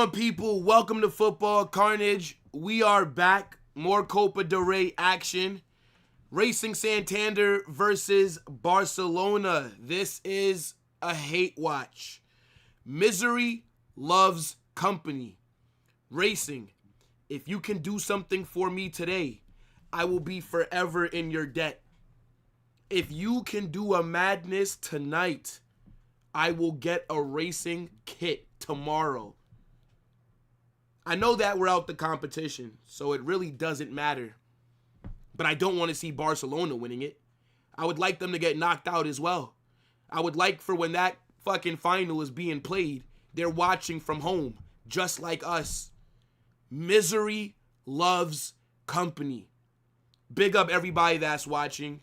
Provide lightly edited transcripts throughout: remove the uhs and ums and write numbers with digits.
on, people? Welcome to Football Carnage. We are back. More Copa del Rey action. Racing Santander versus Barcelona. This is a hate watch. Misery loves company. Racing, if you can do something for me today, I will be forever in your debt. If you can do a madness tonight, I will get a racing kit tomorrow. I know that we're out the competition, so it really doesn't matter. But I don't want to see Barcelona winning it. I would like them to get knocked out as well. I would like for when that fucking final is being played, they're watching from home, just like us. Misery loves company. Big up everybody that's watching.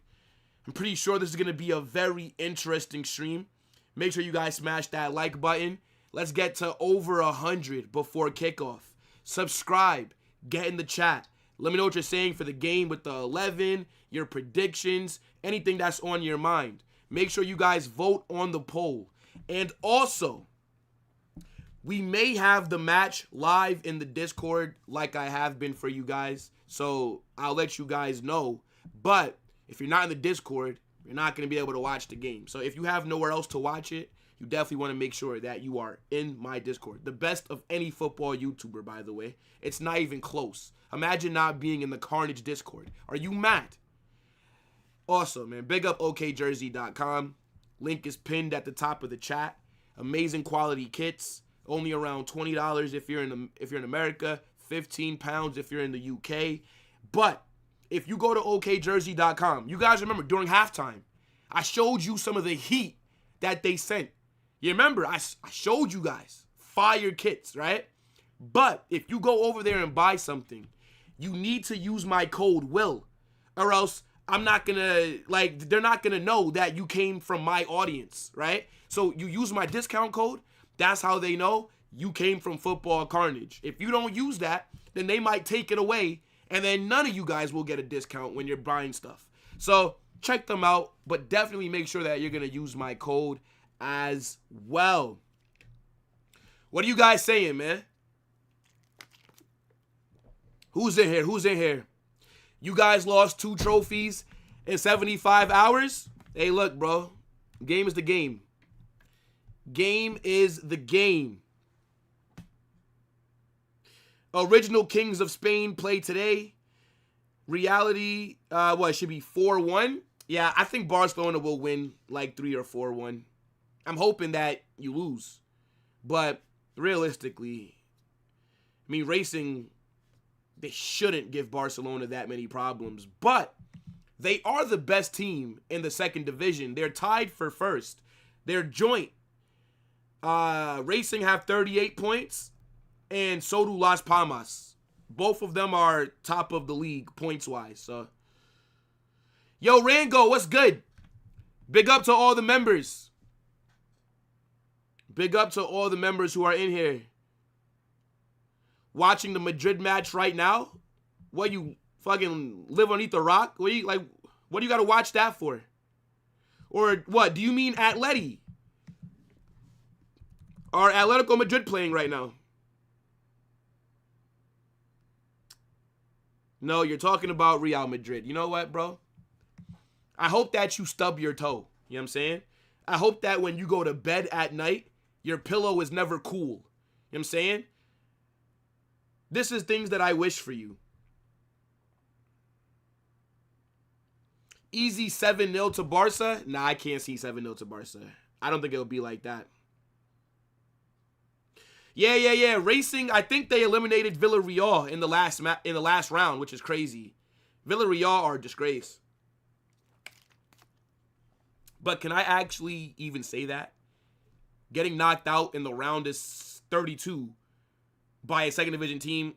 I'm pretty sure this is going to be a very interesting stream. Make sure you guys smash that like button. Let's get to over 100 before kickoff. Subscribe. Get in the chat. Let me know what you're saying for the game with the 11, your predictions, anything that's on your mind. Make sure you guys vote on the poll. And also, we may have the match live in the Discord like I have been for you guys. So I'll let you guys know. But if you're not in the Discord, you're not going to be able to watch the game. So if you have nowhere else to watch it, you definitely want to make sure that you are in my Discord. The best of any football YouTuber, by the way. It's not even close. Imagine not being in the Carnage Discord. Are you mad? Also, man, big up okjersey.com. Link is pinned at the top of the chat. Amazing quality kits. Only around $20 if you're in America, 15 pounds if you're in the UK. But if you go to okjersey.com, you guys remember during halftime, I showed you some of the heat that they sent. You remember, I showed you guys fire kits, right? But if you go over there and buy something, you need to use my code WILL, or else I'm not gonna, they're not gonna know that you came from my audience, right? So you use my discount code, that's how they know you came from Football Carnage. If you don't use that, then they might take it away, and then none of you guys will get a discount when you're buying stuff. So check them out, but definitely make sure that you're gonna use my code as well. What are you guys saying, man? Who's in here? Who's in here? You guys lost 2 trophies in 75 hours? Hey, look, bro. Game is the game. Game is the game. Original Kings of Spain play today. Reality, it should be 4-1? Yeah, I think Barcelona will win like 3 or 4-1. I'm hoping that you lose. But realistically, I mean, Racing, they shouldn't give Barcelona that many problems. But they are the best team in the second division. They're tied for first. They're joint. Racing have 38 points, and so do Las Palmas. Both of them are top of the league points-wise. So, yo, Rango, what's good? Big up to all the members. Big up to all the members who are in here. Watching the Madrid match right now? What, you fucking live underneath the rock? What do you got to watch that for? Or what? Do you mean Atleti? Are Atletico Madrid playing right now? No, you're talking about Real Madrid. You know what, bro? I hope that you stub your toe. You know what I'm saying? I hope that when you go to bed at night, your pillow is never cool. You know what I'm saying? This is things that I wish for you. Easy 7-0 to Barca? Nah, I can't see 7-0 to Barca. I don't think it'll be like that. Yeah. Racing, I think they eliminated Villarreal in the last round, which is crazy. Villarreal are a disgrace. But can I actually even say that? Getting knocked out in the round is 32 by a second division team.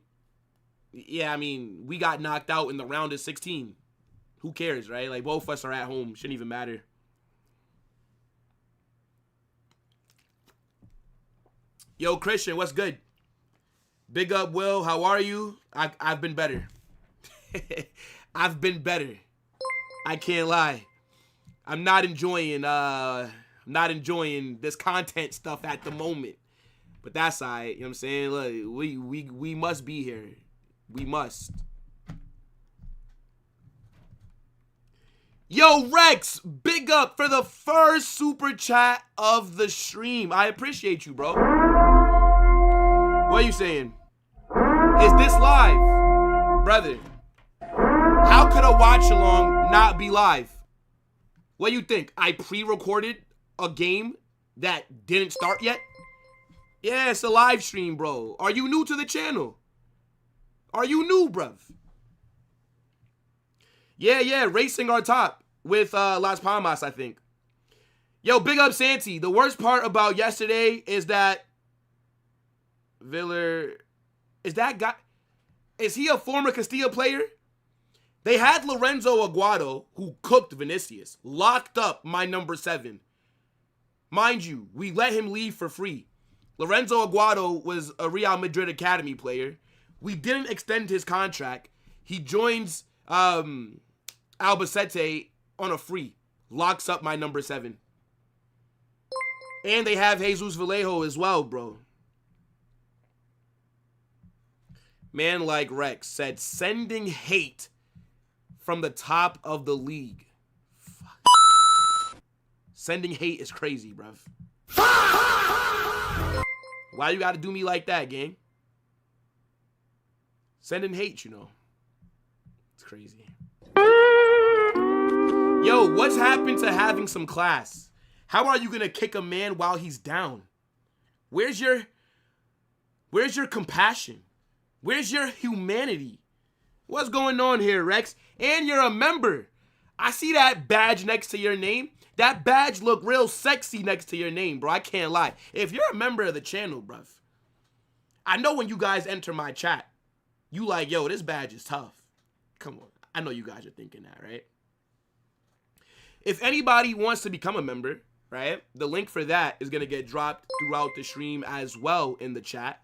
Yeah, I mean, we got knocked out in the round of 16. Who cares, right? Like, both of us are at home. Shouldn't even matter. Yo, Christian, what's good? Big up, Will. How are you? I've been better. I've been better. I can't lie. I'm not enjoying this content stuff at the moment. But that's all right. You know what I'm saying? Look, we must be here. We must. Yo, Rex, big up for the first super chat of the stream. I appreciate you, bro. What are you saying? Is this live? Brother, how could a watch along not be live? What do you think? I pre-recorded a game that didn't start yet? Yeah, it's a live stream, bro. Are you new to the channel? Are you new, bruv? Yeah, racing our top with Las Palmas, I think. Yo, big up Santi. The worst part about yesterday is that Viller, is that guy, is he a former Castilla player? They had Lorenzo Aguado, who cooked Vinicius, locked up my number 7. Mind you, we let him leave for free. Lorenzo Aguado was a Real Madrid Academy player. We didn't extend his contract. He joins Albacete on a free. Locks up my number 7. And they have Jesus Vallejo as well, bro. Man like Rex said, sending hate from the top of the league. Fuck. Sending hate is crazy, bruv. Why you gotta do me like that, gang? Sending hate, you know. It's crazy. Yo, what's happened to having some class? How are you gonna kick a man while he's down? Where's your compassion? Where's your humanity? What's going on here, Rex? And you're a member. I see that badge next to your name. That badge look real sexy next to your name, bro. I can't lie. If you're a member of the channel, bruv, I know when you guys enter my chat, you like, yo, this badge is tough. Come on. I know you guys are thinking that, right? If anybody wants to become a member, right, the link for that is going to get dropped throughout the stream as well in the chat.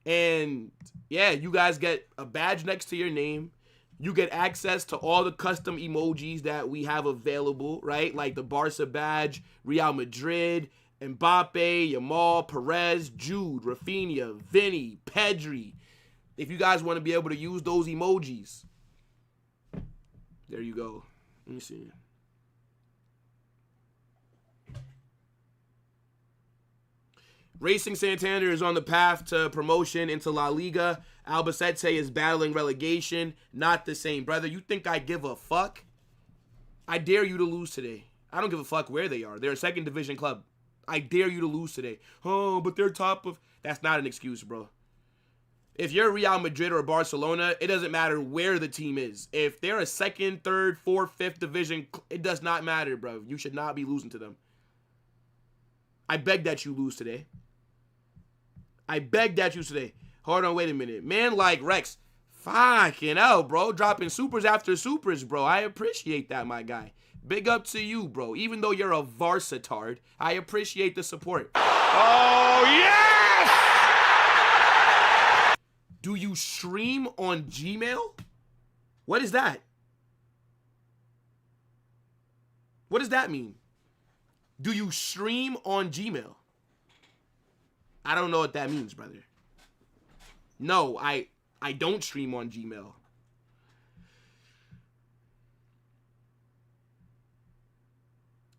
And yeah, you guys get a badge next to your name. You get access to all the custom emojis that we have available, right? Like the Barça badge, Real Madrid, Mbappe, Yamal, Perez, Jude, Rafinha, Vinny, Pedri. If you guys want to be able to use those emojis, there you go. Let me see. Racing Santander is on the path to promotion into La Liga. Albacete is battling relegation. Not the same. Brother, you think I give a fuck? I dare you to lose today. I don't give a fuck where they are. They're a second division club. I dare you to lose today. Oh, but they're top of... That's not an excuse, bro. If you're Real Madrid or Barcelona, it doesn't matter where the team is. If they're a second, third, fourth, fifth division, it does not matter, bro. You should not be losing to them. I beg that you lose today. I beg that you today. Hold on, wait a minute. Man like Rex, fucking hell, bro. Dropping supers after supers, bro. I appreciate that, my guy. Big up to you, bro. Even though you're a Varsatard, I appreciate the support. Oh, yes! Do you stream on Gmail? What is that? What does that mean? Do you stream on Gmail? I don't know what that means, brother. No, I don't stream on Gmail.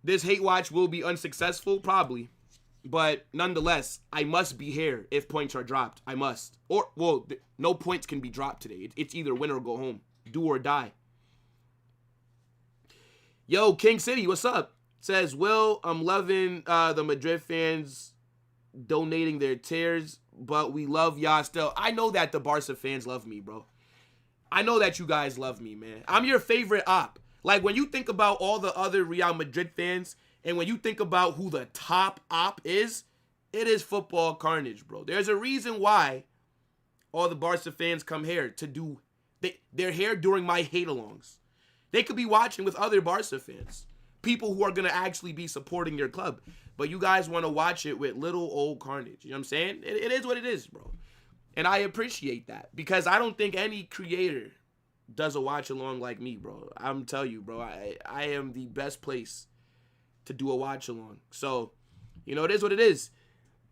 This hate watch will be unsuccessful, probably. But nonetheless, I must be here if points are dropped. I must. Or, well, no points can be dropped today. It's either win or go home. Do or die. Yo, King City, what's up? Says, Will, I'm loving the Madrid fans donating their tears, but we love y'all still. I know that the Barca fans love me, bro. I know that you guys love me, man. I'm your favorite op. Like, when you think about all the other Real Madrid fans, and when you think about who the top op is, it is Football Carnage, bro. There's a reason why all the Barca fans come here to do... They're here during my hate-alongs. They could be watching with other Barca fans. People who are going to actually be supporting your club. But you guys want to watch it with little old Carnage. You know what I'm saying? It is what it is, bro. And I appreciate that. Because I don't think any creator does a watch-along like me, bro. I'm telling you, bro. I am the best place to do a watch-along. So, you know, it is what it is.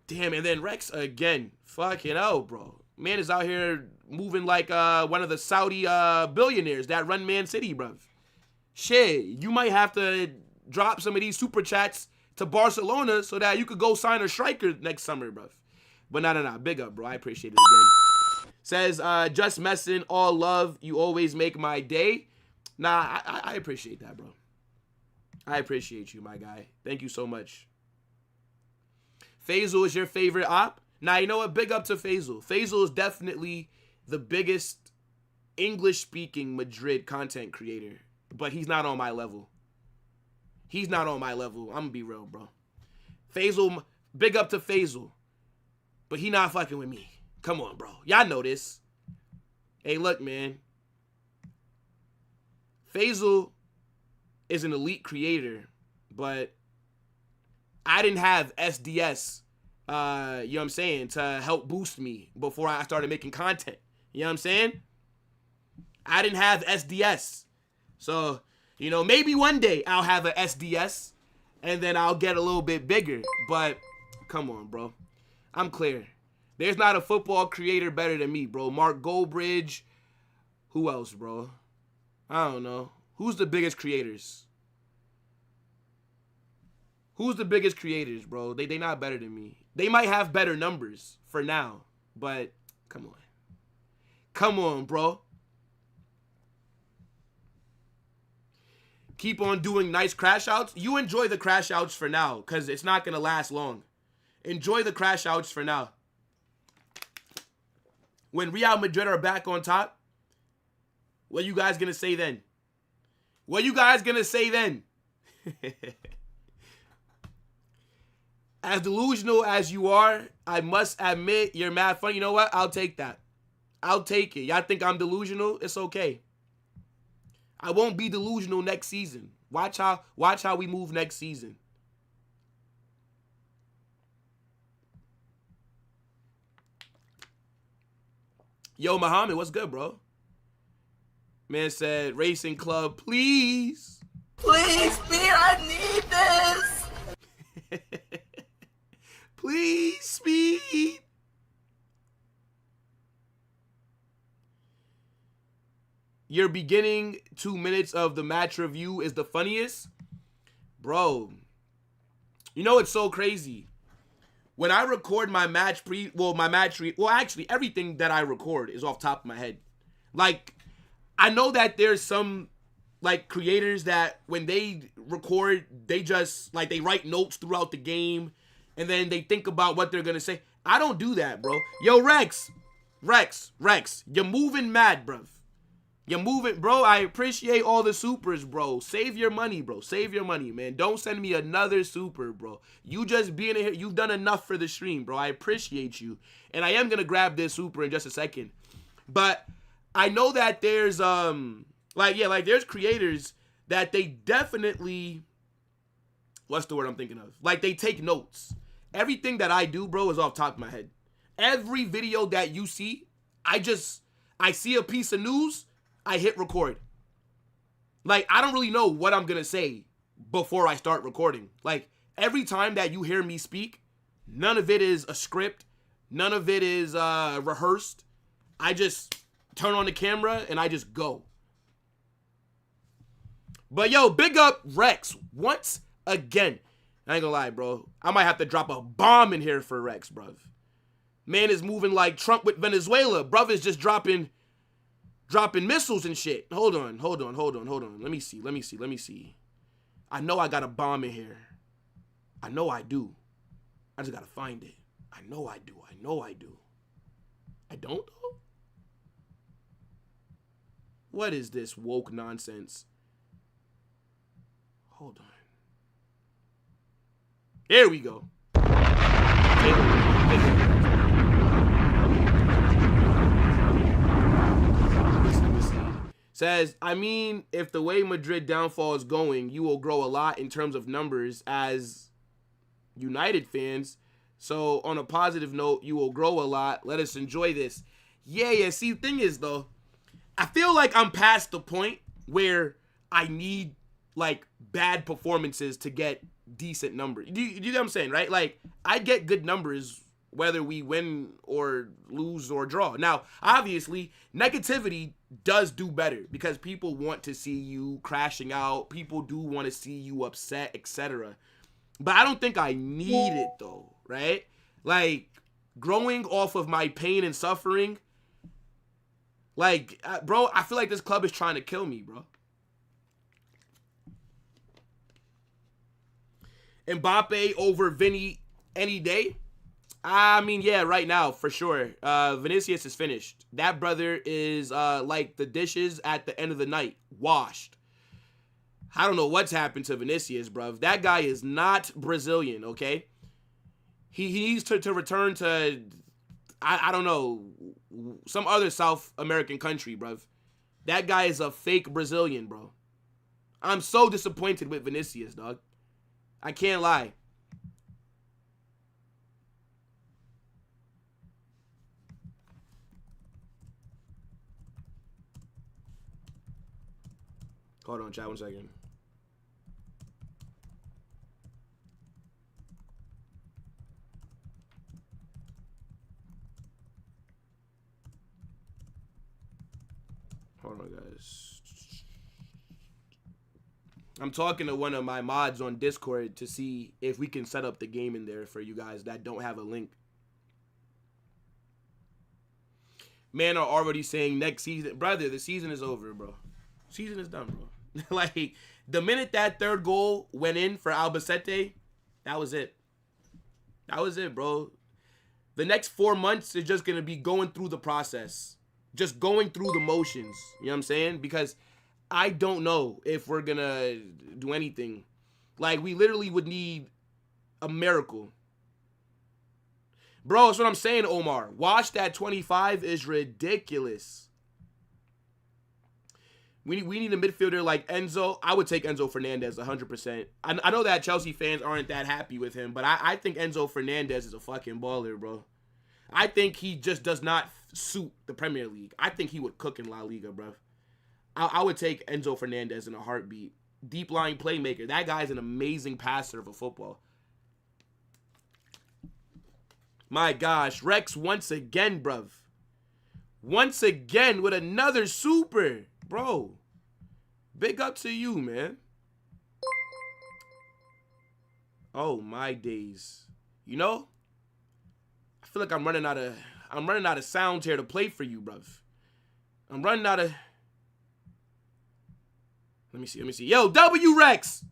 Damn, and then Rex again. Fucking hell, bro. Man is out here moving like one of the Saudi billionaires that run Man City, bruv. Shit, you might have to drop some of these super chats to Barcelona so that you could go sign a striker next summer, bruv. But nah. Big up, bro. I appreciate it again. Says, just messing, all love. You always make my day. Nah, I appreciate that, bro. I appreciate you, my guy. Thank you so much. Faisal is your favorite op? Now, you know what? Big up to Faisal. Faisal is definitely the biggest English-speaking Madrid content creator, but he's not on my level. He's not on my level. I'm going to be real, bro. Faisal, big up to Faisal, but he not fucking with me. Come on, bro. Y'all know this. Hey, look, man. Faisal is an elite creator, but I didn't have SDS, you know what I'm saying, to help boost me before I started making content. You know what I'm saying? I didn't have SDS. So, you know, maybe one day I'll have a SDS and then I'll get a little bit bigger. But come on, bro. I'm clear. There's not a football creator better than me, bro. Mark Goldbridge. Who else, bro? I don't know. Who's the biggest creators? Who's the biggest creators, bro? They not better than me. They might have better numbers for now, but come on. Come on, bro. Keep on doing nice crash outs. You enjoy the crash outs for now, because it's not going to last long. Enjoy the crash outs for now. When Real Madrid are back on top, what you guys going to say then? What you guys going to say then? As delusional as you are, I must admit you're mad funny. You know what? I'll take that. I'll take it. Y'all think I'm delusional? It's okay. I won't be delusional next season. Watch how we move next season. Yo, Muhammad, what's good, bro? Man said, Racing Club, please. Please, Speed, I need this. Please, Speed. Your beginning 2 minutes of the match review is the funniest. Bro, you know it's so crazy. When I record my match actually everything that I record is off top of my head. Like, I know that there's some like creators that when they record, they just like they write notes throughout the game and then they think about what they're gonna say. I don't do that, bro. Yo, Rex, you're moving mad, bruv. You're moving, bro. I appreciate all the supers, bro. Save your money, bro. Save your money, man. Don't send me another super, bro. You just being here, you've done enough for the stream, bro. I appreciate you. And I am going to grab this super in just a second. But I know that there's, there's creators that they definitely, what's the word I'm thinking of? Like, they take notes. Everything that I do, bro, is off top of my head. Every video that you see, I see a piece of news, I hit record. Like, I don't really know what I'm going to say before I start recording. Like, every time that you hear me speak, none of it is a script. None of it is rehearsed. I just turn on the camera and I just go. But, yo, big up Rex once again. I ain't gonna lie, bro. I might have to drop a bomb in here for Rex, bruv. Man is moving like Trump with Venezuela. Bruv is just dropping missiles and shit. Hold on. Let me see. I know I got a bomb in here. I know I do. I just gotta find it. I know I do. I don't though? What is this woke nonsense? Hold on. Here we go. Says, I mean, if the way Madrid downfall is going, you will grow a lot in terms of numbers as United fans. So on a positive note, you will grow a lot. Let us enjoy this. Yeah. See, the thing is, though, I feel like I'm past the point where I need, like, bad performances to get decent numbers. You know what I'm saying, right? Like, I get good numbers whether we win or lose or draw. Now, obviously, negativity does do better because people want to see you crashing out. People do want to see you upset, etc. But I don't think I need it, though, right? Like, growing off of my pain and suffering, like, bro, I feel like this club is trying to kill me, bro. Mbappe over Vinny any day? I mean, yeah, right now, for sure. Vinicius is finished. That brother is like the dishes at the end of the night, washed. I don't know what's happened to Vinicius, bruv. That guy is not Brazilian, okay? He needs to return to, I don't know, some other South American country, bruv. That guy is a fake Brazilian, bro. I'm so disappointed with Vinicius, dog. I can't lie. Hold on, chat, 1 second. Hold on, guys. I'm talking to one of my mods on Discord to see if we can set up the game in there for you guys that don't have a link. Man are already saying next season. Brother, the season is over, bro. Season is done, bro. Like, the minute that third goal went in for Albacete, that was it. That was it, bro. The next 4 months is just going to be going through the process. Just going through the motions. You know what I'm saying? Because I don't know if we're going to do anything. Like, we literally would need a miracle. Bro, that's what I'm saying, Omar. Watch that 25 is ridiculous. We need a midfielder like Enzo. I would take Enzo Fernandez 100%. I know that Chelsea fans aren't that happy with him, but I think Enzo Fernandez is a fucking baller, bro. I think he just does not suit the Premier League. I think he would cook in La Liga, bro. I would take Enzo Fernandez in a heartbeat. Deep line playmaker. That guy's an amazing passer of a football. My gosh. Rex once again, bruv. Once again with another super. Bro, big up to you, man. Oh, my days. You know, I feel like I'm running out of sound here to play for you, bruv. I'm running out of. Let me see. Yo, W Rex.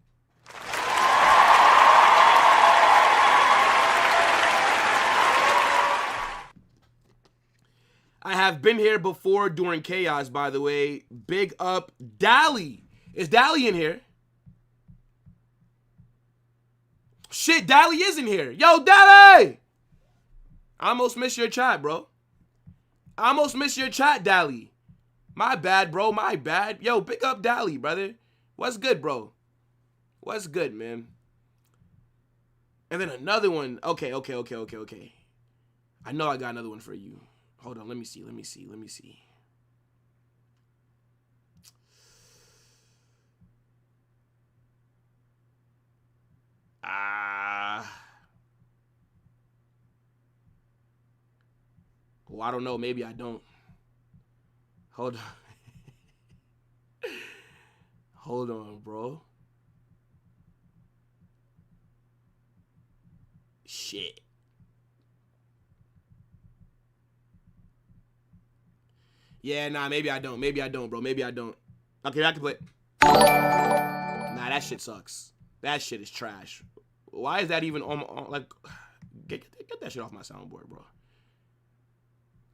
I have been here before during chaos, by the way. Big up Dally. Is Dally in here? Shit, Dally is in here. Yo, Dally! I almost missed your chat, bro. I almost missed your chat, Dally. My bad, bro. My bad. Yo, big up Dally, brother. What's good, bro? What's good, man? And then another one. Okay. I know I got another one for you. Hold on, let me see. Well, I don't know. Maybe I don't. Hold on. Hold on, bro. Shit. Yeah, nah, maybe I don't, bro. Maybe I don't. Okay, I can play. Nah, that shit sucks. That shit is trash. Why is that even on like, get that shit off my soundboard, bro.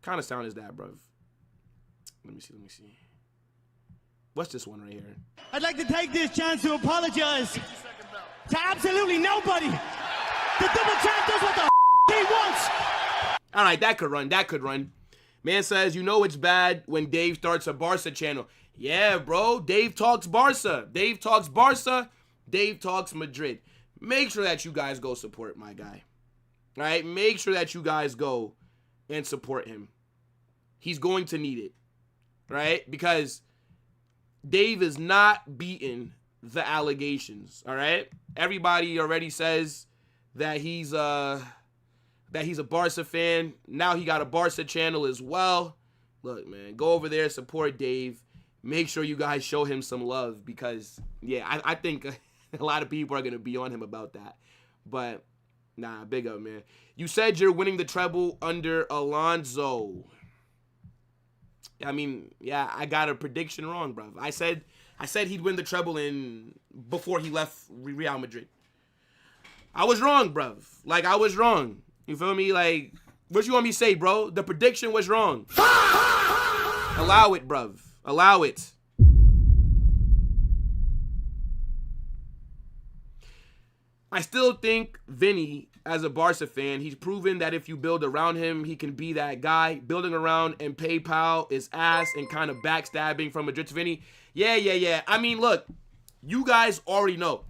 Kind of sound is that, bro? Let me see. What's this one right here? I'd like to take this chance to apologize to absolutely nobody. The double champ does what the he wants. All right, that could run. Man says, you know it's bad when Dave starts a Barca channel. Yeah, bro. Dave talks Barca. Dave talks Madrid. Make sure that you guys go support my guy. All right? Make sure that you guys go and support him. He's going to need it. Right? Because Dave is not beaten the allegations, all right? Everybody already says that he's a Barca fan. Now he got a Barca channel as well. Look, man, go over there, support Dave. Make sure you guys show him some love because, yeah, I think a lot of people are going to be on him about that. But, nah, big up, man. You said you're winning the treble under Alonso. I mean, yeah, I got a prediction wrong, bro. I said he'd win the treble before he left Real Madrid. I was wrong, bro. Like, I was wrong. You feel me? Like, what you want me to say, bro? The prediction was wrong. Allow it, bruv. Allow it. I still think Vinny, as a Barca fan, he's proven that if you build around him, he can be that guy. Building around and PayPal is ass and kind of backstabbing from Madrid to Vinny. Yeah. I mean, look, you guys already know.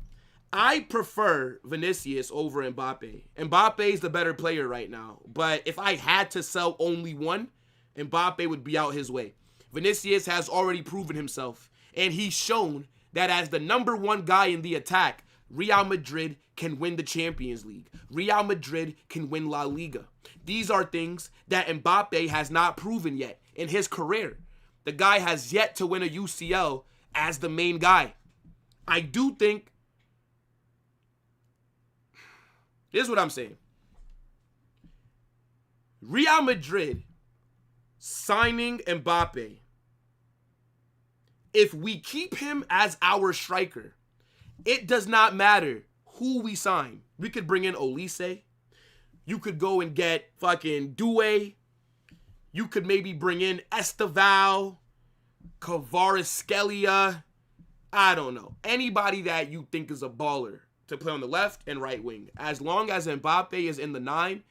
I prefer Vinicius over Mbappe. Mbappe is the better player right now. But if I had to sell only one, Mbappe would be out his way. Vinicius has already proven himself. And he's shown that as the number one guy in the attack, Real Madrid can win the Champions League. Real Madrid can win La Liga. These are things that Mbappe has not proven yet in his career. The guy has yet to win a UCL as the main guy. I do think... Here's what I'm saying. Real Madrid signing Mbappe. If we keep him as our striker, it does not matter who we sign. We could bring in Olise. You could go and get fucking Doué. You could maybe bring in Esteval, Kvaratskhelia. I don't know. Anybody that you think is a baller to play on the left and right wing. As long as Mbappe is in the 9,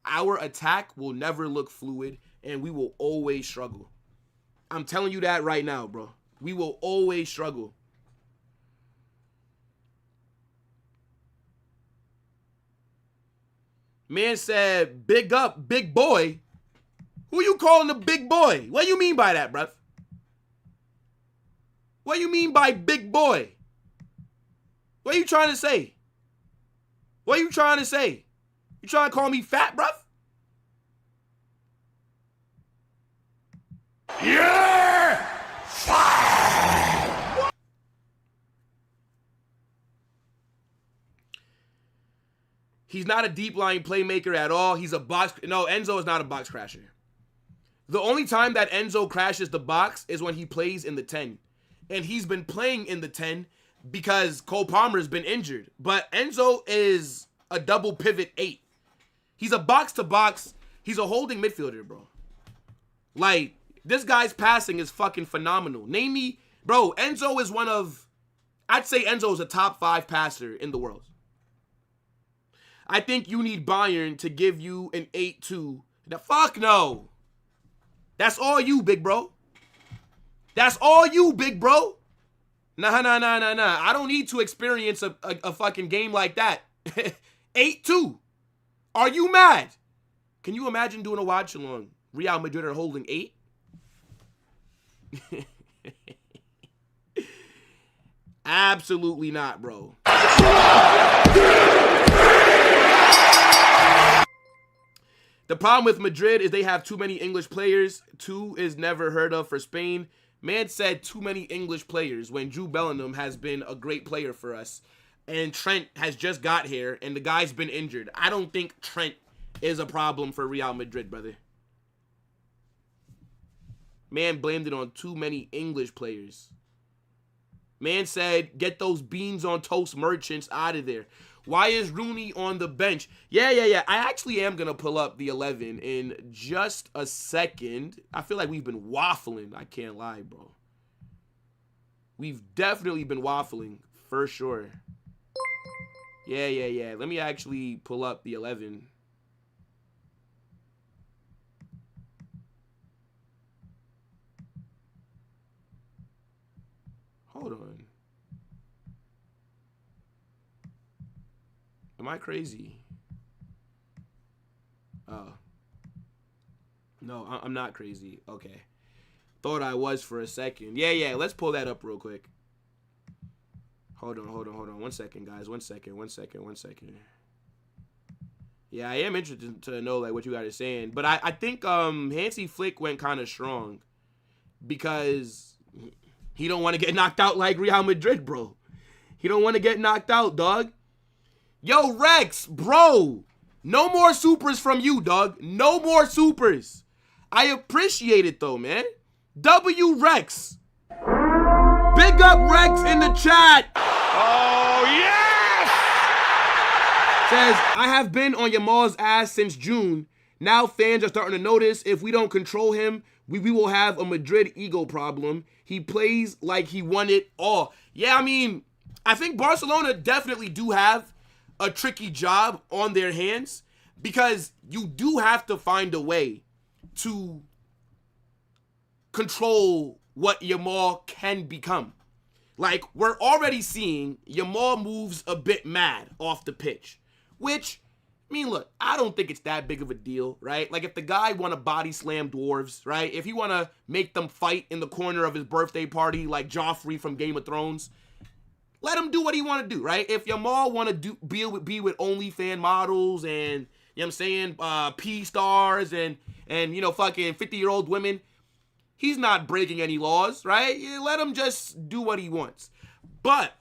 our attack will never look fluid and we will always struggle. I'm telling you that right now, bro. We will always struggle. Man said, big up, big boy. Who you calling the big boy? What do you mean by that, bruv? What do you mean by big boy? What are you trying to say? What are you trying to say? You trying to call me fat, bruv? Yeah! He's not a deep line playmaker at all. He's a box. No, Enzo is not a box crasher. The only time that Enzo crashes the box is when he plays in the 10. And he's been playing in the 10 because Cole Palmer's been injured. But Enzo is a double pivot 8. He's a box-to-box. He's a holding midfielder, bro. Like, this guy's passing is fucking phenomenal. Name me, bro, Enzo is one of, I'd say Enzo is a top 5 passer in the world. I think you need Bayern to give you an 8-2. The fuck no. That's all you, big bro. That's all you, big bro. Nah. I don't need to experience a fucking game like that. 8-2. Are you mad? Can you imagine doing a watch along? Real Madrid are holding 8? Absolutely not, bro. The problem with Madrid is they have too many English players. 2 is never heard of for Spain. Man said too many English players when Jude Bellingham has been a great player for us. And Trent has just got here and the guy's been injured. I don't think Trent is a problem for Real Madrid, brother. Man blamed it on too many English players. Man said, get those beans on toast merchants out of there. Why is Rooney on the bench? Yeah. I actually am going to pull up the 11 in just a second. I feel like we've been waffling. I can't lie, bro. We've definitely been waffling, for sure. Yeah. Let me actually pull up the 11. Hold on. Am I crazy? Oh. No, I'm not crazy. Okay. Thought I was for a second. Yeah. Let's pull that up real quick. Hold on. 1 second, guys. 1 second. Yeah, I am interested to know like what you guys are saying. But I think Hansi Flick went kind of strong because he don't want to get knocked out like Real Madrid, bro. He don't want to get knocked out, dog. Yo, Rex, bro. No more supers from you, dog. No more supers. I appreciate it, though, man. W Rex. Big up Rex in the chat. Oh, yes! Says, I have been on Yamal's ass since June. Now fans are starting to notice if we don't control him, we will have a Madrid ego problem. He plays like he won it all. Yeah, I mean, I think Barcelona definitely do have a tricky job on their hands because you do have to find a way to control what Yamal can become. Like, we're already seeing Yamal moves a bit mad off the pitch, which, I mean, look, I don't think it's that big of a deal, right? Like, if the guy want to body slam dwarves, right? If he want to make them fight in the corner of his birthday party like Joffrey from Game of Thrones, let him do what he want to do, right? If Yamal want to be with OnlyFans models and, you know what I'm saying, P-stars and you know, fucking 50-year-old women, he's not breaking any laws, right? You let him just do what he wants. But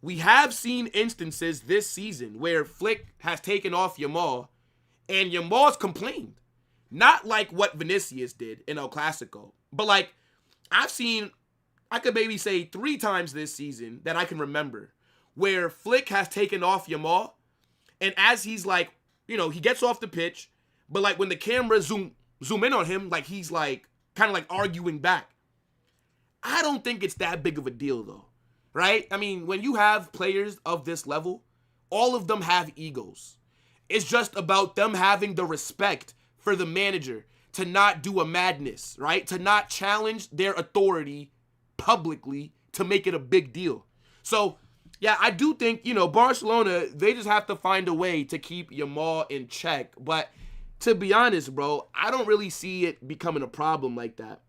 we have seen instances this season where Flick has taken off Yamal and Yamal's complained. Not like what Vinicius did in El Clasico, but like I've seen, I could maybe say 3 times this season that I can remember where Flick has taken off Yamal and as he's like, you know, he gets off the pitch, but like when the camera zoom in on him, like he's like kind of like arguing back. I don't think it's that big of a deal though, right? I mean, when you have players of this level, all of them have egos. It's just about them having the respect for the manager to not do a madness, right? To not challenge their authority publicly to make it a big deal. So, yeah, I do think, you know, Barcelona, they just have to find a way to keep Yamal in check. But to be honest, bro, I don't really see it becoming a problem like that.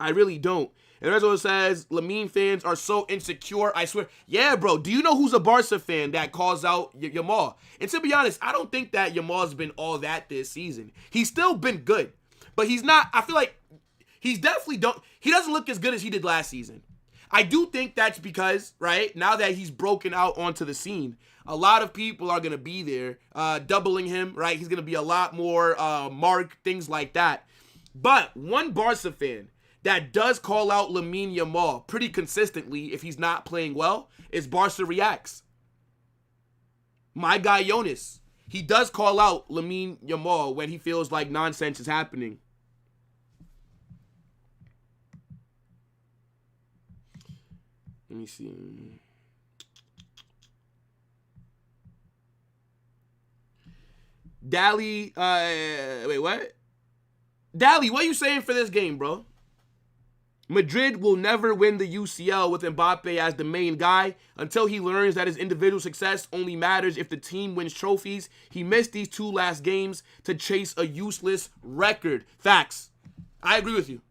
I really don't. And that's what it says. Lamine fans are so insecure. I swear. Yeah, bro. Do you know who's a Barca fan that calls out Yamal? And to be honest, I don't think that Yamal's been all that this season. He's still been good. But he's not. I feel like he's definitely he doesn't look as good as he did last season. I do think that's because, right, now that he's broken out onto the scene, a lot of people are going to be there doubling him, right? He's going to be a lot more marked, things like that. But one Barca fan that does call out Lamine Yamal pretty consistently if he's not playing well is Barca Reacts. My guy Jonas, he does call out Lamine Yamal when he feels like nonsense is happening. Let me see. Dally, wait, what? Dally, what are you saying for this game, bro? Madrid will never win the UCL with Mbappe as the main guy until he learns that his individual success only matters if the team wins trophies. He missed these 2 last games to chase a useless record. Facts. I agree with you.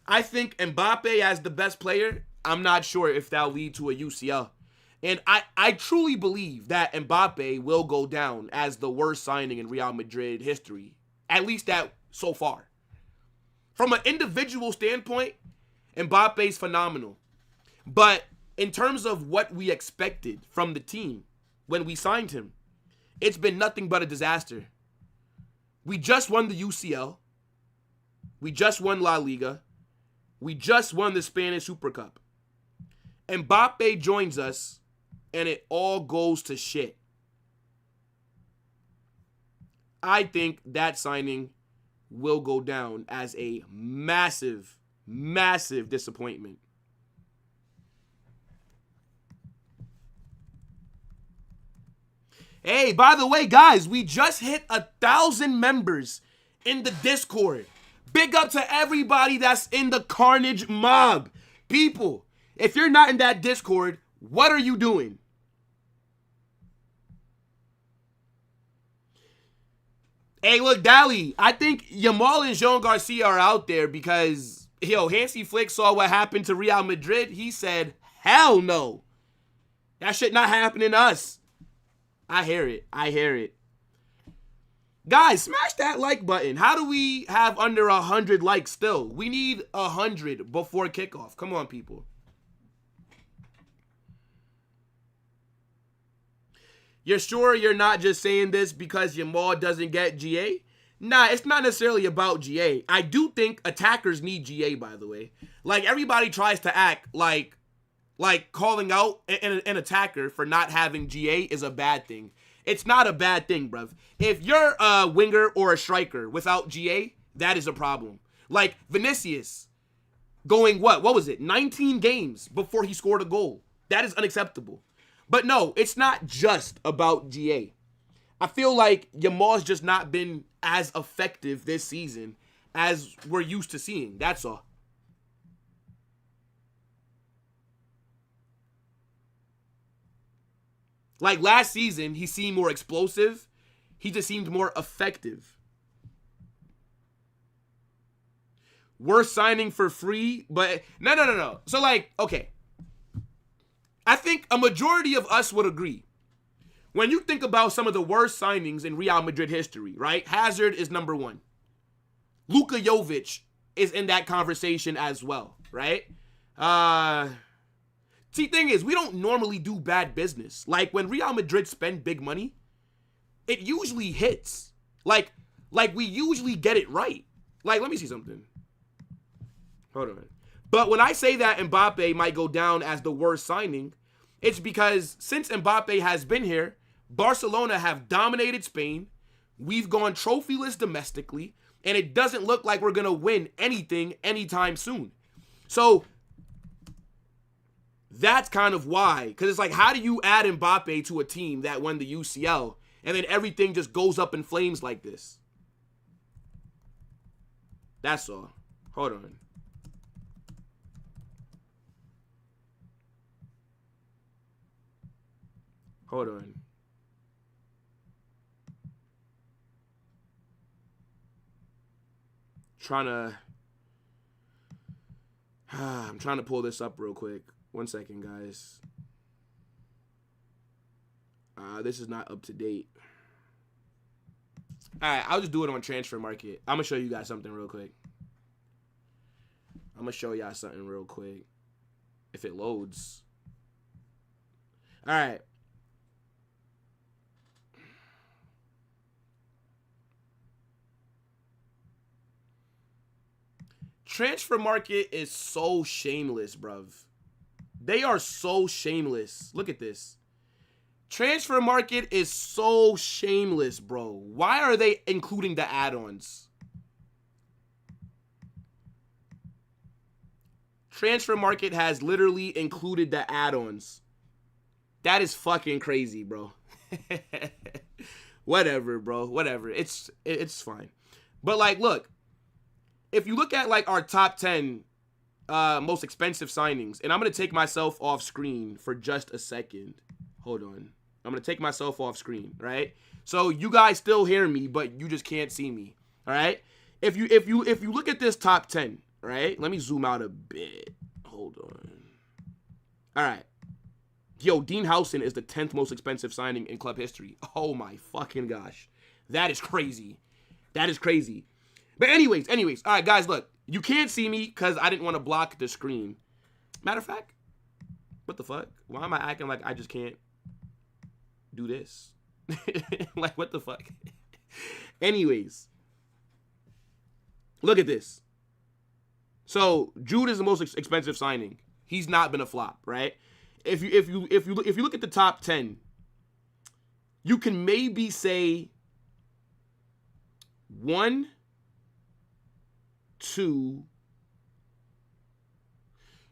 I think Mbappe as the best player, I'm not sure if that'll lead to a UCL. And I truly believe that Mbappe will go down as the worst signing in Real Madrid history. At least that so far. From an individual standpoint, Mbappe's phenomenal. But in terms of what we expected from the team when we signed him, it's been nothing but a disaster. We just won the UCL. We just won La Liga. We just won the Spanish Super Cup. Mbappe joins us, and it all goes to shit. I think that signing will go down as a massive, massive disappointment. Hey, by the way, guys, we just hit 1,000 members in the Discord. Big up to everybody that's in the Carnage mob. People, if you're not in that Discord, what are you doing? Hey, look, Dally, I think Yamal and Jean Garcia are out there because Yo, Hansi Flick saw what happened to Real Madrid. He said, hell no. That shit not happening to us. I hear it. I hear it. Guys, smash that like button. How do we have under 100 likes still? We need 100 before kickoff. Come on, people. You're sure you're not just saying this because Jamal doesn't get GA? Nah, it's not necessarily about GA. I do think attackers need GA, by the way. Like, everybody tries to act like calling out an attacker for not having GA is a bad thing. It's not a bad thing, bruv. If you're a winger or a striker without GA, that is a problem. Like Vinicius going, what was it, 19 games before he scored a goal. That is unacceptable. But no, it's not just about GA. I feel like Jamal's just not been as effective this season as we're used to seeing. That's all. Like last season, he seemed more explosive. He just seemed more effective. We're signing for free, but no. So like, okay. I think a majority of us would agree. When you think about some of the worst signings in Real Madrid history, right? Hazard is number one. Luka Jovic is in that conversation as well, right? See, thing is, we don't normally do bad business. Like, when Real Madrid spend big money, it usually hits. Like we usually get it right. Like, let me see something. Hold on. But when I say that Mbappe might go down as the worst signing, it's because since Mbappe has been here, Barcelona have dominated Spain. We've gone trophyless domestically, and it doesn't look like we're going to win anything anytime soon. So that's kind of why. Because it's like, how do you add Mbappe to a team that won the UCL, and then everything just goes up in flames like this? That's all. Hold on. Hold on. I'm trying to pull this up real quick. 1 second, guys. This is not up to date. All right, I'll just do it on Transfer Market. I'm going to show you guys something real quick. If it loads. All right. Transfer Market is so shameless, bruv. They are so shameless. Look at this. Transfer Market is so shameless, bro. Why are they including the add-ons? Transfer Market has literally included the add-ons. That is fucking crazy, bro. Whatever, bro. Whatever. It's fine. But, like, look. If you look at, like, our top 10 most expensive signings, and I'm going to take myself off screen for just a second. Hold on. I'm going to take myself off screen, right? So you guys still hear me, but you just can't see me, all right? If you look at this top 10, right? Let me zoom out a bit. Hold on. All right. Yo, Dean Howson is the 10th most expensive signing in club history. Oh, my fucking gosh. That is crazy. That is crazy. But anyways, all right, guys, look. You can't see me because I didn't want to block the screen. Matter of fact, what the fuck? Why am I acting like I just can't do this? Like, what the fuck? Anyways, look at this. So Jude is the most expensive signing. He's not been a flop, right? If you look at the top 10, you can maybe say 1, 2.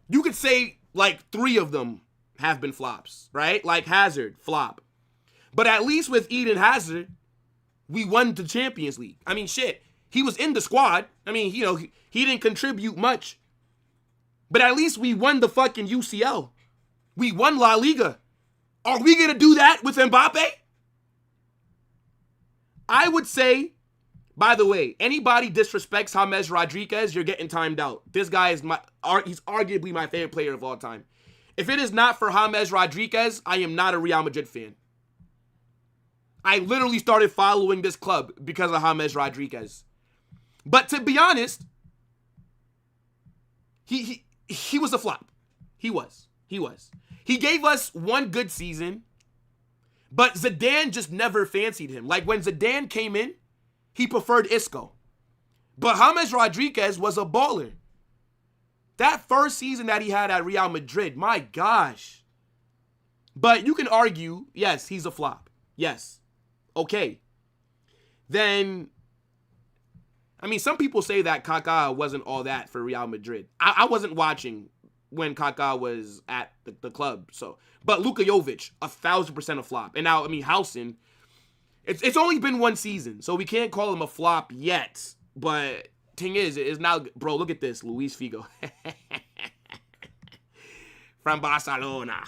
You could say like 3 of them have been flops, right? Like Hazard, flop. But at least with Eden Hazard, we won the Champions League. I mean, shit. He was in the squad. I mean, you know, he didn't contribute much. But at least we won the fucking UCL. We won La Liga. Are we going to do that with Mbappe? I would say By the way, anybody disrespects James Rodriguez, you're getting timed out. This guy is he's arguably my favorite player of all time. If it is not for James Rodriguez, I am not a Real Madrid fan. I literally started following this club because of James Rodriguez. But to be honest, he was a flop. He was. He gave us one good season, but Zidane just never fancied him. Like when Zidane came in, he preferred Isco. But James Rodriguez was a baller. That first season that he had at Real Madrid, my gosh. But you can argue, yes, he's a flop. Yes. Okay. Then, I mean, some people say that Kaká wasn't all that for Real Madrid. I wasn't watching when Kaká was at the club. But Luka Jovic, 1,000% a flop. And now, I mean, Housen, it's only been one season, so we can't call him a flop yet. But thing is, it's now, bro, look at this, Luis Figo. From Barcelona.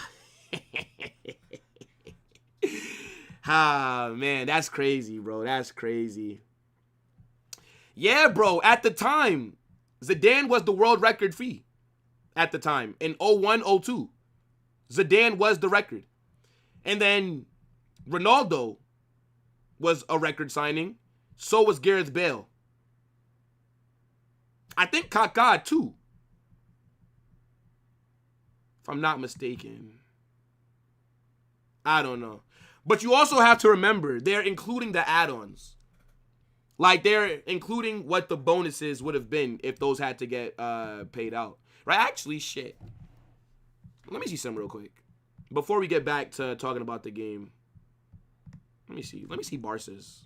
Ah, man, that's crazy, bro. That's crazy. Yeah, bro, at the time, Zidane was the world record fee. At the time, in 01-02. Zidane was the record. And then Ronaldo was a record signing. So was Gareth Bale. I think Kaká too, if I'm not mistaken. I don't know. But you also have to remember, they're including the add-ons. Like, they're including what the bonuses would have been if those had to get paid out. Right? Actually, shit. Let me see something real quick. Before we get back to talking about the game. Let me see Barca's.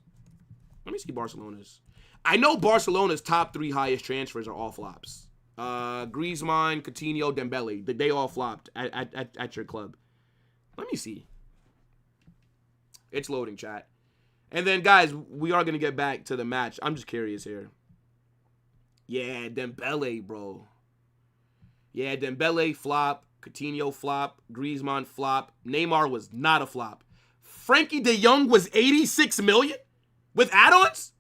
Let me see Barcelona's. I know Barcelona's top 3 highest transfers are all flops. Griezmann, Coutinho, Dembele. They all flopped at your club. Let me see. It's loading, chat. And then, guys, we are going to get back to the match. I'm just curious here. Yeah, Dembele, bro. Yeah, Dembele flop. Coutinho flop. Griezmann flop. Neymar was not a flop. Frankie de Jong was 86 million with add-ons?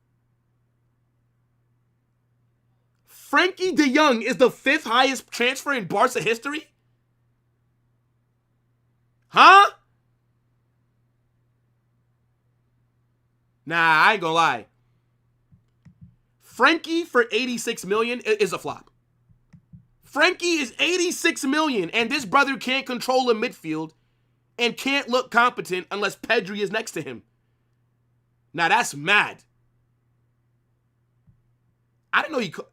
Frankie de Jong is the 5th highest transfer in Barca history? Huh? Nah, I ain't gonna lie. Frankie for 86 million is a flop. Frankie is 86 million, and this brother can't control a midfield and can't look competent unless Pedri is next to him. Now, that's mad. I didn't know he could.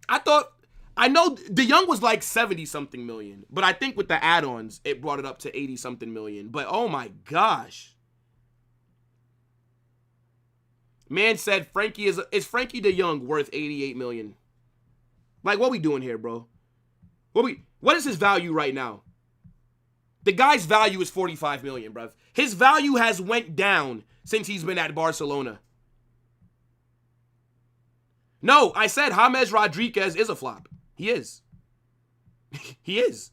I know De Jong was like 70-something million, but I think with the add-ons, it brought it up to 80-something million. But oh my gosh. Man said is Frankie de Jong worth 88 million? Like, what we doing here, bro? What is his value right now? The guy's value is 45 million, bruv. His value has went down since he's been at Barcelona. No, I said James Rodriguez is a flop. He is. He is.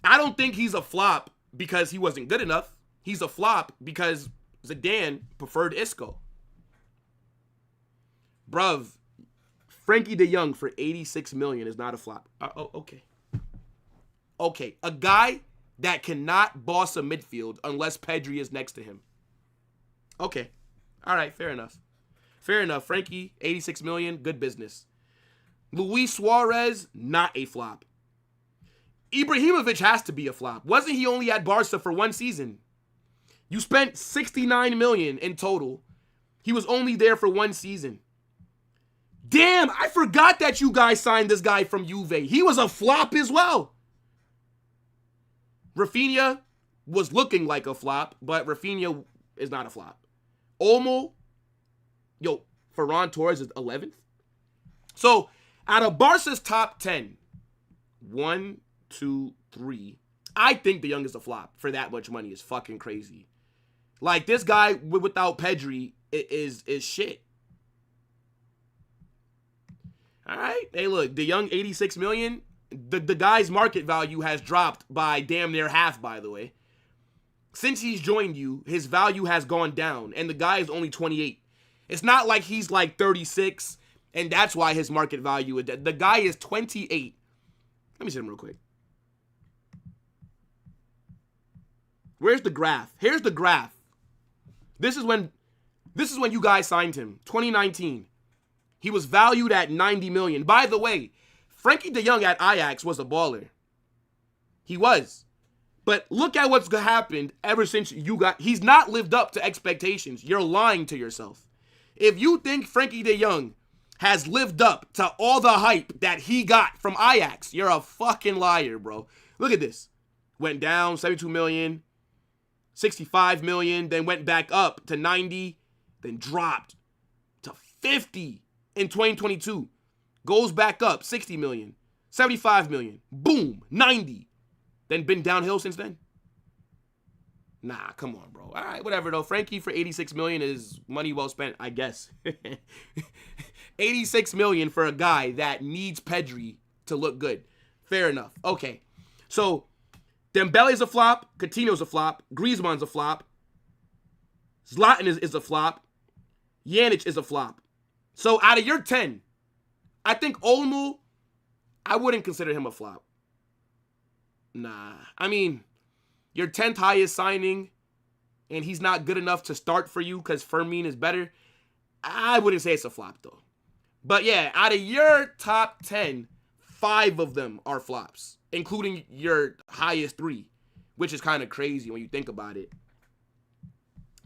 I don't think he's a flop because he wasn't good enough. He's a flop because Zidane preferred Isco. Bruv, Frankie de Jong for 86 million is not a flop. Okay. Okay, a guy that cannot boss a midfield unless Pedri is next to him. Okay. All right, fair enough. Fair enough. Frankie, 86 million, good business. Luis Suarez, not a flop. Ibrahimovic has to be a flop. Wasn't he only at Barca for one season? You spent 69 million in total. He was only there for one season. Damn, I forgot that you guys signed this guy from Juve. He was a flop as well. Rafinha was looking like a flop, but Rafinha is not a flop. Olmo, Ferran Torres is 11th. So, out of Barca's top 10, 1, 2, 3, I think De Jong is a flop for that much money. Is fucking crazy. Like, this guy without Pedri is shit. All right. Hey, look, De Jong, 86 million. The guy's market value has dropped by damn near half, by the way. Since he's joined you, his value has gone down, and the guy is only 28. It's not like he's like 36, and that's why his market value is dead. The guy is 28. Let me see him real quick. Where's the graph? Here's the graph. This is when you guys signed him, 2019. He was valued at 90 million. By the way, Frankie de Jong at Ajax was a baller. He was. But look at what's happened ever since he's not lived up to expectations. You're lying to yourself. If you think Frankie de Jong has lived up to all the hype that he got from Ajax, you're a fucking liar, bro. Look at this. Went down 72 million, 65 million, then went back up to 90, then dropped to 50 in 2022. Goes back up 60 million, 75 million, boom, 90. Then been downhill since then? Nah, come on, bro. All right, whatever, though. Frankie for 86 million is money well spent, I guess. 86 million for a guy that needs Pedri to look good. Fair enough. Okay. So, Dembele's a flop. Coutinho's a flop. Griezmann's a flop. Zlatan is a flop. Pjanic is a flop. So, out of your 10, I think Olmo, I wouldn't consider him a flop. Nah. I mean, your 10th highest signing, and he's not good enough to start for you because Fermin is better. I wouldn't say it's a flop, though. But yeah, out of your top 10, 5 of them are flops, including your highest 3, which is kind of crazy when you think about it.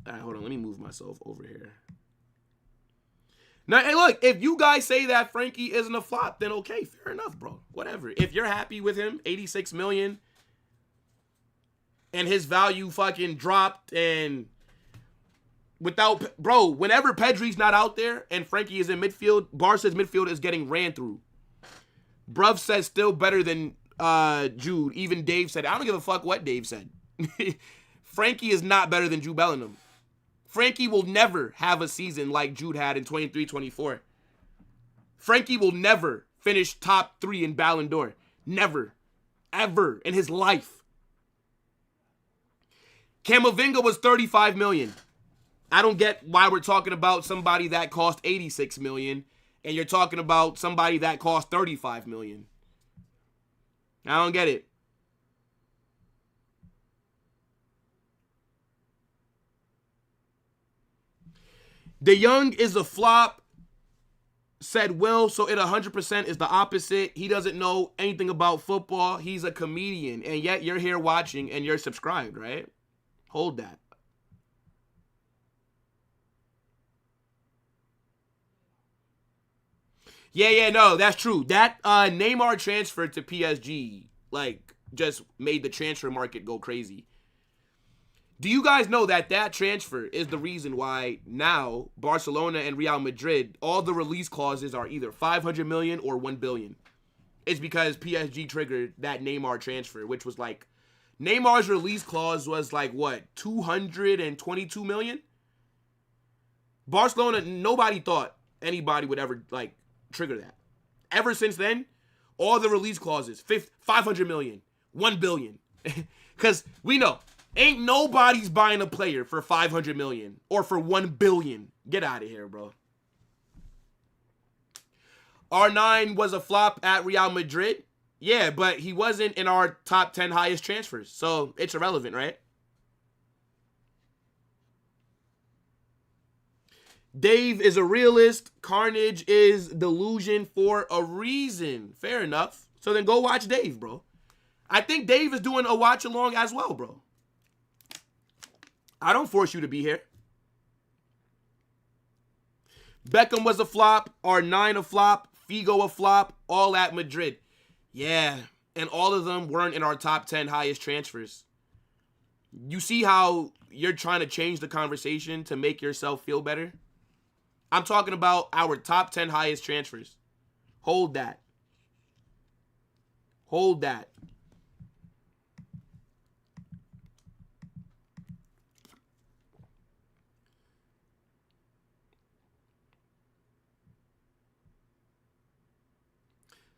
All right, hold on. Let me move myself over here. Now, hey, look, if you guys say that Frankie isn't a flop, then okay, fair enough, bro. Whatever. If you're happy with him, 86 million, and his value fucking dropped, and bro, whenever Pedri's not out there and Frankie is in midfield, Barca's midfield is getting ran through. Bruv says still better than Jude. Even Dave said, I don't give a fuck what Dave said. Frankie is not better than Jude Bellingham. Frankie will never have a season like Jude had in 23-24. Frankie will never finish top 3 in Ballon d'Or. Never. Ever in his life. Camavinga was 35 million. I don't get why we're talking about somebody that cost 86 million and you're talking about somebody that cost 35 million. I don't get it. De Jong is a flop, said Will, so it 100% is the opposite. He doesn't know anything about football. He's a comedian, and yet you're here watching and you're subscribed, right? Hold that. Yeah, no, that's true. That Neymar transfer to PSG, like, just made the transfer market go crazy. Do you guys know that transfer is the reason why now Barcelona and Real Madrid, all the release clauses are either 500 million or 1 billion? It's because PSG triggered that Neymar transfer, which was like, Neymar's release clause was like, what, 222 million? Barcelona, nobody thought anybody would ever, like, trigger that. Ever since then, all the release clauses, 500 million, 1 billion. Because we know, ain't nobody's buying a player for 500 million or for 1 billion. Get out of here, bro. R9 was a flop at Real Madrid. Yeah, but he wasn't in our top 10 highest transfers, so it's irrelevant, right? Dave is a realist. Carnage is delusion for a reason. Fair enough. So then go watch Dave, bro. I think Dave is doing a watch along as well, bro. I don't force you to be here. Beckham was a flop. R9 a flop. Figo a flop. All at Madrid. Yeah, and all of them weren't in our top 10 highest transfers. You see how you're trying to change the conversation to make yourself feel better? I'm talking about our top 10 highest transfers. Hold that. Hold that.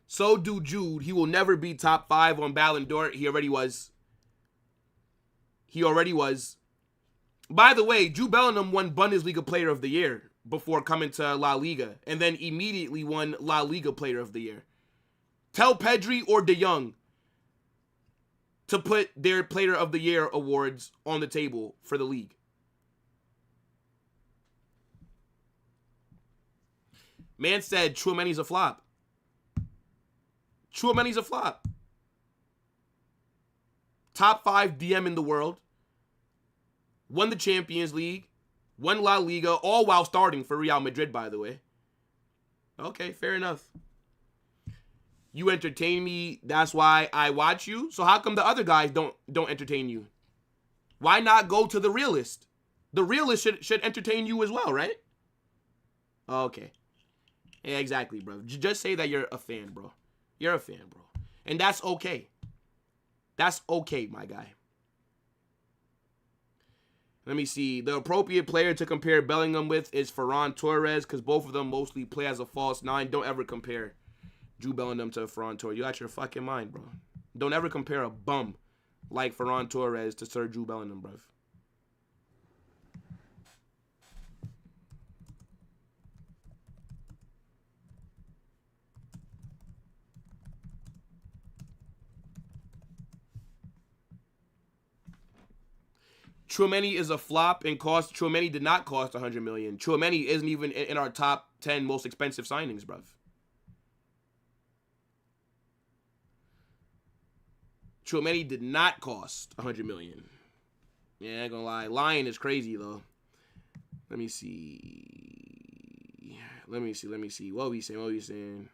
So do Jude. He will never be top 5 on Ballon d'Or. He already was. He already was. By the way, Jude Bellingham won Bundesliga Player of the Year before coming to La Liga, and then immediately won La Liga Player of the Year. Tell Pedri or De Jong to put their Player of the Year awards on the table for the league. Man said Tchouameni's a flop. Tchouameni's a flop. Top 5 DM in the world. Won the Champions League. Won La Liga, all while starting for Real Madrid, by the way. Okay, fair enough. You entertain me, that's why I watch you. So how come the other guys don't entertain you? Why not go to the realist? The realist should entertain you as well, right? Okay. Yeah, exactly, bro. Just say that you're a fan, bro. You're a fan, bro. And that's okay. That's okay, my guy. Let me see. The appropriate player to compare Bellingham with is Ferran Torres, because both of them mostly play as a false 9. Don't ever compare Jude Bellingham to Ferran Torres. You got your fucking mind, bro. Don't ever compare a bum like Ferran Torres to Sir Jude Bellingham, bro. Tchouameni is a flop and Tchouameni did not cost 100 million. Tchouameni isn't even in our top 10 most expensive signings, bruv. Tchouameni did not cost 100 million. Yeah, I ain't gonna lie. Lying is crazy, though. Let me see. What are we saying?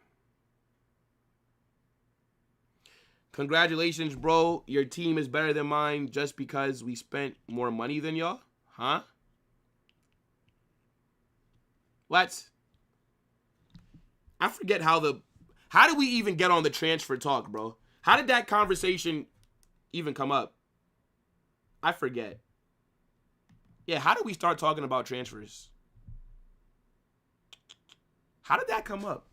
Congratulations, bro. Your team is better than mine just because we spent more money than y'all? Huh? What? I forget how did we even get on the transfer talk, bro? How did that conversation even come up? I forget. Yeah, how did we start talking about transfers? How did that come up?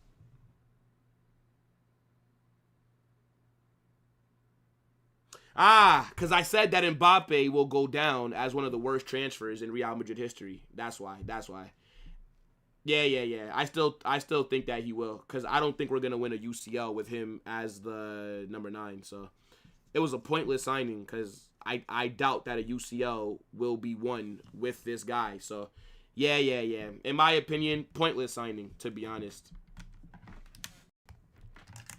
Because I said that Mbappe will go down as one of the worst transfers in Real Madrid history. That's why. Yeah. I still think that he will, because I don't think we're going to win a UCL with him as the number 9. So it was a pointless signing, because I doubt that a UCL will be won with this guy. So yeah. In my opinion, pointless signing, to be honest.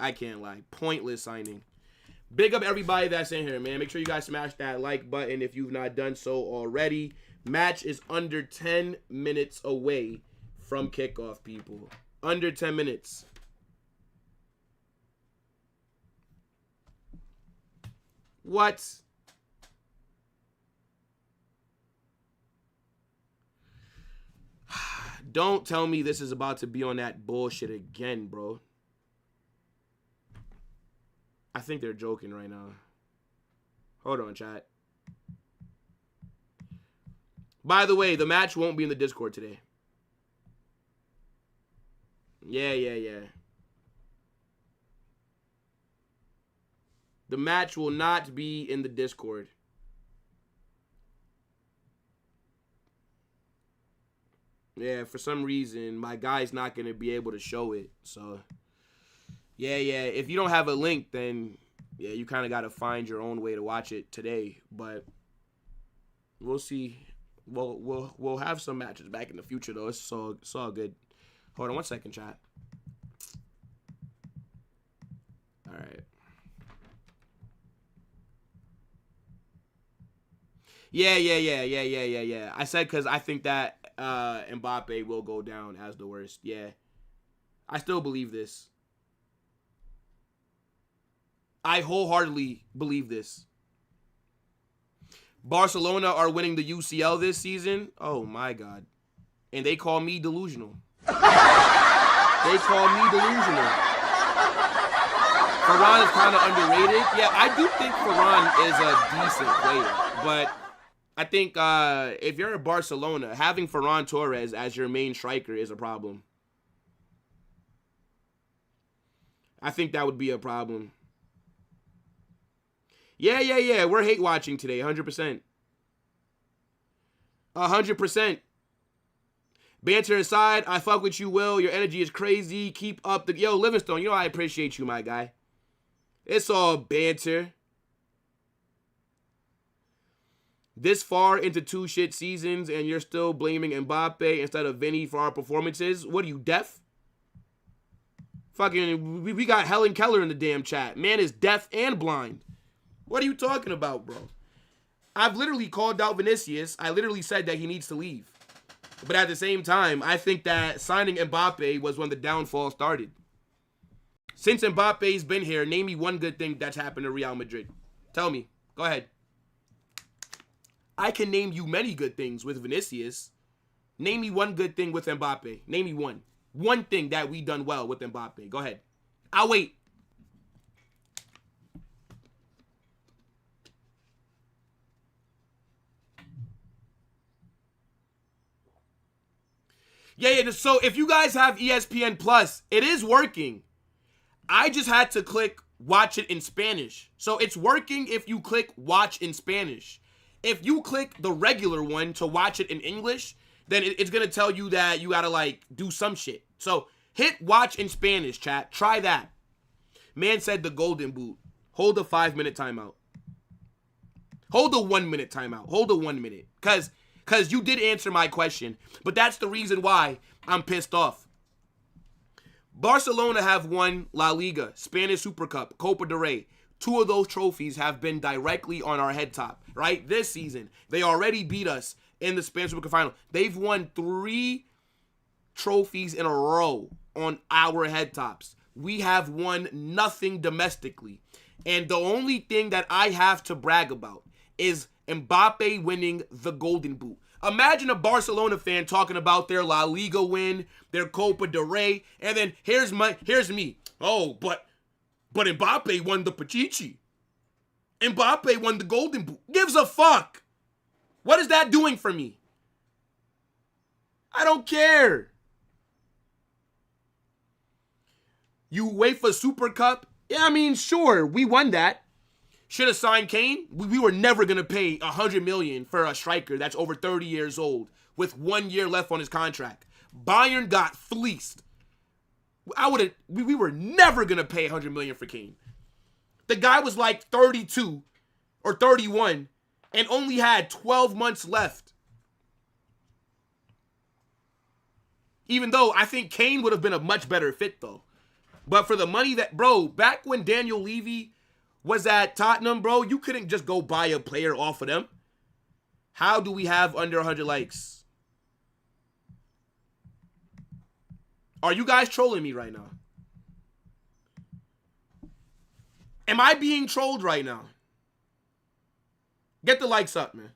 I can't lie. Pointless signing. Big up everybody that's in here, man. Make sure you guys smash that like button if you've not done so already. Match is under 10 minutes away from kickoff, people. Under 10 minutes. What? Don't tell me this is about to be on that bullshit again, bro. I think they're joking right now. Hold on, chat. By the way, the match won't be in the Discord today. Yeah. The match will not be in the Discord. Yeah, for some reason, my guy's not going to be able to show it, so... Yeah. If you don't have a link, then yeah, you kind of got to find your own way to watch it today. But we'll see. We'll have some matches back in the future, though. It's all good. Hold on 1 second, chat. All right. Yeah. I said because I think that Mbappe will go down as the worst. Yeah. I still believe this. I wholeheartedly believe this. Barcelona are winning the UCL this season. Oh, my God. And they call me delusional. Ferran is kind of underrated. Yeah, I do think Ferran is a decent player. But I think if you're at Barcelona, having Ferran Torres as your main striker is a problem. I think that would be a problem. Yeah. We're hate watching today, 100%. 100%. Banter aside, I fuck with you, Will. Your energy is crazy. Keep up the... Yo, Livingstone, you know I appreciate you, my guy. It's all banter. This far into 2 shit seasons and you're still blaming Mbappe instead of Vinny for our performances? What are you, deaf? Fucking, we got Helen Keller in the damn chat. Man is deaf and blind. What are you talking about, bro? I've literally called out Vinicius. I literally said that he needs to leave. But at the same time, I think that signing Mbappe was when the downfall started. Since Mbappe's been here, name me one good thing that's happened to Real Madrid. Tell me. Go ahead. I can name you many good things with Vinicius. Name me one good thing with Mbappe. Name me one. One thing that we done well with Mbappe. Go ahead. I'll wait. Yeah, so if you guys have ESPN Plus, it is working. I just had to click watch it in Spanish. So it's working if you click watch in Spanish. If you click the regular one to watch it in English, then it's going to tell you that you got to like do some shit. So hit watch in Spanish, chat. Try that. Man said the golden boot. Hold a 5-minute timeout. Hold a 1-minute timeout. Hold a 1 minute. Because you did answer my question. But that's the reason why I'm pissed off. Barcelona have won La Liga, Spanish Super Cup, Copa del Rey. 2 of those trophies have been directly on our head top, right? This season, they already beat us in the Spanish Super Cup final. They've won 3 trophies in a row on our head tops. We have won nothing domestically. And the only thing that I have to brag about is Mbappe winning the golden boot. Imagine a Barcelona fan talking about their La Liga win, their Copa del Rey, and then here's me. Oh, but Mbappe won the Pichichi. Mbappe won the golden boot. Gives a fuck. What is that doing for me? I don't care. You wait for Super Cup? Yeah, I mean, sure, we won that. Should have signed Kane. We were never going to pay $100 million for a striker that's over 30 years old with 1 year left on his contract. Bayern got fleeced. We were never going to pay $100 million for Kane. The guy was like 32 or 31 and only had 12 months left. Even though I think Kane would have been a much better fit though. But for the money that, bro, back when Daniel Levy was at Tottenham, bro, you couldn't just go buy a player off of them. How do we have under 100 likes? Are you guys trolling me right now? Am I being trolled right now? Get the likes up, man.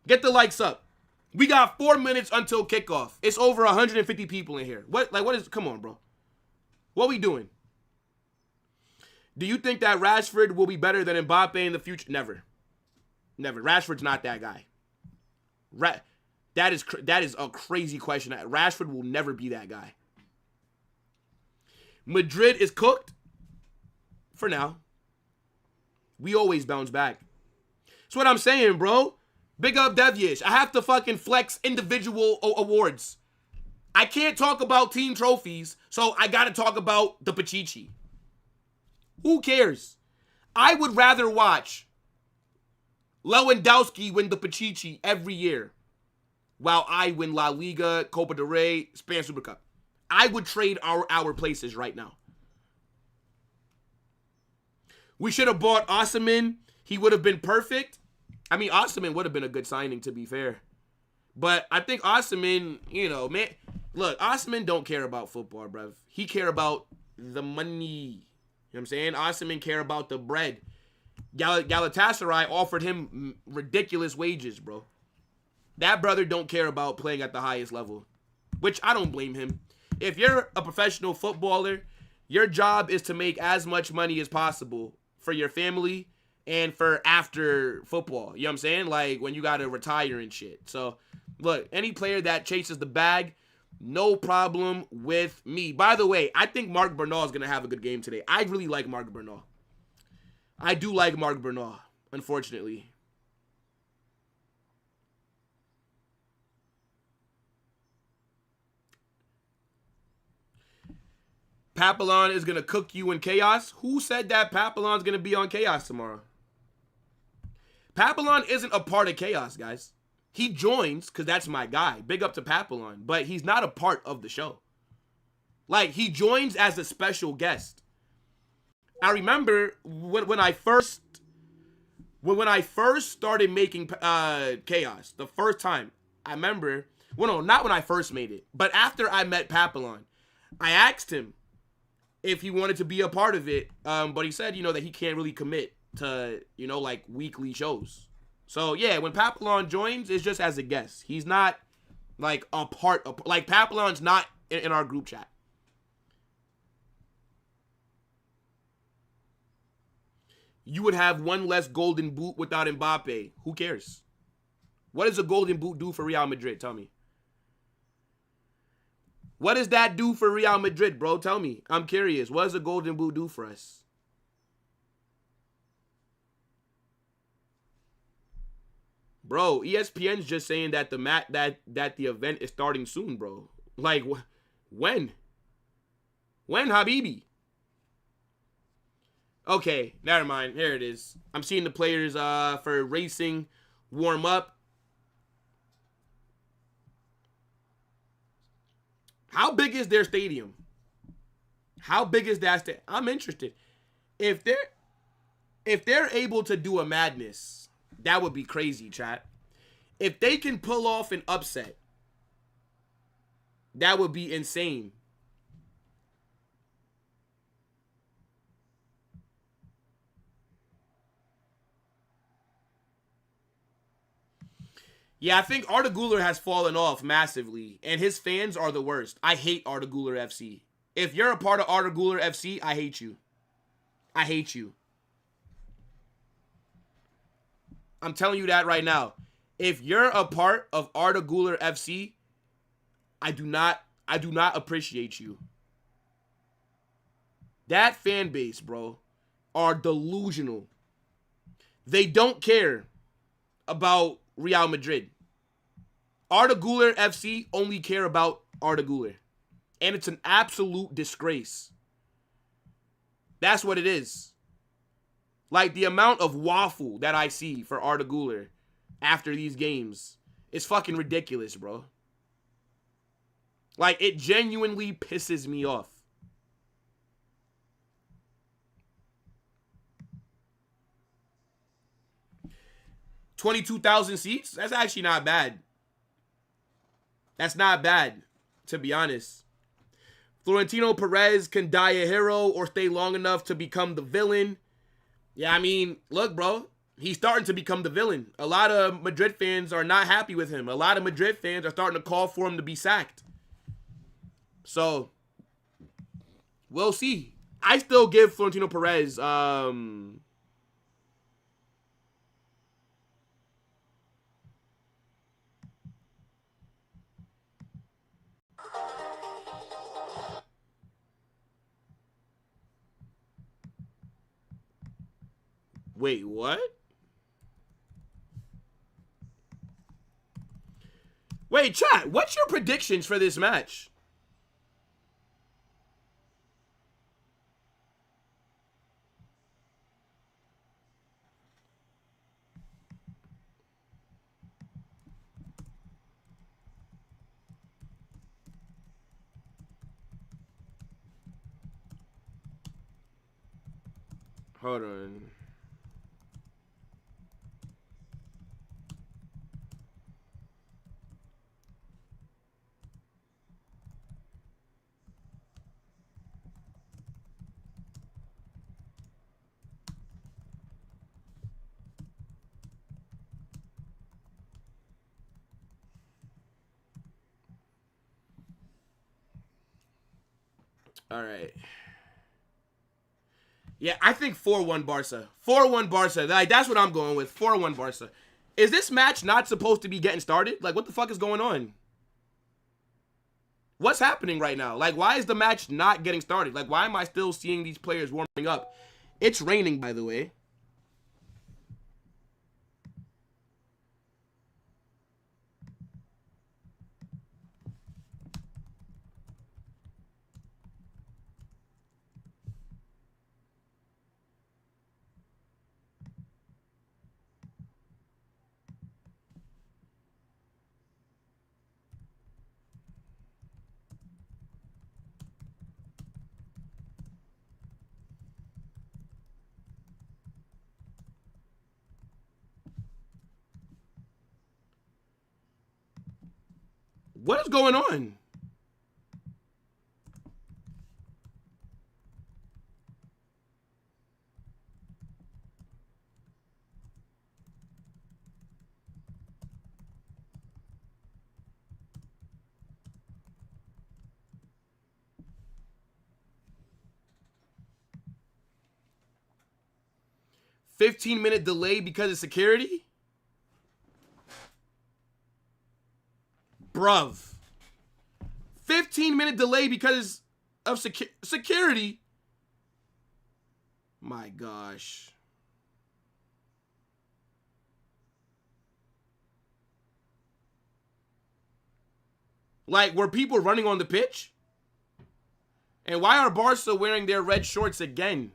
Get the likes up. We got 4 minutes until kickoff. It's over 150 people in here. What is, come on, bro. What we doing? Do you think that Rashford will be better than Mbappe in the future? Never. Never. Rashford's not that guy. That is a crazy question. Rashford will never be that guy. Madrid is cooked. For now. We always bounce back. That's what I'm saying, bro. Big up Devyesh. I have to fucking flex individual awards. I can't talk about team trophies, so I gotta talk about the Pichichi. Who cares? I would rather watch Lewandowski win the Pichichi every year while I win La Liga, Copa del Rey, Spanish Super Cup. I would trade our places right now. We should have bought Osimhen. He would have been perfect. I mean, Osimhen would have been a good signing, to be fair. But I think Osimhen, you know, man, look, Osimhen don't care about football, bruv. He care about the money. You know what I'm saying? Osimhen care about the bread. Galatasaray offered him ridiculous wages, bro. That brother don't care about playing at the highest level, which I don't blame him. If you're a professional footballer, your job is to make as much money as possible for your family and for after football. You know what I'm saying? Like when you got to retire and shit. So, look, any player that chases the bag, no problem with me. By the way, I think Marc Bernal is going to have a good game today. I really like Marc Bernal. I do like Marc Bernal, unfortunately. Papillon is going to cook you in Chaos. Who said that Papillon's going to be on Chaos tomorrow? Papillon isn't a part of Chaos, guys. He joins because that's my guy. Big up to Papillon. But he's not a part of the show. Like, he joins as a special guest. I remember when I first started making Chaos, the first time, I remember, well, no, not when I first made it, but after I met Papillon, I asked him if he wanted to be a part of it, but he said, that he can't really commit to, like, weekly shows. So, yeah, when Papillon joins, it's just as a guest. He's not, like, a part of, like, Papillon's not in our group chat. You would have one less golden boot without Mbappe. Who cares? What does a golden boot do for Real Madrid? Tell me. What does that do for Real Madrid, bro? Tell me. I'm curious. What does a golden boot do for us? Bro, ESPN's just saying that the event is starting soon, bro. Like, when? When, Habibi? Okay, never mind. Here it is. I'm seeing the players for Racing warm up. How big is their stadium? How big is that stadium? I'm interested. If they're able to do a madness, that would be crazy, chat. If they can pull off an upset, that would be insane. Yeah, I think Arda Güler has fallen off massively, and his fans are the worst. I hate Arda Güler FC. If you're a part of Arda Güler FC, I hate you. I hate you. I'm telling you that right now. If you're a part of Arda Güler FC, I do not appreciate you. That fan base, bro, are delusional. They don't care about Real Madrid. Arda Güler FC only care about Arda Güler. And it's an absolute disgrace. That's what it is. Like, the amount of waffle that I see for Arda Güler after these games is fucking ridiculous, bro. Like, it genuinely pisses me off. $22,000 seats? That's actually not bad. That's not bad, to be honest. Florentino Perez can die a hero or stay long enough to become the villain. Yeah, I mean, look, bro. He's starting to become the villain. A lot of Madrid fans are not happy with him. A lot of Madrid fans are starting to call for him to be sacked. So, we'll see. I still give Florentino Perez, Wait, what? Wait, chat, what's your predictions for this match? Hold on. All right. Yeah, I think 4-1 Barca. 4-1 Barca. Like, that's what I'm going with. 4-1 Barca. Is this match not supposed to be getting started? Like, what the fuck is going on? What's happening right now? Like, why is the match not getting started? Like, why am I still seeing these players warming up? It's raining, by the way. What is going on? $15-minute delay because of security? Bruv. 15-minute delay because of security? My gosh. Like, were people running on the pitch? And why are Barca wearing their red shorts again?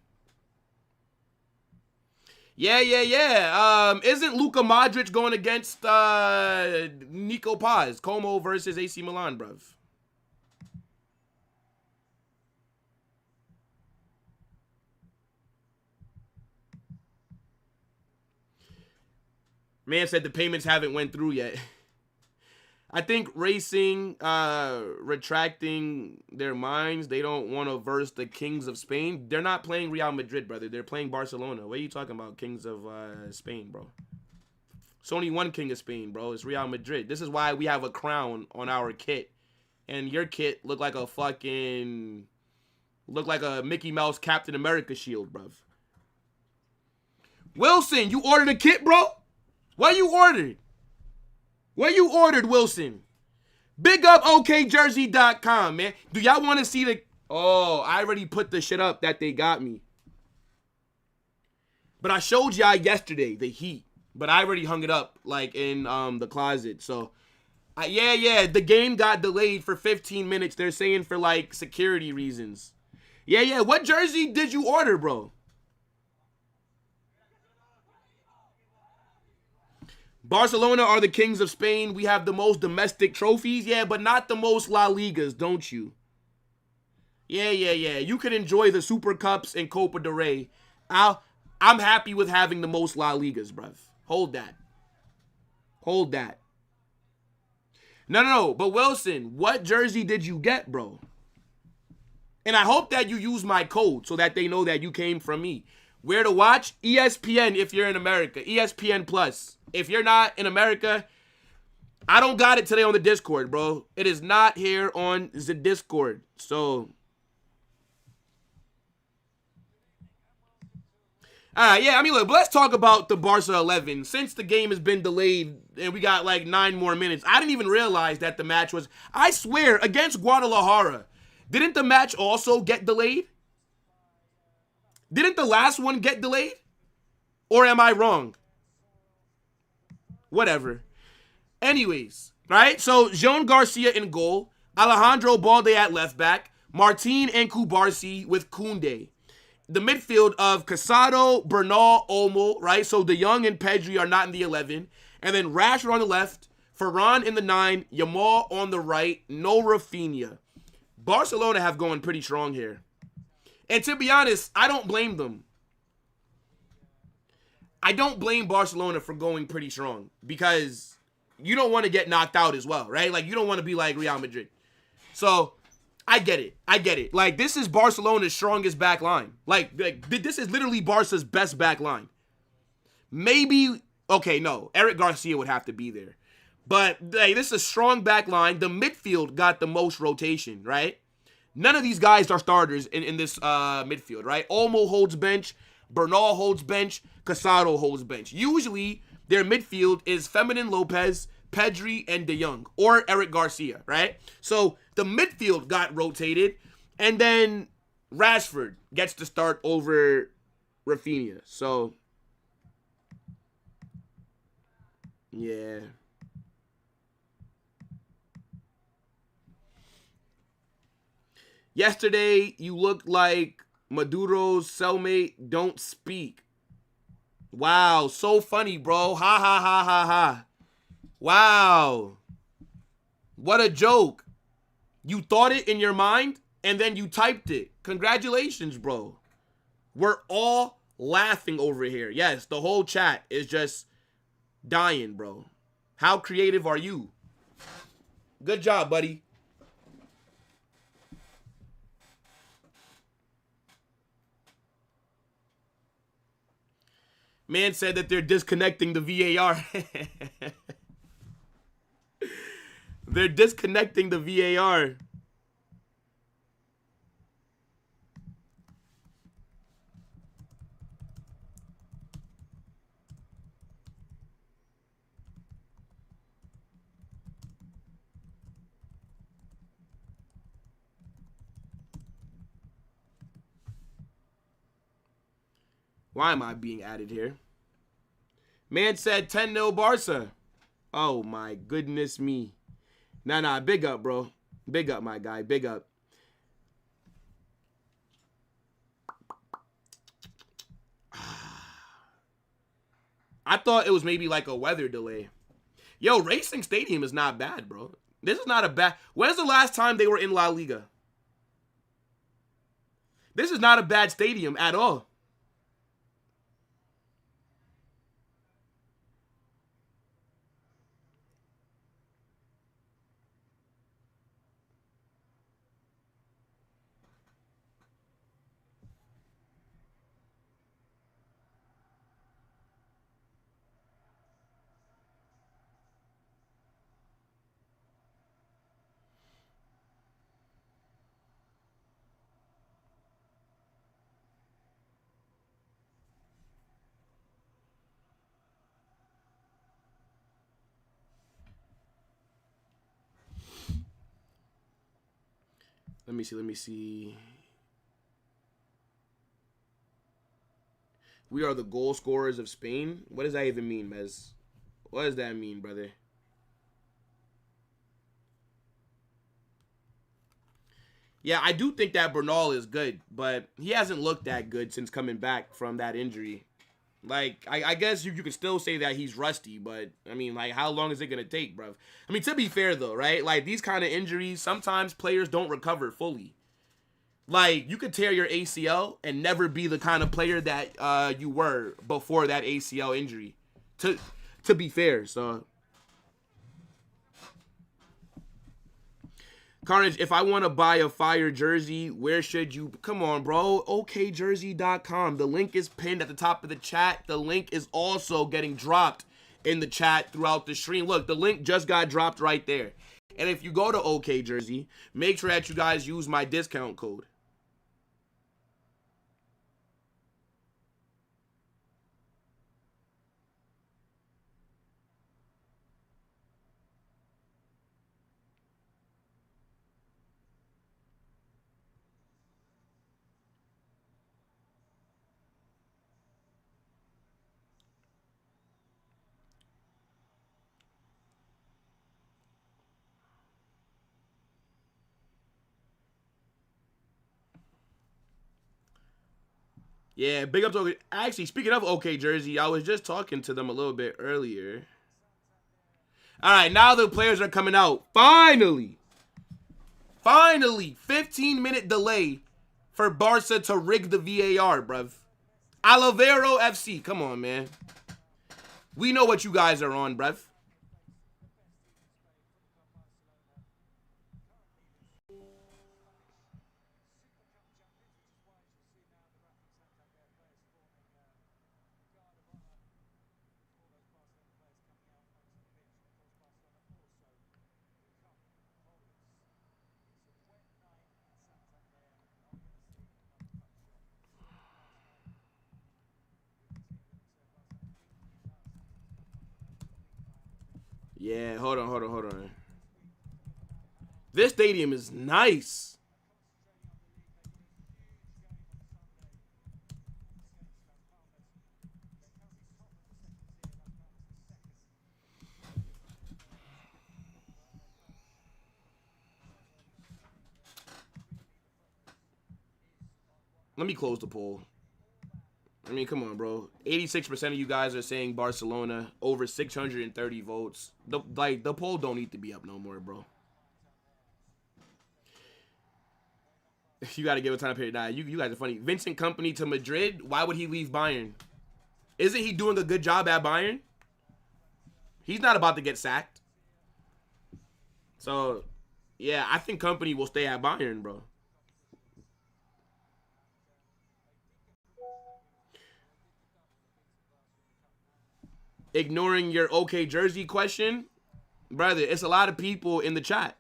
Yeah. Isn't Luka Modric going against Nico Paz? Como versus AC Milan, bruv. Man said the payments haven't went through yet. I think Racing retracting their minds. They don't want to verse the Kings of Spain. They're not playing Real Madrid, brother. They're playing Barcelona. What are you talking about, Kings of Spain, bro? It's only one King of Spain, bro. It's Real Madrid. This is why we have a crown on our kit. And your kit look like a fucking... Look like a Mickey Mouse Captain America shield, bruv. Wilson, you ordered a kit, bro? What you ordered? What you ordered, Wilson? Big up okjersey.com, man. Do y'all want to see the... Oh, I already put the shit up that they got me. But I showed y'all yesterday, the Heat. But I already hung it up, like, in the closet. So, yeah, the game got delayed for 15 minutes. They're saying for, like, security reasons. Yeah. What jersey did you order, bro? Barcelona are the Kings of Spain. We have the most domestic trophies. Yeah, but not the most La Ligas, don't you? Yeah. You can enjoy the Super Cups and Copa del Rey. I'm happy with having the most La Ligas, bruv. Hold that. No. But Wilson, what jersey did you get, bro? And I hope that you use my code so that they know that you came from me. Where to watch? ESPN if you're in America. ESPN Plus. If you're not in America, I don't got it today on the Discord, bro. It is not here on the Discord. So, yeah, I mean, look, but let's talk about the Barca 11. Since the game has been delayed and we got like 9 more minutes, I didn't even realize that the match was, I swear, against Guadalajara. Didn't the match also get delayed? Didn't the last one get delayed? Or am I wrong? Whatever. Anyways, right? So, Jean Garcia in goal. Alejandro Balde at left back. Martin and Kubarsi with Koundé. The midfield of Casado, Bernal, Olmo, right? So, De Jong and Pedri are not in the 11. And then Rashford on the left. Ferran in the 9. Yamal on the right. No Rafinha. Barcelona have gone pretty strong here. And to be honest, I don't blame them. I don't blame Barcelona for going pretty strong because you don't want to get knocked out as well, right? Like, you don't want to be like Real Madrid. So, I get it. Like, this is Barcelona's strongest back line. Like this is literally Barca's best back line. Maybe, okay, no, Eric Garcia would have to be there. But, hey, this is a strong back line. The midfield got the most rotation, right? None of these guys are starters in this midfield, right? Olmo holds bench. Bernal holds bench. Casado holds bench. Usually, their midfield is Feminine Lopez, Pedri, and De Jong. Or Eric Garcia, right? So, the midfield got rotated. And then Rashford gets to start over Rafinha. So, yeah. Yesterday, you looked like Maduro's cellmate. Don't speak. Wow, so funny, bro. Ha. Wow. What a joke. You thought it in your mind, and then you typed it. Congratulations, bro. We're all laughing over here. Yes, the whole chat is just dying, bro. How creative are you? Good job, buddy. Man said that they're disconnecting the VAR. They're disconnecting the VAR. Why am I being added here? Man said 10-0 Barça. Oh, my goodness me. Nah, big up, bro. Big up, my guy. Big up. I thought it was maybe like a weather delay. Yo, Racing Stadium is not bad, bro. This is not a bad... When's the last time they were in La Liga? This is not a bad stadium at all. Let me see. We are the goal scorers of Spain. What does that even mean, Mez? What does that mean, brother? Yeah, I do think that Bernal is good, but he hasn't looked that good since coming back from that injury. Like, I guess you could still say that he's rusty, but, I mean, like, how long is it going to take, bro? I mean, to be fair, though, right? Like, these kind of injuries, sometimes players don't recover fully. Like, you could tear your ACL and never be the kind of player that you were before that ACL injury. To be fair, so... Carnage, if I want to buy a fire jersey, where should you... Come on, bro. okjersey.com. The link is pinned at the top of the chat. The link is also getting dropped in the chat throughout the stream. Look, the link just got dropped right there. And if you go to OK Jersey, make sure that you guys use my discount code. Yeah, big up to OK. Actually, speaking of OK Jersey, I was just talking to them a little bit earlier. All right, now the players are coming out. Finally. 15-minute delay for Barca to rig the VAR, bruv. Alavero FC. Come on, man. We know what you guys are on, bruv. Yeah, hold on. This stadium is nice. Let me close the poll. I mean, come on, bro. 86% of you guys are saying Barcelona, over 630 votes. The poll don't need to be up no more, bro. You got to give it time period. Nah, you guys are funny. Vincent Kompany to Madrid. Why would he leave Bayern? Isn't he doing a good job at Bayern? He's not about to get sacked. So, yeah, I think Company will stay at Bayern, bro. Ignoring your OK jersey question, brother, it's a lot of people in the chat.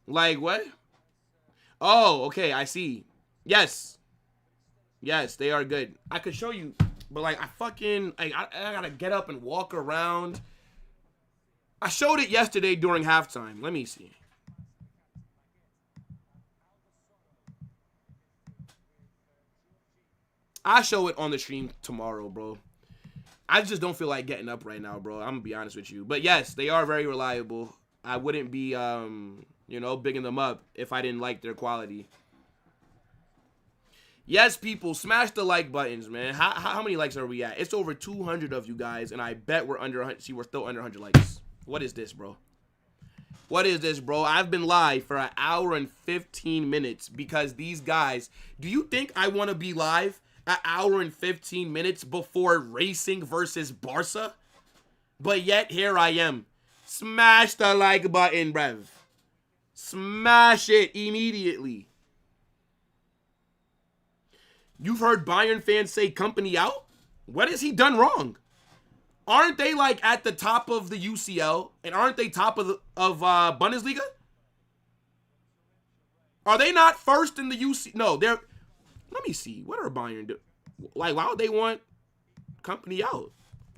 Like, what? Oh, okay, I see. Yes. Yes, they are good. I could show you, but like, I gotta get up and walk around. I showed it yesterday during halftime. Let me see. I'll show it on the stream tomorrow, bro. I just don't feel like getting up right now, bro. I'm gonna be honest with you. But yes, they are very reliable. I wouldn't be, you know, bigging them up if I didn't like their quality. Yes, people, smash the like buttons, man. How many likes are we at? It's over 200 of you guys, and I bet we're under 100. See, we're still under 100 likes. What is this, bro? What is this, bro? I've been live for an hour and 15 minutes because these guys... Do you think I want to be live an hour and 15 minutes before Racing versus Barça? But yet, here I am. Smash the like button, bruv. Smash it immediately. You've heard Bayern fans say Company out? What has he done wrong? Aren't they like at the top of the UCL? And aren't they top of Bundesliga? Are they not first in the UCL? No, they're... Let me see. What are Bayern doing? Like, why would they want Company out?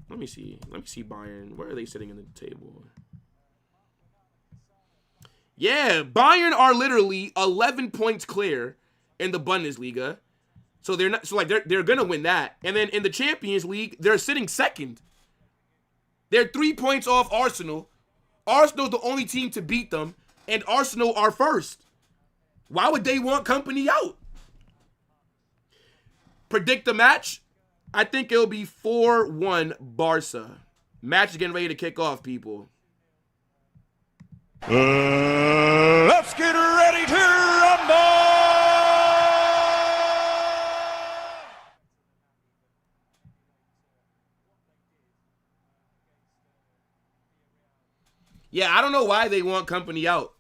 Let me see. Let me see Bayern. Where are they sitting in the table? Yeah, Bayern are literally 11 points clear in the Bundesliga. So they're not, so like they're gonna win that. And then in the Champions League, they're sitting second. They're 3 points off Arsenal. Arsenal's the only team to beat them, and Arsenal are first. Why would they want Company out? Predict the match? I think it'll be 4-1 Barça. Match is getting ready to kick off, people. Let's get ready to rumble! Yeah, I don't know why they want Company out.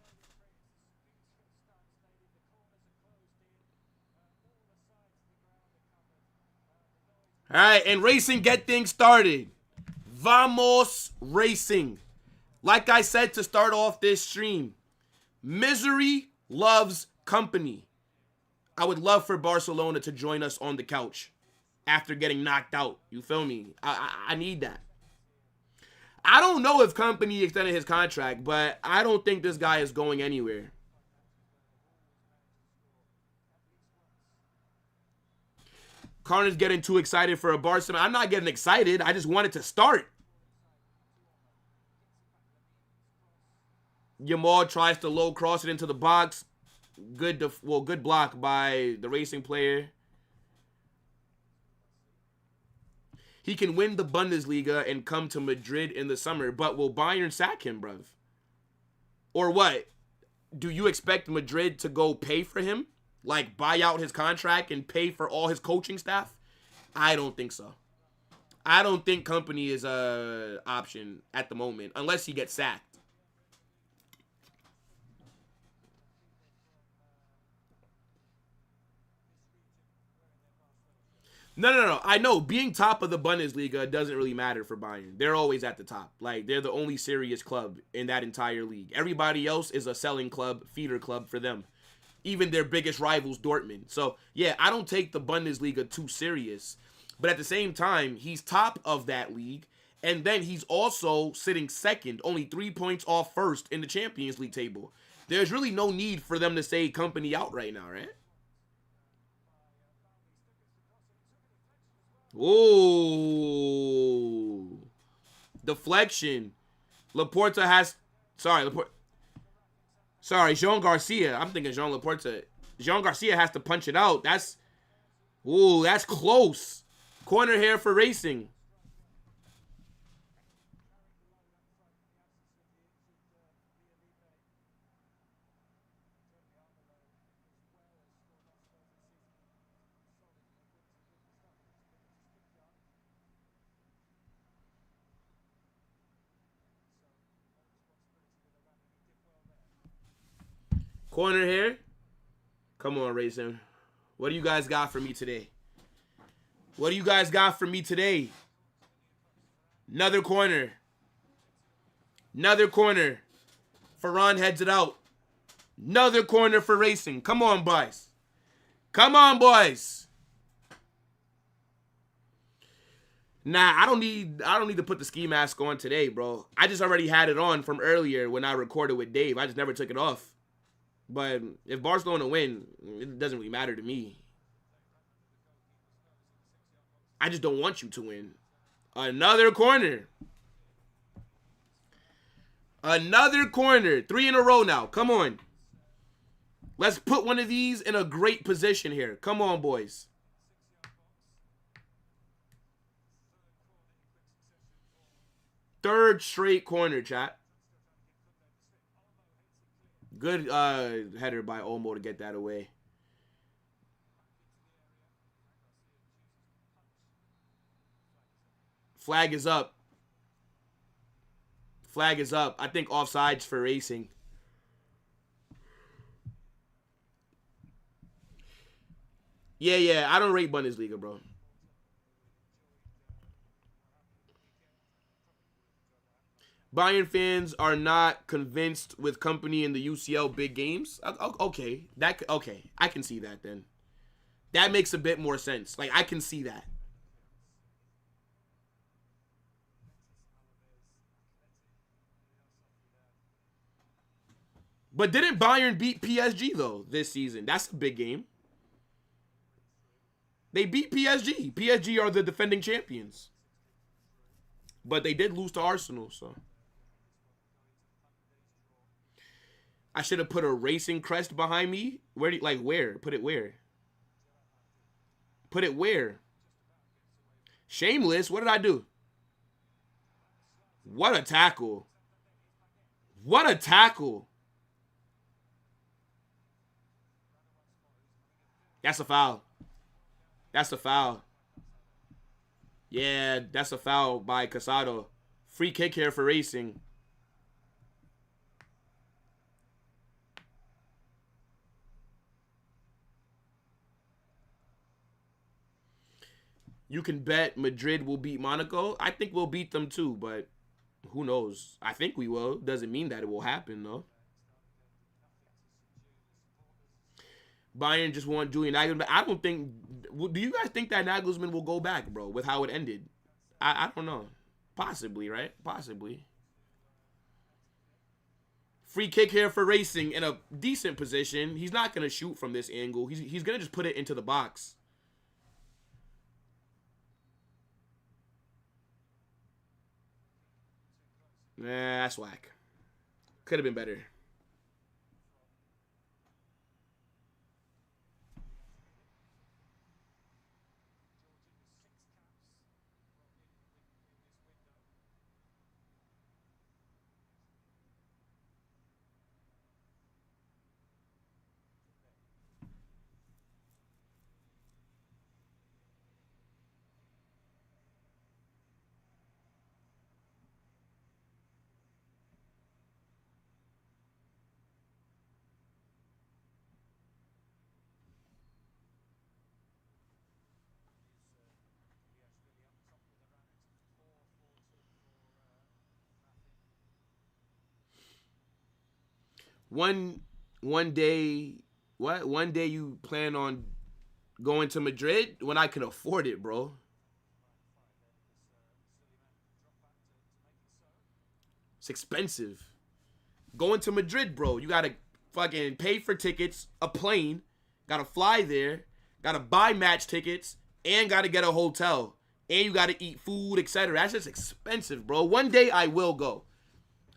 All right, and Racing, get things started. Vamos Racing. Like I said to start off this stream, misery loves company. I would love for Barcelona to join us on the couch after getting knocked out. You feel me? I need that. I don't know if Company extended his contract, but I don't think this guy is going anywhere. Carter's getting too excited for a Barca. I'm not getting excited. I just want it to start. Yamal tries to low cross it into the box. Good block by the Racing player. He can win the Bundesliga and come to Madrid in the summer, but will Bayern sack him, bruv? Or what? Do you expect Madrid to go pay for him? Like, buy out his contract and pay for all his coaching staff? I don't think so. I don't think Company is an option at the moment, unless he gets sacked. No. I know being top of the Bundesliga doesn't really matter for Bayern. They're always at the top. Like, they're the only serious club in that entire league. Everybody else is a selling club, feeder club for them. Even their biggest rivals, Dortmund. So, yeah, I don't take the Bundesliga too serious. But at the same time, he's top of that league. And then he's also sitting second, only 3 points off first in the Champions League table. There's really no need for them to say Company out right now, right? Oh, deflection. Laporta has, sorry, Jean Garcia. I'm thinking Jean Laporta. Jean Garcia has to punch it out. That's close. Corner here for Racing. Corner here. Come on, Racing. What do you guys got for me today? What do you guys got for me today? Another corner. Another corner. Ferran heads it out. Another corner for Racing. Come on, boys. Come on, boys. Nah, I don't need to put the ski mask on today, bro. I just already had it on from earlier when I recorded with Dave. I just never took it off. But if Barcelona win, it doesn't really matter to me. I just don't want you to win. Another corner. Another corner. 3 in a row now. Come on. Let's put one of these in a great position here. Come on, boys. Third straight corner, chat. Good header by Olmo to get that away. Flag is up. Flag is up. I think offsides for Racing. Yeah. I don't rate Bundesliga, bro. Bayern fans are not convinced with company in the UCL big games. Okay, I can see that then. That makes a bit more sense. Like, I can see that. But didn't Bayern beat PSG, though, this season? That's a big game. They beat PSG. PSG are the defending champions. But they did lose to Arsenal, so. I should have put a Racing crest behind me. Where? Where? Put it where? Put it where? Shameless. What did I do? What a tackle. What a tackle. That's a foul. That's a foul. Yeah, that's a foul by Casado. Free kick here for Racing. You can bet Madrid will beat Monaco. I think we'll beat them too, but who knows? I think we will. Doesn't mean that it will happen, though. Bayern just want Julian Nagelsmann. I don't think... Do you guys think that Nagelsmann will go back, bro, with how it ended? I don't know. Possibly, right? Possibly. Free kick here for Racing in a decent position. He's not going to shoot from this angle. He's going to just put it into the box. Nah, that's whack. Could have been better. One day you plan on going to Madrid when I can afford it, bro. It's expensive. Going to Madrid, bro. You gotta fucking pay for tickets, a plane, gotta fly there, gotta buy match tickets, and gotta get a hotel. And you gotta eat food, etc. That's just expensive, bro. One day I will go.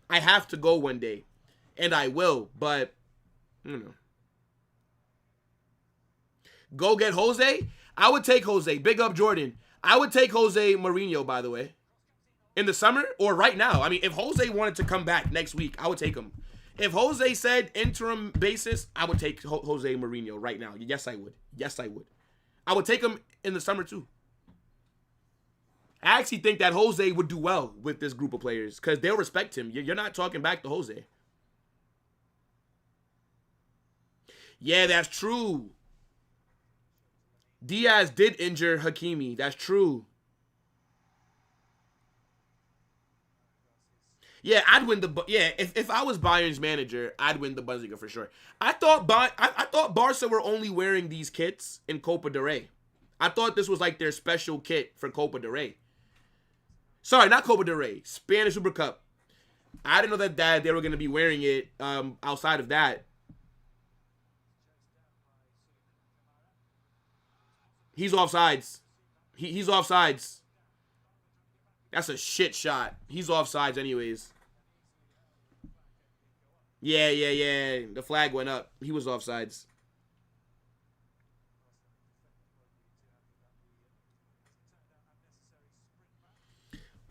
I have to go one day. And I will, but, you know. Go get Jose? I would take Jose. Big up Jordan. I would take Jose Mourinho, by the way. In the summer or right now. I mean, if Jose wanted to come back next week, I would take him. If Jose said interim basis, I would take Jose Mourinho right now. Yes, I would. Yes, I would. I would take him in the summer, too. I actually think that Jose would do well with this group of players because they'll respect him. You're not talking back to Jose. Yeah, that's true. Diaz did injure Hakimi. That's true. Yeah, I'd win the. Yeah, if I was Bayern's manager, I'd win the Bundesliga for sure. I thought Barca were only wearing these kits in Copa del Rey. I thought this was like their special kit for Copa del Rey. Sorry, not Copa del Rey. Spanish Super Cup. I didn't know that they were gonna be wearing it outside of that. He's offsides. He's offsides. That's a shit shot. He's offsides anyways. Yeah. The flag went up. He was offsides.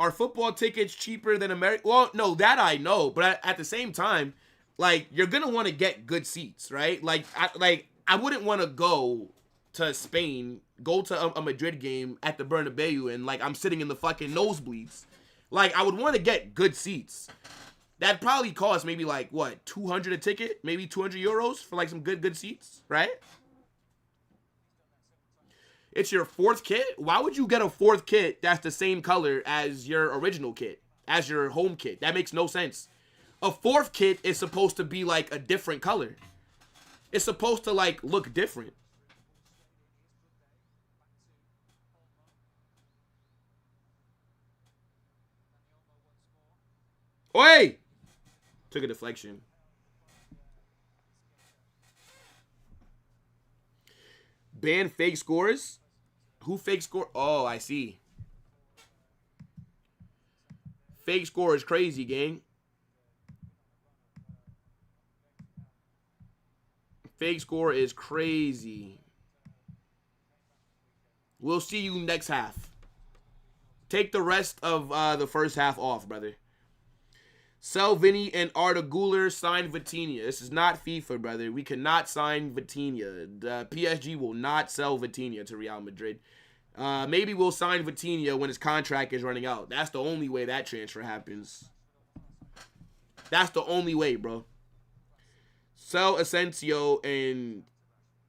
Are football tickets cheaper than American? Well, no, that I know. But at the same time, like, you're going to want to get good seats, right? Like, I wouldn't want to go to Spain, go to a Madrid game at the Bernabeu, and, like, I'm sitting in the fucking nosebleeds. Like, I would want to get good seats. That probably costs maybe, like, what, 200 a ticket? Maybe 200 euros for, like, some good seats, right? It's your fourth kit? Why would you get a fourth kit that's the same color as your original kit, as your home kit? That makes no sense. A fourth kit is supposed to be, like, a different color. It's supposed to, like, look different. Oi! Took a deflection. Ban fake scores? Who fake score? Oh, I see. Fake score is crazy, gang. Fake score is crazy. We'll see you next half. Take the rest of the first half off, brother. Sell Vinny and Arda Güler, sign Vitinha. This is not FIFA, brother. We cannot sign Vitinha. The PSG will not sell Vitinha to Real Madrid. Maybe we'll sign Vitinha when his contract is running out. That's the only way that transfer happens. That's the only way, bro. Sell Asensio and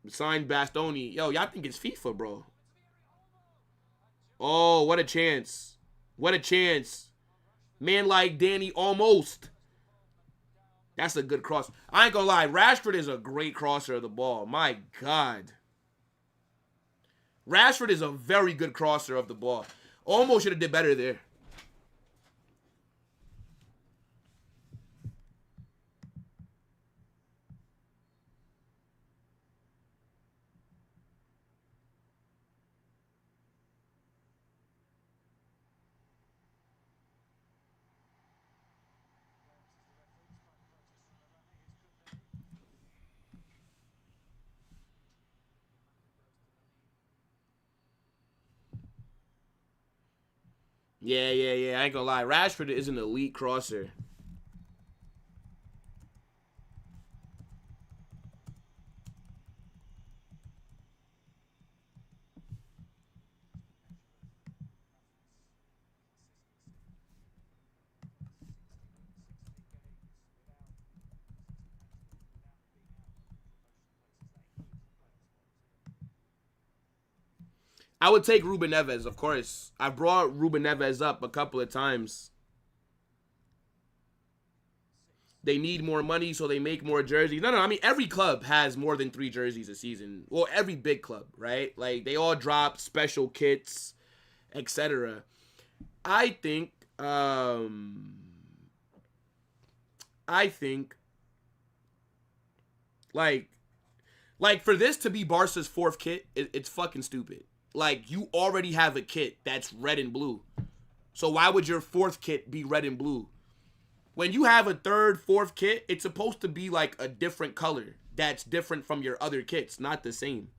sign Bastoni. Yo, y'all think it's FIFA, bro. Oh, what a chance. What a chance. Man like Danny almost. That's a good cross. I ain't gonna lie. Rashford is a great crosser of the ball. My God. Rashford is a very good crosser of the ball. Almost should have did better there. Yeah. I ain't gonna lie. Rashford is an elite crosser. I would take Ruben Neves, of course. I brought Ruben Neves up a couple of times. They need more money, so they make more jerseys. No, I mean, every club has more than 3 jerseys a season. Well, every big club, right? Like, they all drop special kits, etc. I think, like for this to be Barca's 4th kit, it's fucking stupid. Like, you already have a kit that's red and blue. So why would your 4th kit be red and blue? When you have a 3rd, 4th kit, it's supposed to be like a different color that's different from your other kits, not the same.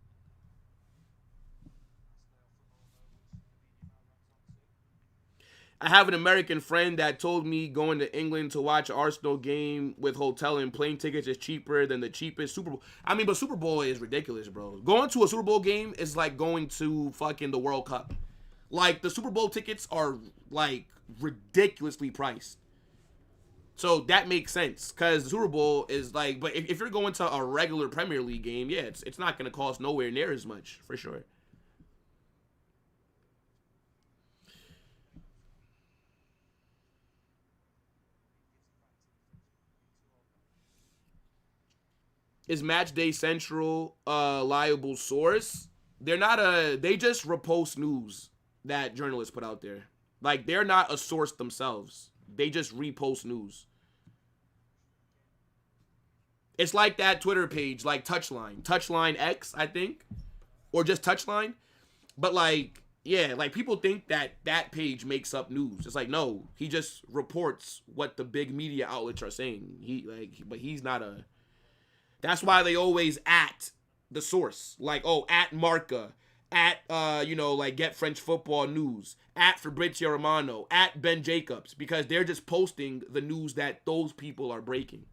I have an American friend that told me going to England to watch Arsenal game with hotel and plane tickets is cheaper than the cheapest Super Bowl. I mean, but Super Bowl is ridiculous, bro. Going to a Super Bowl game is like going to fucking the World Cup. Like, the Super Bowl tickets are, like, ridiculously priced. So that makes sense because the Super Bowl is like, but if you're going to a regular Premier League game, yeah, it's not going to cost nowhere near as much, for sure. Is Matchday Central a liable source? They're not they just repost news that journalists put out there. Like, they're not a source themselves. They just repost news. It's like that Twitter page, like Touchline X, I think, or just Touchline. But like, yeah, like people think that page makes up news. It's like, no, he just reports what the big media outlets are saying. But he's not a. That's why they always at the source, like, oh, at Marca, at like Get French Football News, at Fabrizio Romano, at Ben Jacobs, because they're just posting the news that those people are breaking.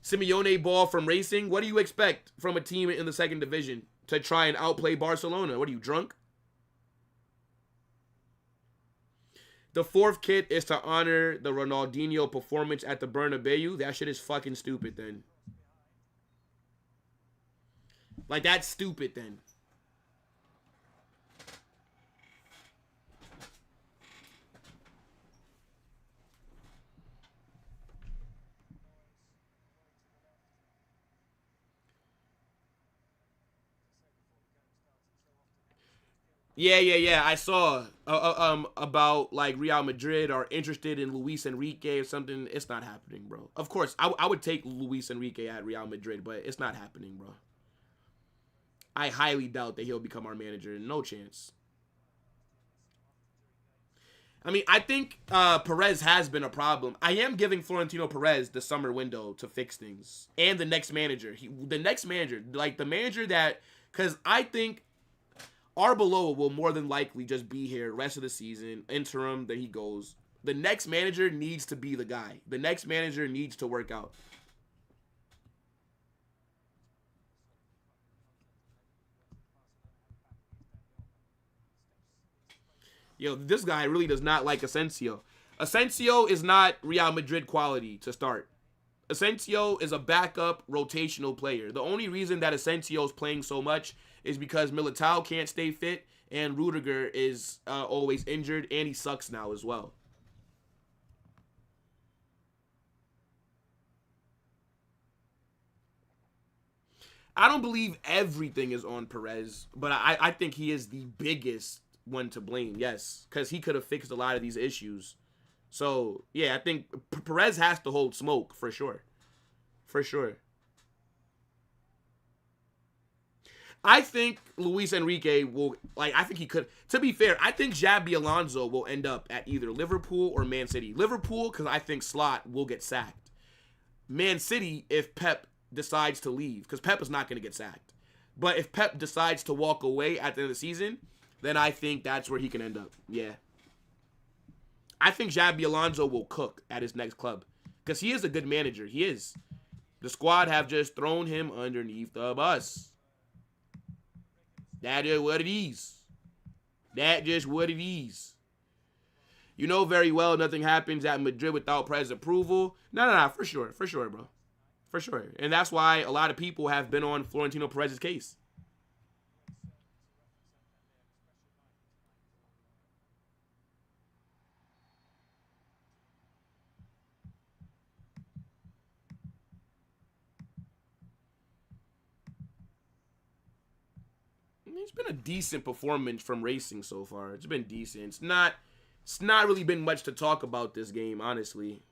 Simeone ball from Racing. What do you expect from a team in the second division to try and outplay Barcelona? What are you, drunk? The fourth kit is to honor the Ronaldinho performance at the Bernabeu. That shit is fucking stupid then. Like, that's stupid then. Yeah. I saw about like Real Madrid are interested in Luis Enrique or something. It's not happening, bro. Of course, I would take Luis Enrique at Real Madrid, but it's not happening, bro. I highly doubt that he'll become our manager. No chance. I mean, I think Perez has been a problem. I am giving Florentino Perez the summer window to fix things. And the next manager. The next manager. Like, the manager that... Because I think Arbeloa will more than likely just be here rest of the season. Interim, then he goes. The next manager needs to be the guy. The next manager needs to work out. Yo, this guy really does not like Asensio. Asensio is not Real Madrid quality to start. Asensio is a backup rotational player. The only reason that Asensio is playing so much is because Militao can't stay fit and Rudiger is always injured and he sucks now as well. I don't believe everything is on Perez, but I think he is the biggest one to blame, yes, because he could have fixed a lot of these issues. So, yeah, I think Perez has to hold smoke, for sure. For sure. I think Luis Enrique will, like, I think he could, to be fair, I think Xabi Alonso will end up at either Liverpool or Man City. Liverpool, because I think Slot will get sacked. Man City, if Pep decides to leave, because Pep is not going to get sacked. But if Pep decides to walk away at the end of the season, then I think that's where he can end up. Yeah. I think Xabi Alonso will cook at his next club. Because he is a good manager. He is. The squad have just thrown him underneath the bus. That is what it is. That just what it is. You know very well nothing happens at Madrid without Perez's approval. No, for sure. For sure, bro. For sure. And that's why a lot of people have been on Florentino Perez's case. It's been a decent performance from Racing so far. It's been decent. It's not really been much to talk about this game, honestly.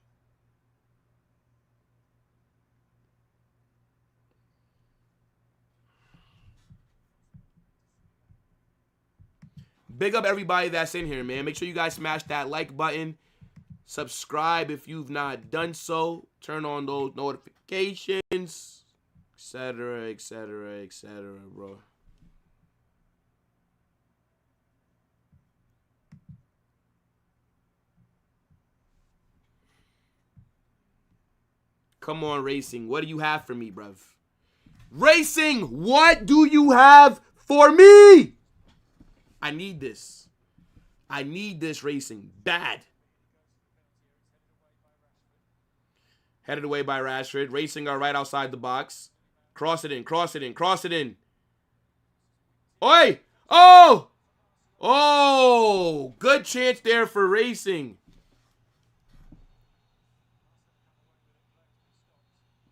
Big up everybody that's in here, man. Make sure you guys smash that like button. Subscribe if you've not done so. Turn on those notifications, etc., bro. Come on, Racing. What do you have for me, bruv? Racing, what do you have for me? I need this. I need this, Racing. Bad. Headed away by Rashford. Racing are right outside the box. Cross it in, cross it in, cross it in. Oi! Oh! Oh! Good chance there for Racing.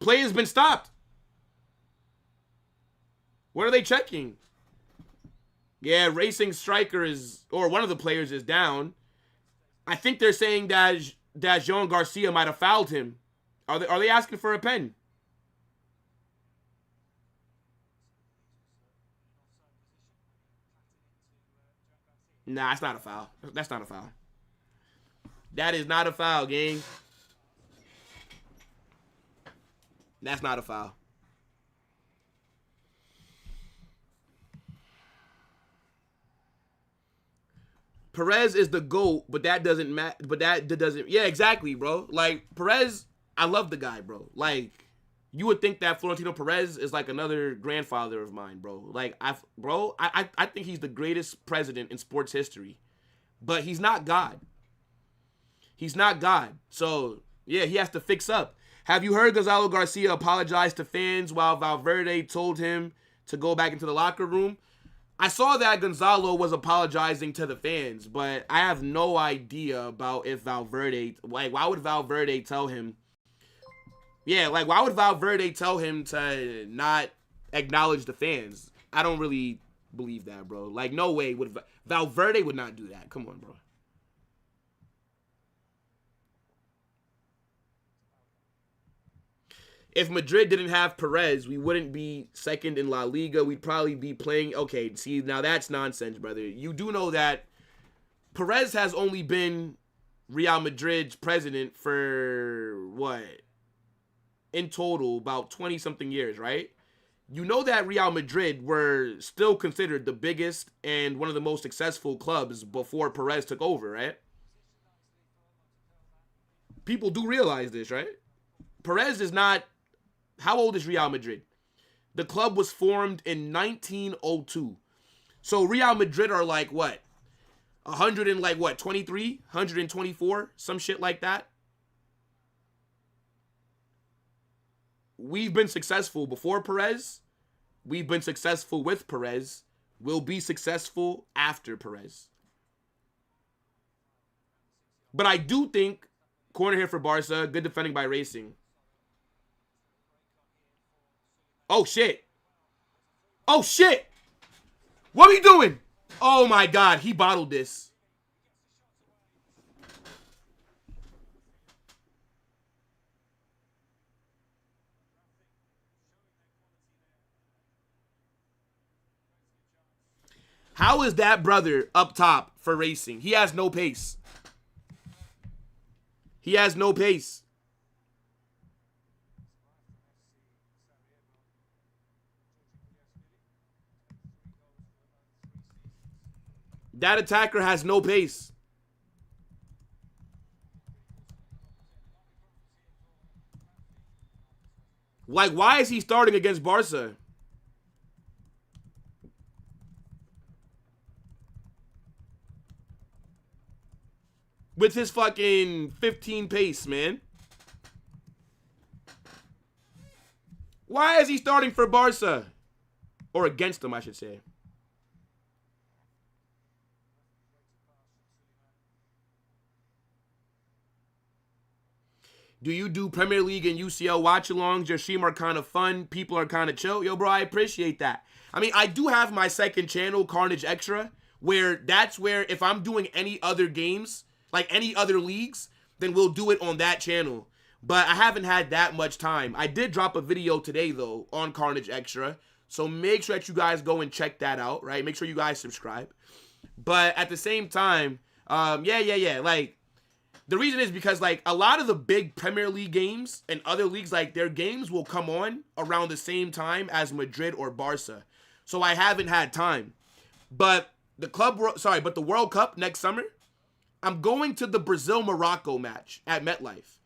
Play has been stopped. What are they checking? Yeah, Racing striker is, or one of the players is down. I think they're saying that Jean Garcia might have fouled him. Are they asking for a pen? Nah, it's not a foul. That's not a foul. That is not a foul, gang. That's not a foul. Perez is the GOAT, but that doesn't matter. But that doesn't. Yeah, exactly, bro. Like, Perez, I love the guy, bro. Like, you would think that Florentino Perez is like another grandfather of mine, bro. Like, I think he's the greatest president in sports history. But he's not God. He's not God. So, yeah, he has to fix up. Have you heard Gonzalo Garcia apologize to fans while Valverde told him to go back into the locker room? I saw that Gonzalo was apologizing to the fans, but I have no idea about if Valverde, like, why would Valverde tell him? Yeah, like, why would Valverde tell him to not acknowledge the fans? I don't really believe that, bro. Like, no way would Valverde would not do that. Come on, bro. If Madrid didn't have Perez, we wouldn't be second in La Liga. We'd probably be playing. Okay, see, now that's nonsense, brother. You do know that Perez has only been Real Madrid's president for what? In total, about 20-something years, right? You know that Real Madrid were still considered the biggest and one of the most successful clubs before Perez took over, right? People do realize this, right? Perez is not... How old is Real Madrid? The club was formed in 1902. So Real Madrid are like what? 100 and like what? 23? 124? Some shit like that. We've been successful before Perez. We've been successful with Perez. We'll be successful after Perez. But I do think, corner here for Barca, good defending by Racing. Oh, shit. Oh, shit. What are we doing? Oh, my God. He bottled this. How is that brother up top for Racing? He has no pace. He has no pace. That attacker has no pace. Like, why is he starting against Barca? With his fucking 15 pace, man. Why is he starting for Barca? Or against them, I should say. Do you do Premier League and UCL watch-alongs? Your stream are kind of fun. People are kind of chill. Yo, bro, I appreciate that. I mean, I do have my second channel, Carnage Extra, where that's where if I'm doing any other games, like any other leagues, then we'll do it on that channel. But I haven't had that much time. I did drop a video today, though, on Carnage Extra. So make sure that you guys go and check that out, right? Make sure you guys subscribe. But at the same time, yeah. Like, the reason is because, like, a lot of the big Premier League games and other leagues, like, their games will come on around the same time as Madrid or Barca. So I haven't had time. But the World Cup next summer, I'm going to the Brazil-Morocco match at MetLife.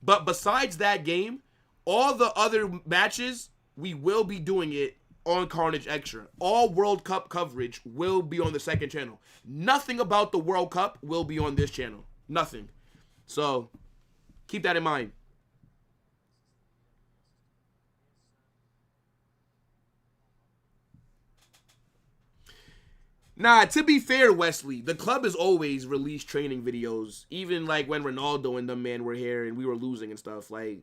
But besides that game, all the other matches, we will be doing it on Carnage Extra. All World Cup coverage will be on the second channel. Nothing about the World Cup will be on this channel. Nothing. So, keep that in mind. Nah, to be fair, Wesley, the club has always released training videos. Even like when Ronaldo and them man were here and we were losing and stuff. Like,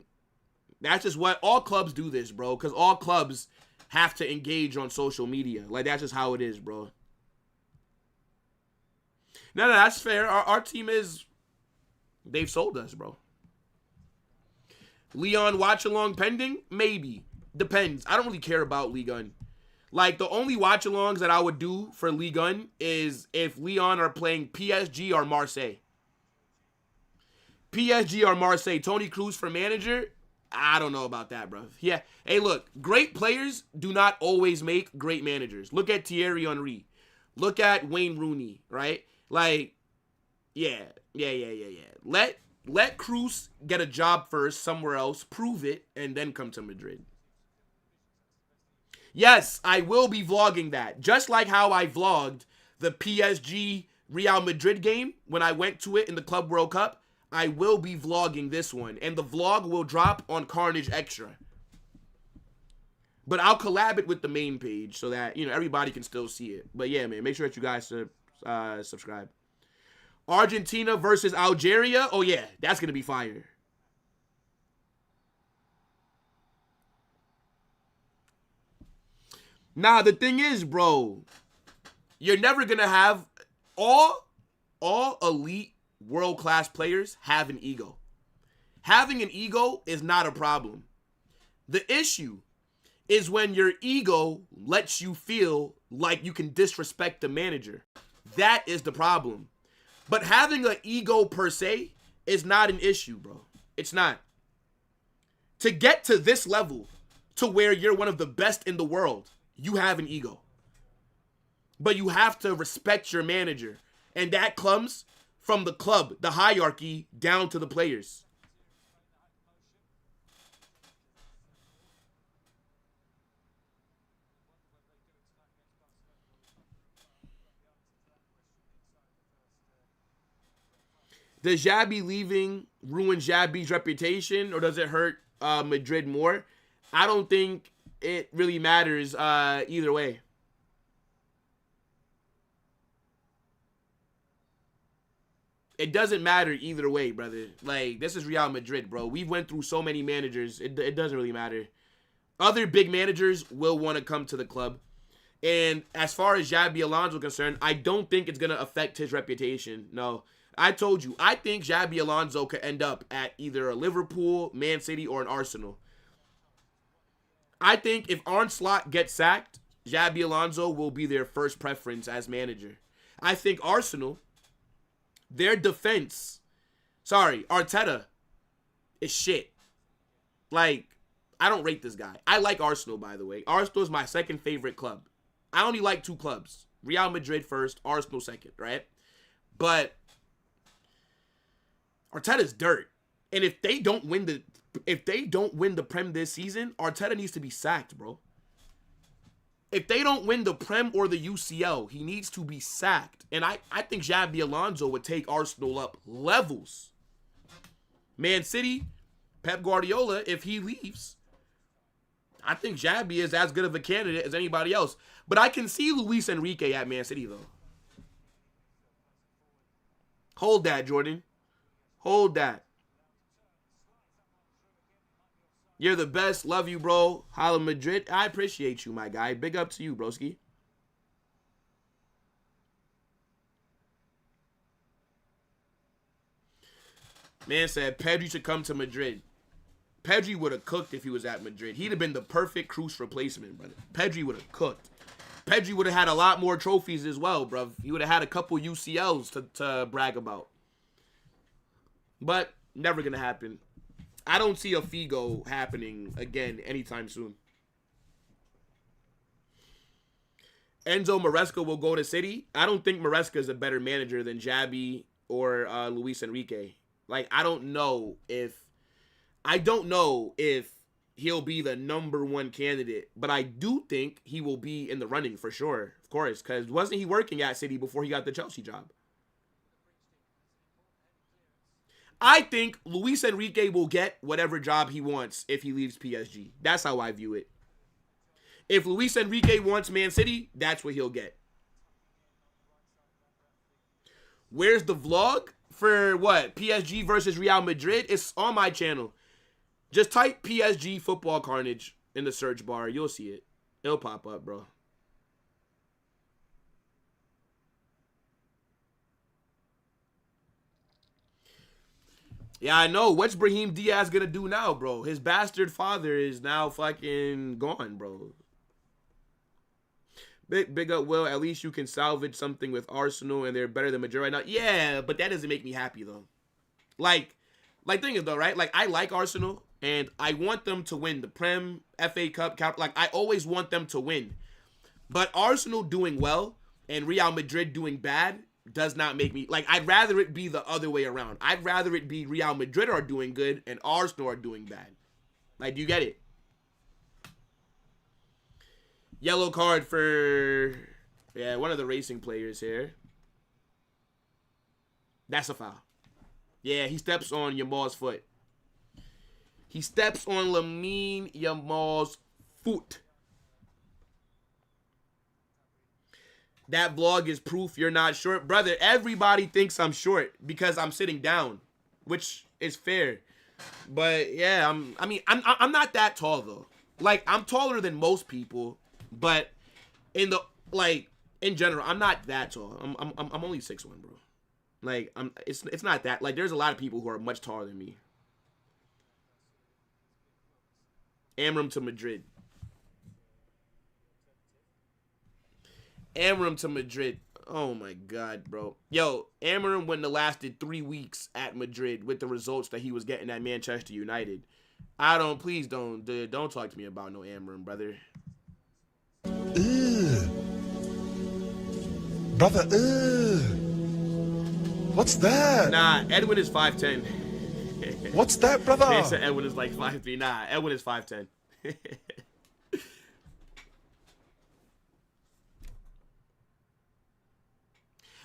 that's just what all clubs do this, bro. Because all clubs have to engage on social media. Like, that's just how it is, bro. No, that's fair. Our team is, they've sold us, bro. Leon watch along pending? Maybe. Depends. I don't really care about Ligue 1. Like, the only watch-alongs that I would do for Ligue 1 is if Leon are playing PSG or Marseille. PSG or Marseille. Toni Kroos for manager? I don't know about that, bro. Yeah. Hey, look. Great players do not always make great managers. Look at Thierry Henry. Look at Wayne Rooney, right? Like, yeah. Let Kroos get a job first somewhere else, prove it, and then come to Madrid. Yes, I will be vlogging that. Just like how I vlogged the PSG Real Madrid game when I went to it in the Club World Cup, I will be vlogging this one. And the vlog will drop on Carnage Extra. But I'll collab it with the main page so that, you know, everybody can still see it. But yeah, man, make sure that you guys subscribe. Argentina versus Algeria. Oh, yeah, that's going to be fire. Nah, the thing is, bro, you're never going to have all elite world-class players have an ego. Having an ego is not a problem. The issue is when your ego lets you feel like you can disrespect the manager. That is the problem. But having an ego per se is not an issue, bro. It's not. To get to this level, to where you're one of the best in the world, you have an ego. But you have to respect your manager. And that comes from the club, the hierarchy, down to the players. Does Xabi leaving ruin Xabi's reputation, or does it hurt Madrid more? I don't think it really matters either way. It doesn't matter either way, brother. Like, this is Real Madrid, bro. We've went through so many managers. It doesn't really matter. Other big managers will want to come to the club. And as far as Xabi Alonso is concerned, I don't think it's going to affect his reputation. No. I told you, I think Xabi Alonso could end up at either a Liverpool, Man City, or an Arsenal. I think if Arne Slot gets sacked, Xabi Alonso will be their first preference as manager. I think Arsenal, their defense, Arteta is shit. Like, I don't rate this guy. I like Arsenal, by the way. Arsenal is my second favorite club. I only like two clubs. Real Madrid first, Arsenal second, right? But Arteta's dirt. And if they don't win the Prem this season, Arteta needs to be sacked, bro. If they don't win the Prem or the UCL, he needs to be sacked. And I think Xabi Alonso would take Arsenal up levels. Man City, Pep Guardiola, if he leaves, I think Xabi is as good of a candidate as anybody else. But I can see Luis Enrique at Man City, though. Hold that, Jordan. Hold that. You're the best. Love you, bro. Holla Madrid. I appreciate you, my guy. Big up to you, broski. Man said Pedri should come to Madrid. Pedri would have cooked if he was at Madrid. He'd have been the perfect Kroos replacement, brother. Pedri would have cooked. Pedri would have had a lot more trophies as well, bro. He would have had a couple UCLs to brag about. But never going to happen. I don't see a Figo happening again anytime soon. Enzo Maresca will go to City. I don't think Maresca is a better manager than Xabi or Luis Enrique. Like, I don't know if he'll be the number one candidate, but I do think he will be in the running for sure, of course, because wasn't he working at City before he got the Chelsea job? I think Luis Enrique will get whatever job he wants if he leaves PSG. That's how I view it. If Luis Enrique wants Man City, that's what he'll get. Where's the vlog for what? PSG versus Real Madrid? It's on my channel. Just type PSG Football Carnage in the search bar. You'll see it. It'll pop up, bro. Yeah, I know. What's Brahim Diaz gonna do now, bro? His bastard father is now fucking gone, bro. Big up, Will. At least you can salvage something with Arsenal, and they're better than Madrid right now. Yeah, but that doesn't make me happy, though. Like thing is, though, right? Like, I like Arsenal, and I want them to win the Prem, FA Cup. Like, I always want them to win. But Arsenal doing well and Real Madrid doing bad does not make me... Like, I'd rather it be the other way around. I'd rather it be Real Madrid are doing good and Arsenal are doing bad. Like, do you get it? Yellow card for... Yeah, one of the racing players here. That's a foul. Yeah, he steps on Yamal's foot. He steps on Lamine Yamal's foot. That vlog is proof you're not short. Brother, everybody thinks I'm short because I'm sitting down, which is fair. But yeah, I'm not that tall though. Like, I'm taller than most people, but in general, I'm not that tall. I'm only 6'1", bro. Like, it's not that. Like, there's a lot of people who are much taller than me. Amram to Madrid. Amram to Madrid. Oh my God, bro. Yo, Amram wouldn't have lasted 3 weeks at Madrid with the results that he was getting at Manchester United. Please don't talk to me about no Amram, brother. Brother, what's that? Nah, Edwin is 5'10". What's that, brother? Man said Edwin is like 5'3". Nah, Edwin is 5'10".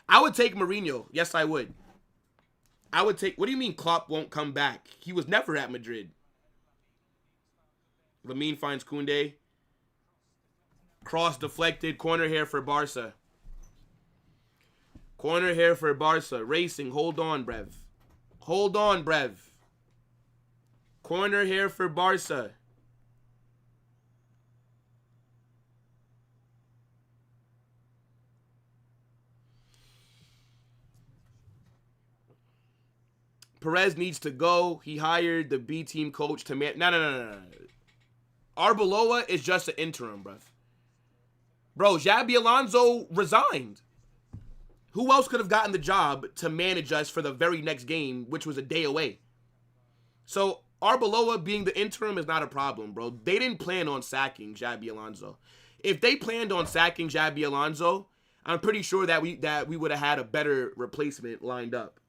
I would take Mourinho. Yes, I would. I would take... What do you mean Klopp won't come back? He was never at Madrid. Lamine finds Koundé. Cross deflected. Corner here for Barça. Corner here for Barça. Racing. Hold on, Brev. Hold on, Brev. Corner here for Barça. Perez needs to go. He hired the B team coach to man. No. Arbeloa is just an interim, bruv. Bro, Xabi Alonso resigned. Who else could have gotten the job to manage us for the very next game, which was a day away? So Arbeloa being the interim is not a problem, bro. They didn't plan on sacking Xabi Alonso. If they planned on sacking Xabi Alonso, I'm pretty sure that we would have had a better replacement lined up.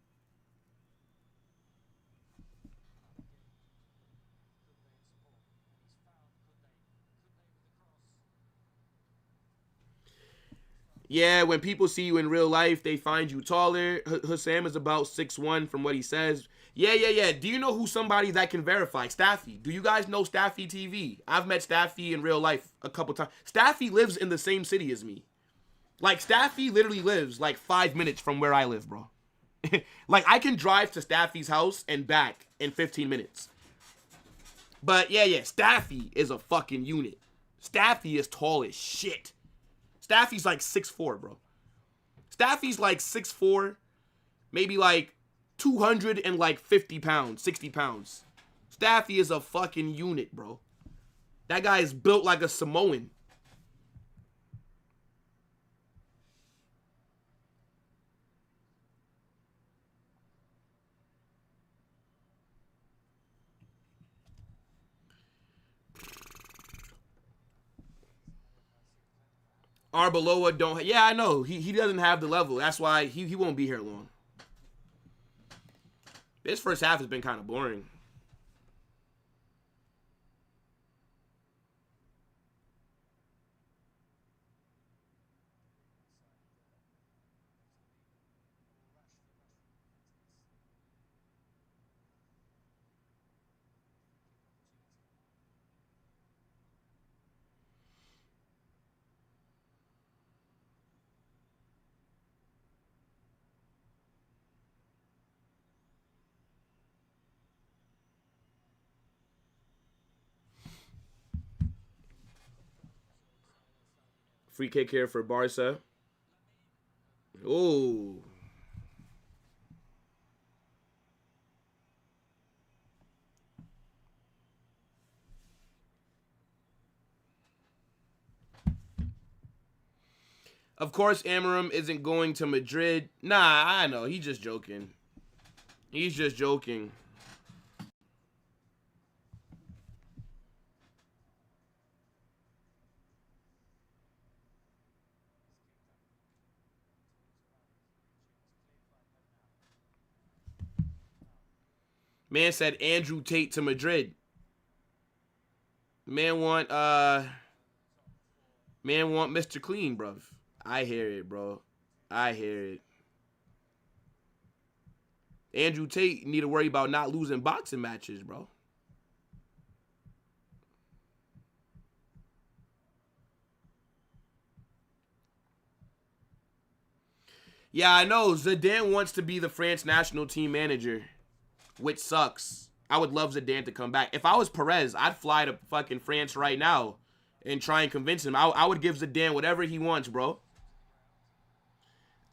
Yeah, when people see you in real life, they find you taller. Hussam is about 6'1" from what he says. Yeah. Do you know who somebody that can verify? Staffy. Do you guys know Staffy TV? I've met Staffy in real life a couple times. Staffy lives in the same city as me. Like, Staffy literally lives like 5 minutes from where I live, bro. Like, I can drive to Staffy's house and back in 15 minutes. But yeah, Staffy is a fucking unit. Staffy is tall as shit. Staffy's like 6'4", bro. Staffy's like 6'4", maybe like 250 pounds, 60 pounds. Staffy is a fucking unit, bro. That guy is built like a Samoan. Arbeloa don't... Yeah, I know. He doesn't have the level. That's why he won't be here long. This first half has been kind of boring. Free kick here for Barça. Oh. Of course, Amarim isn't going to Madrid. Nah, I know. He's just joking. He's just joking. Man said Andrew Tate to Madrid. Man want Mr. Clean, bruv. I hear it, bro. I hear it. Andrew Tate need to worry about not losing boxing matches, bro. Yeah, I know. Zidane wants to be the France national team manager, which sucks. I would love Zidane to come back. If I was Perez, I'd fly to fucking France right now and try and convince him. I would give Zidane whatever he wants, bro.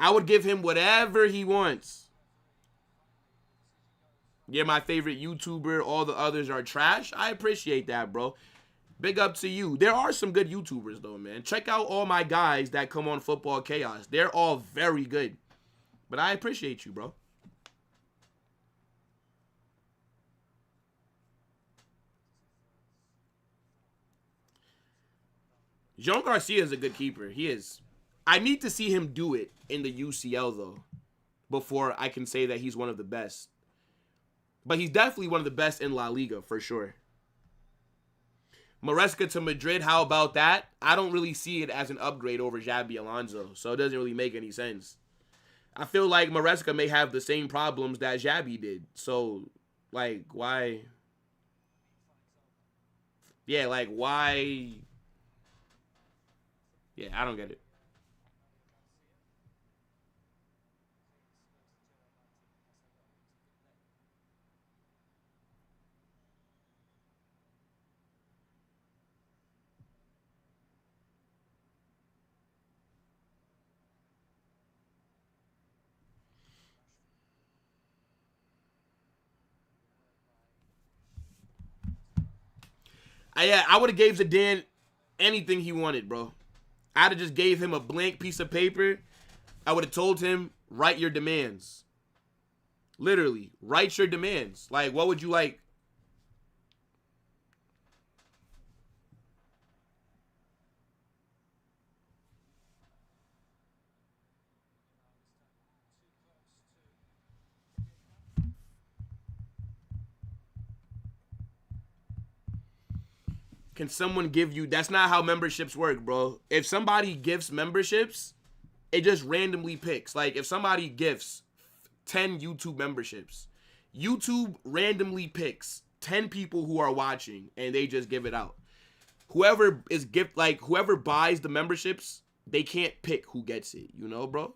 I would give him whatever he wants. You're my favorite YouTuber. All the others are trash. I appreciate that, bro. Big up to you. There are some good YouTubers, though, man. Check out all my guys that come on Football Chaos. They're all very good. But I appreciate you, bro. Jean Garcia is a good keeper. He is. I need to see him do it in the UCL, though, before I can say that he's one of the best. But he's definitely one of the best in La Liga, for sure. Maresca to Madrid, how about that? I don't really see it as an upgrade over Xabi Alonso, so it doesn't really make any sense. I feel like Maresca may have the same problems that Xabi did. So, like, why? Yeah, like, why? Yeah, I don't get it. I would have gave Zidane anything he wanted, bro. I'd have just gave him a blank piece of paper. I would have told him, write your demands. Literally, write your demands. Like, what would you like? Can someone give you... That's not how memberships work, bro. If somebody gifts memberships, it just randomly picks. Like, if somebody gifts 10 YouTube memberships, YouTube randomly picks 10 people who are watching, and they just give it out. Whoever buys the memberships, they can't pick who gets it. You know, bro?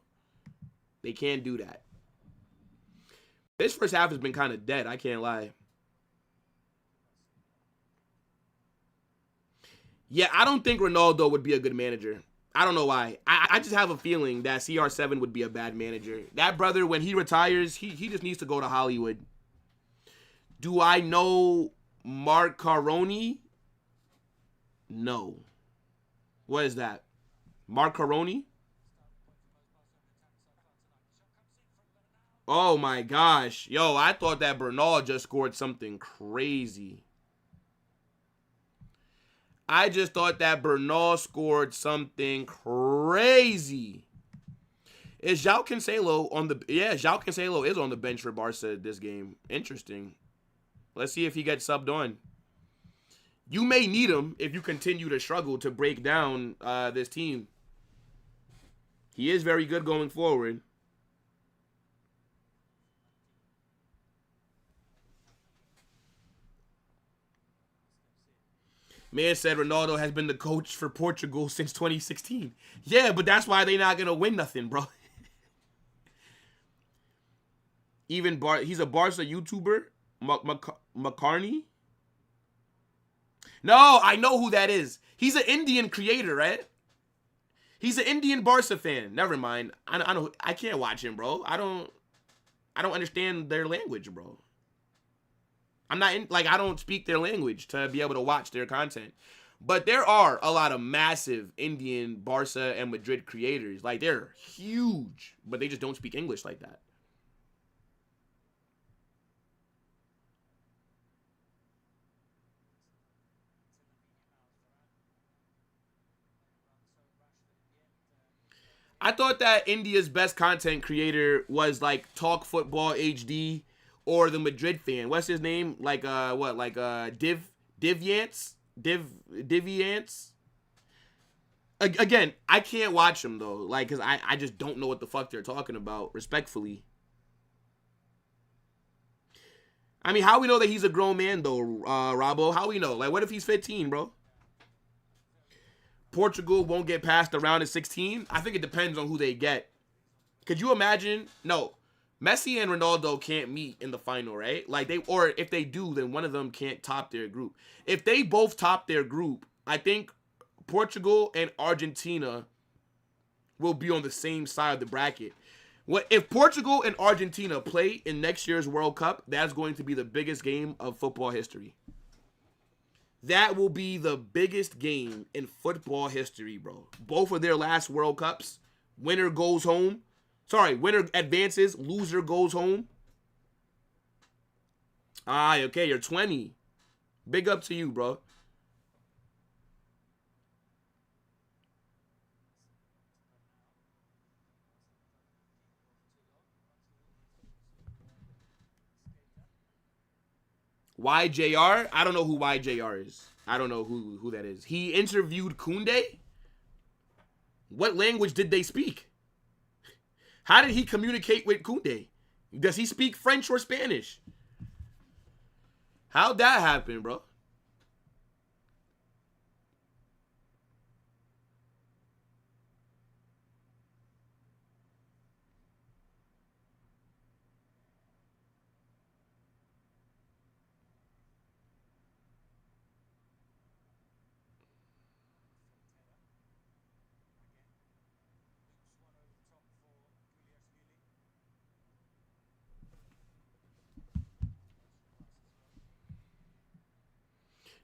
They can't do that. This first half has been kind of dead. I can't lie. Yeah, I don't think Ronaldo would be a good manager. I don't know why. I just have a feeling that CR7 would be a bad manager. That brother, when he retires, he just needs to go to Hollywood. Do I know Mark Caroni? No. What is that? Mark Caroni? Oh my gosh. Yo, I thought that Bernal just scored something crazy. I just thought that Bernal scored something crazy. Is João Cancelo on the... Yeah, João Cancelo is on the bench for Barca this game. Interesting. Let's see if he gets subbed on. You may need him if you continue to struggle to break down this team. He is very good going forward. Man said Ronaldo has been the coach for Portugal since 2016. Yeah, but that's why they're not going to win nothing, bro. Even he's a Barca YouTuber. McCarney? No, I know who that is. He's an Indian creator, right? He's an Indian Barça fan. Never mind. I can't watch him, bro. I don't understand their language, bro. I'm not I don't speak their language to be able to watch their content. But there are a lot of massive Indian Barça and Madrid creators. Like, they're huge, but they just don't speak English like that. I thought that India's best content creator was like Talk Football HD or the Madrid fan. What's his name? Divyance? Again, I can't watch him though, like, cause I just don't know what the fuck they're talking about, respectfully. I mean, how we know that he's a grown man though, Robbo? How we know? Like, what if he's 15, bro? Portugal won't get past the round of 16. I think it depends on who they get. Could you imagine? No, Messi and Ronaldo can't meet in the final, right? Like, or if they do, then one of them can't top their group. If they both top their group, I think Portugal and Argentina will be on the same side of the bracket. If Portugal and Argentina play in next year's World Cup, that's going to be the biggest game of football history. That will be the biggest game in football history, bro. Both of their last World Cups, winner goes home. Sorry, winner advances, loser goes home. Okay, you're 20. Big up to you, bro. YJR? I don't know who YJR is. I don't know who that is. He interviewed Koundé? What language did they speak? How did he communicate with Koundé? Does he speak French or Spanish? How'd that happen, bro?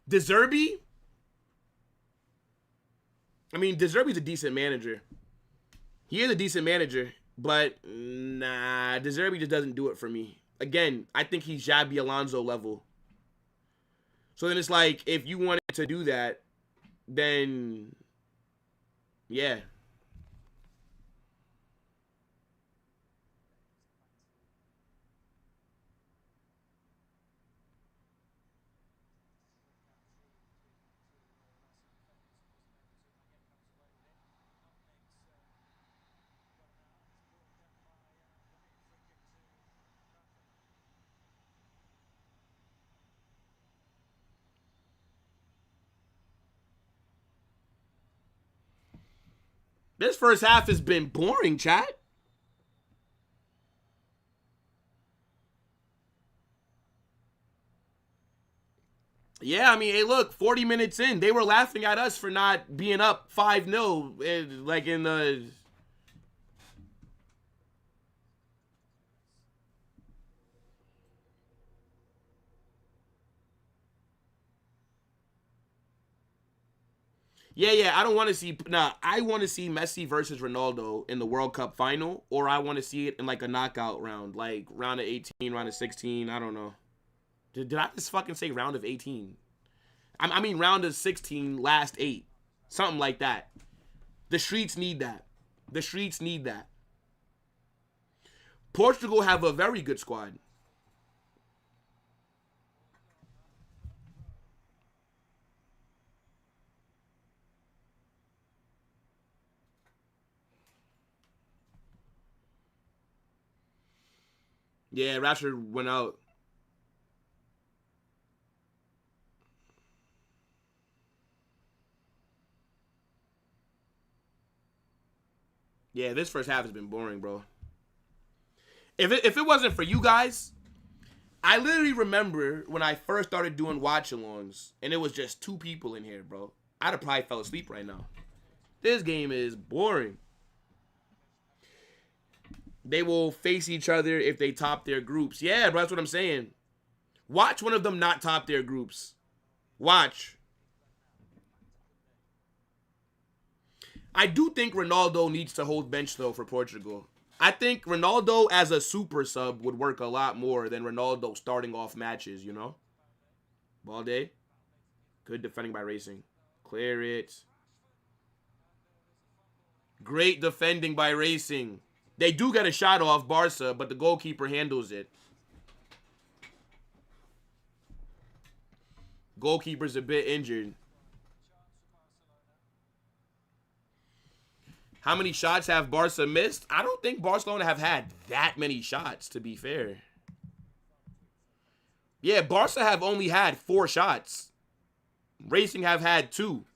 De Zerbi? I mean, De Zerbi's a decent manager. He is a decent manager, but nah, De Zerbi just doesn't do it for me. Again, I think he's Xabi Alonso level. So then it's like, if you wanted to do that, then yeah. This first half has been boring, chat. Yeah, I mean, hey, look, 40 minutes in, they were laughing at us for not being up 5-0, like in the... Yeah, I don't want to see... Nah, I want to see Messi versus Ronaldo in the World Cup final, or I want to see it in, like, a knockout round, like round of 18, round of 16, I don't know. Did I just fucking say round of 18? I mean round of 16, last 8. Something like that. The streets need that. The streets need that. Portugal have a very good squad. Yeah, Rashford went out. Yeah, this first half has been boring, bro. If it wasn't for you guys, I literally remember when I first started doing watch-alongs, and it was just 2 people in here, bro. I'd have probably fell asleep right now. This game is boring. They will face each other if they top their groups. Yeah, bro, that's what I'm saying. Watch one of them not top their groups. Watch. I do think Ronaldo needs to hold bench, though, for Portugal. I think Ronaldo as a super sub would work a lot more than Ronaldo starting off matches, you know? Balde. Good defending by Racing. Clear it. Great defending by Racing. They do get a shot off Barça, but the goalkeeper handles it. Goalkeeper's a bit injured. How many shots have Barça missed? I don't think Barcelona have had that many shots, to be fair. Yeah, Barça have only had 4 shots. Racing have had 2.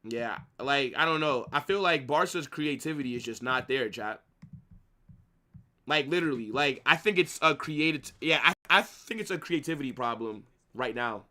Yeah, like, I don't know. I feel like Barca's creativity is just not there, chat. Like, literally. Like, I think it's a I think it's a creativity problem right now.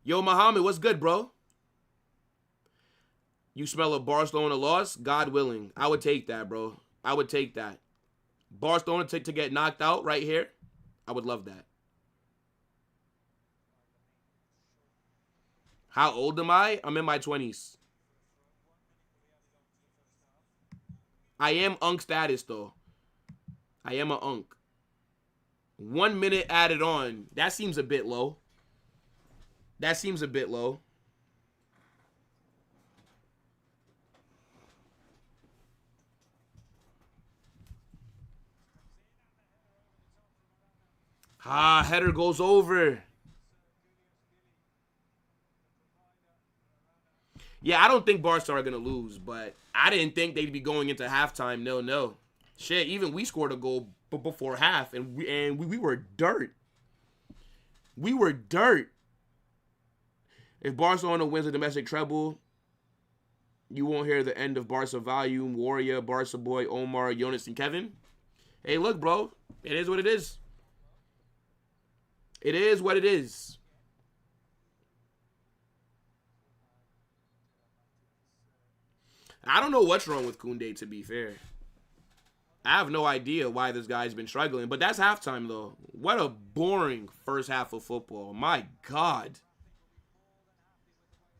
Yo, Muhammad, what's good, bro? You smell a Barcelona loss? God willing. I would take that, bro. I would take that. Barcelona to get knocked out right here? I would love that. How old am I? I'm in my 20s. I am Unk status, though. I am a Unk. 1 minute added on. That seems a bit low. That seems a bit low. Ah, header goes over. Yeah, I don't think Barca are going to lose, but I didn't think they'd be going into halftime. No. Shit, even we scored a goal before half, and we were dirt. We were dirt. If Barcelona wins a domestic treble, you won't hear the end of Barca Volume, Warrior, Barca Boy, Omar, Jonas, and Kevin. Hey, look, bro. It is what it is. It is what it is. I don't know what's wrong with Koundé, to be fair. I have no idea why this guy's been struggling, but that's halftime, though. What a boring first half of football. My God.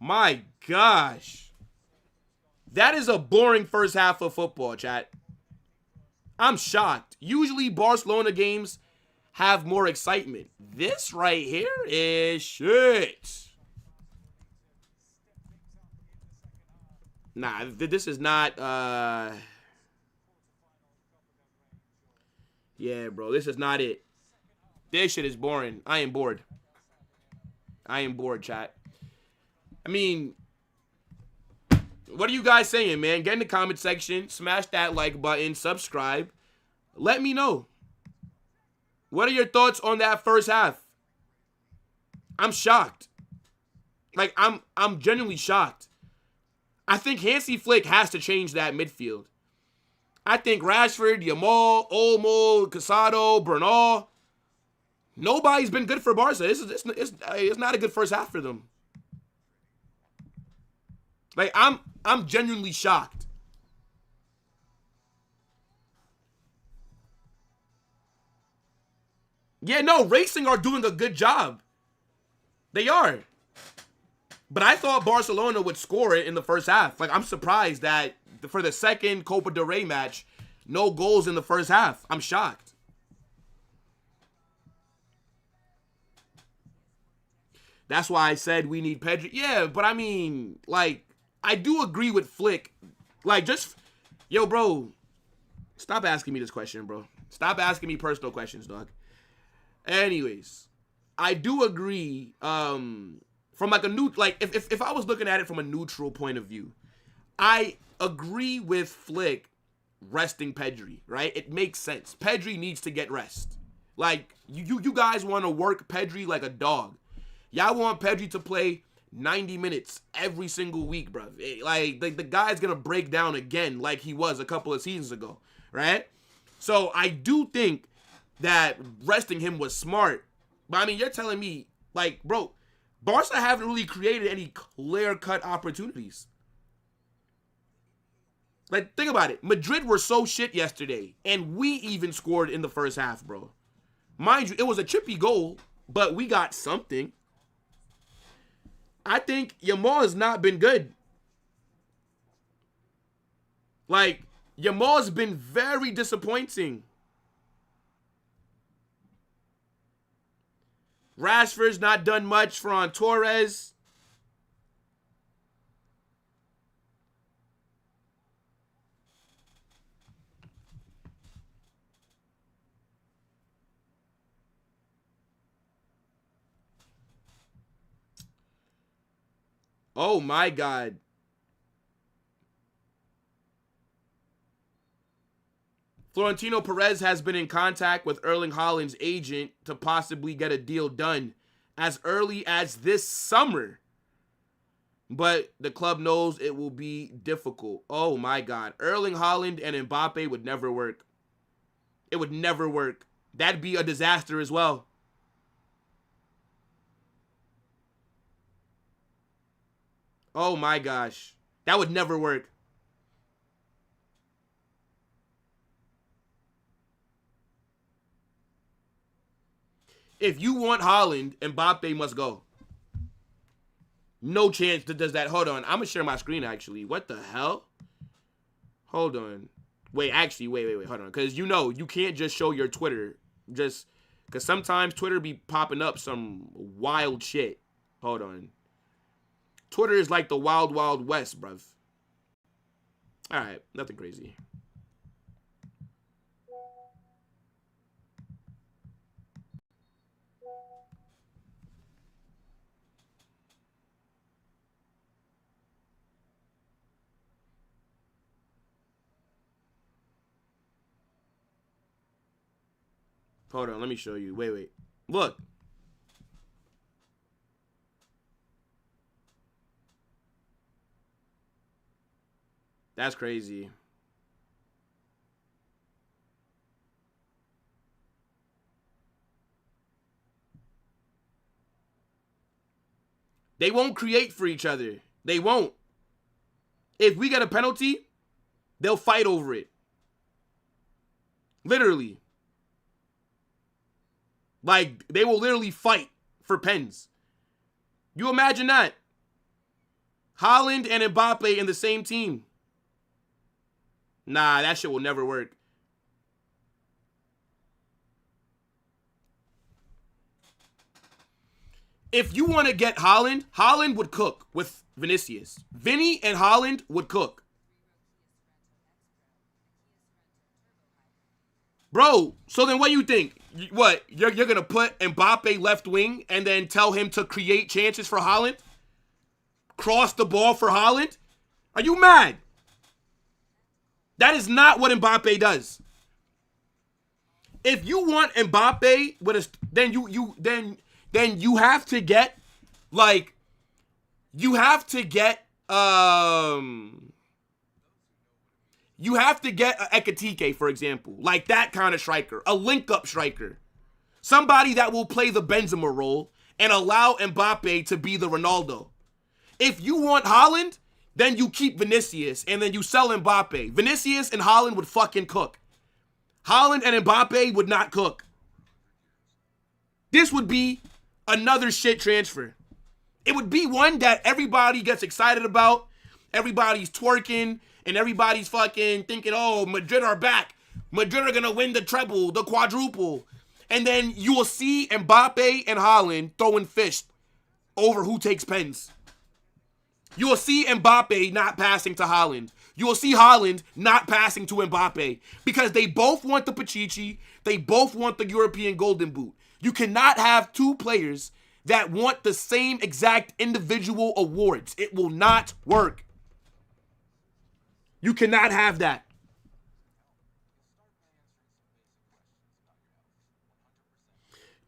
My gosh. That is a boring first half of football, chat. I'm shocked. Usually Barcelona games have more excitement. This right here is shit. Nah, this is not, yeah, bro, this is not it. This shit is boring. I am bored. I am bored, chat. I mean, what are you guys saying, man? Get in the comment section. Smash that like button. Subscribe. Let me know. What are your thoughts on that first half? I'm shocked. Like, I'm genuinely shocked. I think Hansi Flick has to change that midfield. I think Rashford, Yamal, Olmo, Casado, Bernal, nobody's been good for Barca. It's not a good first half for them. Like, I'm genuinely shocked. Yeah, no, Racing are doing a good job. They are. But I thought Barcelona would score it in the first half. Like, I'm surprised that for the second Copa del Rey match, no goals in the first half. I'm shocked. That's why I said we need Pedri. Yeah, but I mean, like, I do agree with Flick. Like, just, yo, bro, stop asking me this question, bro. Stop asking me personal questions, dog. Anyways, I do agree, from like a new, like, if I was looking at it from a neutral point of view, I agree with Flick resting Pedri, right? It makes sense. Pedri needs to get rest. Like, you guys want to work Pedri like a dog. Y'all want Pedri to play 90 minutes every single week, bro. Like, the guy's going to break down again like he was a couple of seasons ago, right? So I do think that resting him was smart. But, I mean, you're telling me, like, bro, Barca haven't really created any clear-cut opportunities. Like, think about it. Madrid were so shit yesterday, and we even scored in the first half, bro. Mind you, it was a chippy goal, but we got something. I think Yamal has not been good. Like, Yamal's been very disappointing. Rashford's not done much. Ferran Torres. Oh my God. Florentino Perez has been in contact with Erling Haaland's agent to possibly get a deal done as early as this summer. But the club knows it will be difficult. Oh my God. Erling Haaland and Mbappe would never work. It would never work. That'd be a disaster as well. Oh my gosh. That would never work. If you want Haaland, Mbappe must go. No chance that does that. Hold on. I'm going to share my screen, actually. What the hell? Hold on. Wait. Hold on. Because, you know, you can't just show your Twitter. Just because sometimes Twitter be popping up some wild shit. Hold on. Twitter is like the wild, wild west, bruv. All right. Nothing crazy. Hold on, let me show you. Wait. Look. That's crazy. They won't create for each other. They won't. If we get a penalty, they'll fight over it. Literally. Like, they will literally fight for pens. You imagine that? Haaland and Mbappe in the same team. Nah, that shit will never work. If you want to get Haaland, Haaland would cook with Vinicius. Vinny and Haaland would cook. Bro, so then what do you think? What, you're going to put Mbappe left wing and then tell him to create chances for Haaland? Cross the ball for Haaland? Are you mad? That is not what Mbappe does. If you want Mbappe with a, then you have to get, like, you have to get Ekitike, for example. Like that kind of striker. A link-up striker. Somebody that will play the Benzema role and allow Mbappe to be the Ronaldo. If you want Haaland, then you keep Vinicius and then you sell Mbappe. Vinicius and Haaland would fucking cook. Haaland and Mbappe would not cook. This would be another shit transfer. It would be one that everybody gets excited about. Everybody's twerking. And everybody's fucking thinking, oh, Madrid are back. Madrid are going to win the treble, the quadruple. And then you will see Mbappe and Haaland throwing fists over who takes pens. You will see Mbappe not passing to Haaland. You will see Haaland not passing to Mbappe because they both want the Pichichi. They both want the European Golden Boot. You cannot have two players that want the same exact individual awards. It will not work. You cannot have that.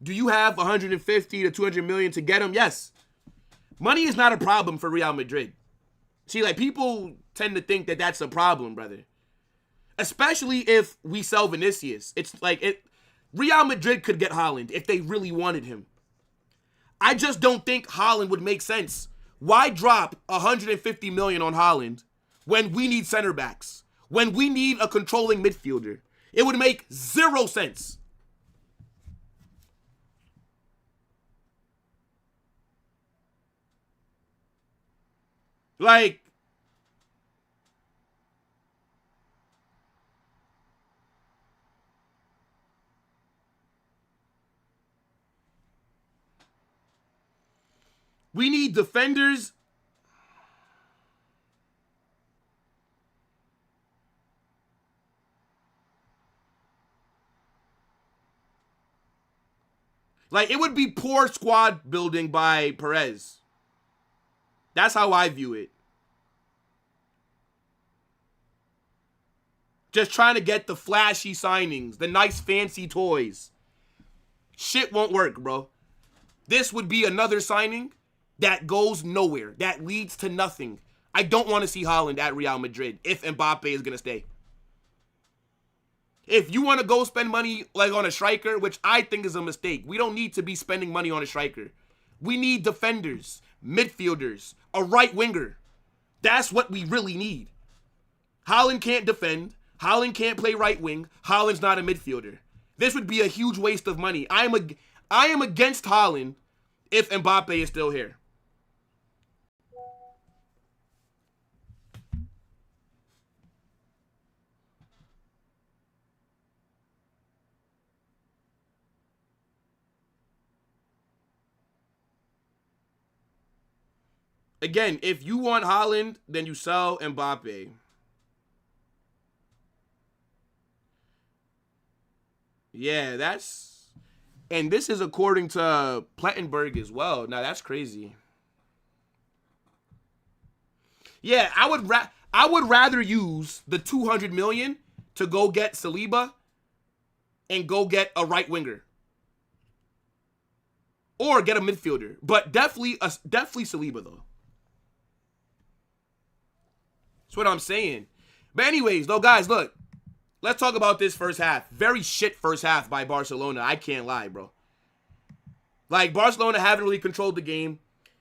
Do you have 150 to 200 million to get him? Yes. Money is not a problem for Real Madrid. See, like, people tend to think that that's a problem, brother. Especially if we sell Vinicius. It's like, Real Madrid could get Haaland if they really wanted him. I just don't think Haaland would make sense. Why drop 150 million on Haaland when we need center backs? When we need a controlling midfielder? It would make zero sense. Like, we need defenders. Like, it would be poor squad building by Perez. That's how I view it. Just trying to get the flashy signings, the nice fancy toys. Shit won't work, bro. This would be another signing that goes nowhere, that leads to nothing. I don't want to see Haaland at Real Madrid if Mbappe is going to stay. If you want to go spend money like on a striker, which I think is a mistake, we don't need to be spending money on a striker. We need defenders, midfielders, a right winger. That's what we really need. Haaland can't defend. Haaland can't play right wing. Haaland's not a midfielder. This would be a huge waste of money. I am against Haaland if Mbappe is still here. Again, if you want Haaland, then you sell Mbappe. Yeah, that's... And this is according to Plettenberg as well. Now, that's crazy. Yeah, I would rather use the 200 million to go get Saliba and go get a right winger. Or get a midfielder. But definitely Saliba, though. That's what I'm saying. But anyways, though, guys, look. Let's talk about this first half. Very shit first half by Barcelona. I can't lie, bro. Like, Barcelona haven't really controlled the game.